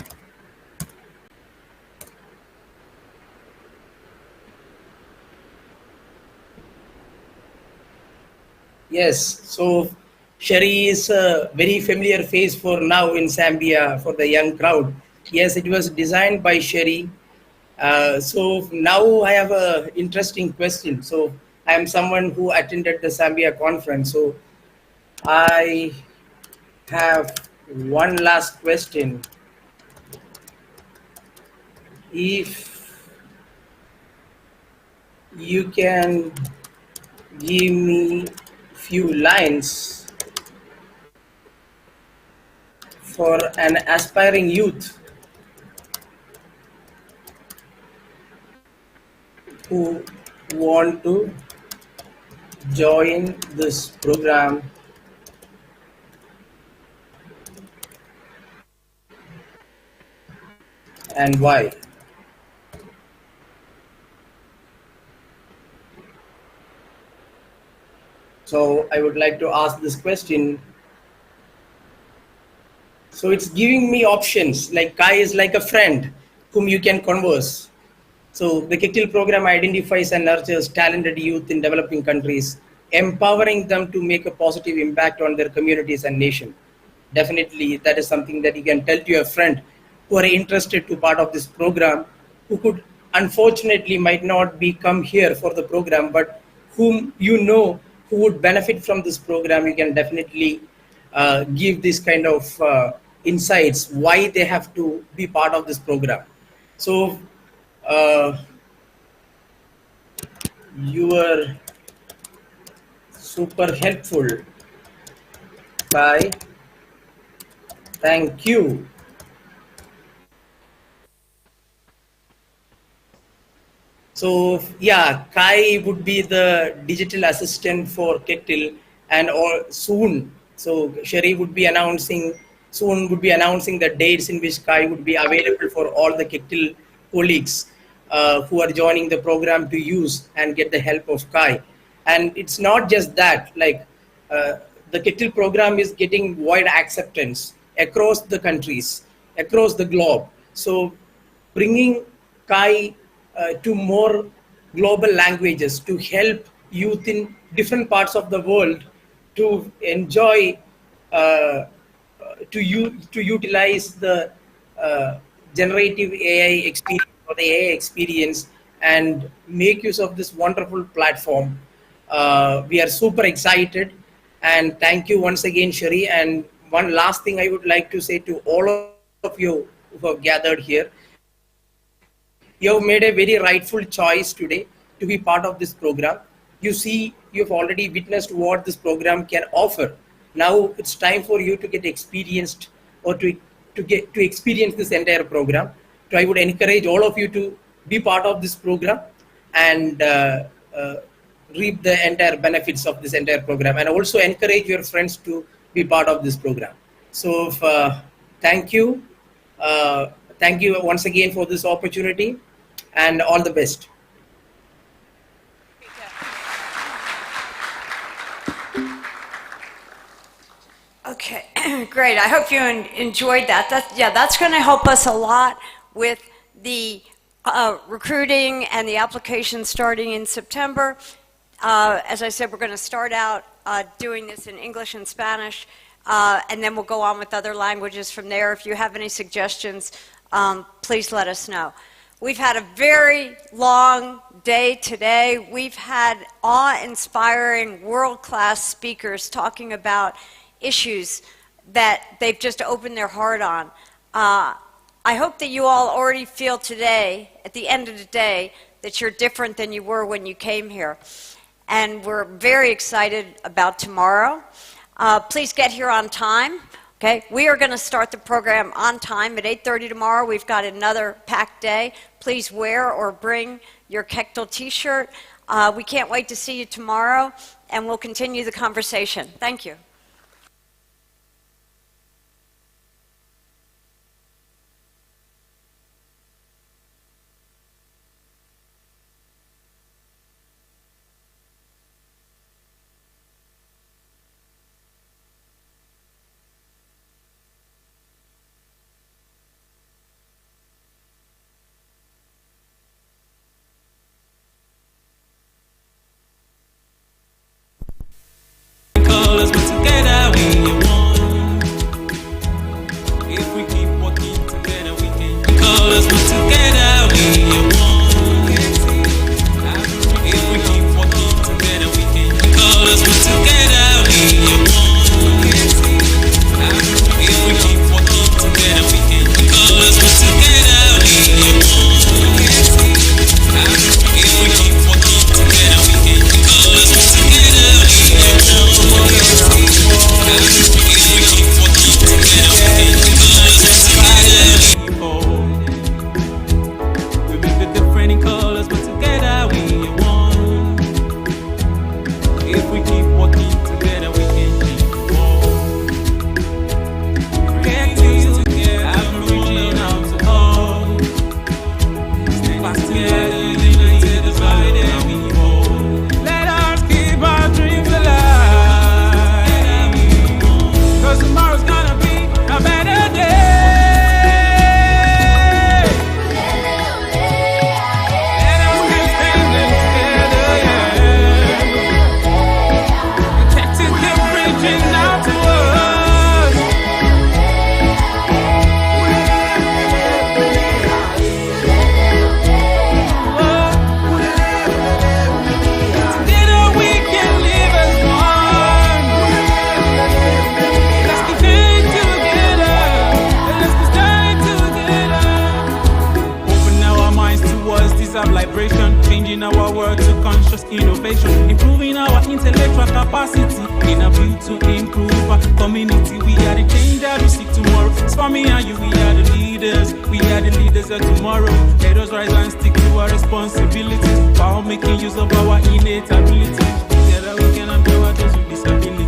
Yes, so Sherry is a very familiar face for now in Zambia for the young crowd. Yes, it was designed by Sherry. So now I have a interesting question. So I am someone who attended the Zambia conference. So I have one last question. If you can give me few lines for an aspiring youth who want to join this program, and why? So I would like to ask this question. So it's giving me options, like Kai is like a friend whom you can converse. So the Kectil program identifies and nurtures talented youth in developing countries, empowering them to make a positive impact on their communities and nation. Definitely, that is something that you can tell to your friend who are interested to part of this program, who could unfortunately might not be come here for the program, but whom you know who would benefit from this program. You can definitely give this kind of insights why they have to be part of this program. So you were super helpful, Kai. Thank you. So yeah, Kai would be the digital assistant for Kectil, and soon. So Sherry would be announcing the dates in which Kai would be available for all the Kectil colleagues who are joining the program to use and get the help of Kai. And it's not just that, like the Kectil program is getting wide acceptance across the countries, across the globe. So bringing Kai to more global languages to help youth in different parts of the world to enjoy, to utilize the generative AI experience or the AI experience and make use of this wonderful platform. We are super excited, and thank you once again, Shari. And one last thing I would like to say to all of you who have gathered here: you have made a very rightful choice today to be part of this program. You see, you've already witnessed what this program can offer. Now it's time for you to get experienced, or to experience this entire program. So I would encourage all of you to be part of this program and reap the entire benefits of this entire program, and also encourage your friends to be part of this program. So thank you. Thank you once again for this opportunity, and all the best. Okay, great. I hope you enjoyed that. That's going to help us a lot with the recruiting and the application starting in September. As I said, we're going to start out doing this in English and Spanish, and then we'll go on with other languages from there. If you have any suggestions, please let us know. We've had a very long day today. We've had awe-inspiring, world-class speakers talking about issues that they've just opened their heart on. I hope that you all already feel today, at the end of the day, that you're different than you were when you came here. And we're very excited about tomorrow. Please get here on time. Okay, we are going to start the program on time at 8:30 tomorrow. We've got another packed day. Please wear or bring your Kectil t-shirt. We can't wait to see you tomorrow, and we'll continue the conversation. Thank you. Colors, but together we are one. If we keep working together, we can. Colors, but together we are one. If we keep working together, we can. Colors, but together we are one. If we keep working together, we can. Colors, but together we are one. If we keep working together, we can. Colors, but together we are one. We make the different in colors, but together we are one. If we keep working together, we can keep on. Kectil together, I'm reaching out to all. Stand fast together, united, divided we hold. Let us keep our dreams alive, 'cause tomorrow's gonna be a better day. Changing our world to conscious innovation, improving our intellectual capacity in a view to improve our community. We are the change that we seek tomorrow. It's for me and you, we are the leaders. We are the leaders of tomorrow. Let us rise and stick to our responsibilities while making use of our innate abilities. Together we can empower those with disabilities.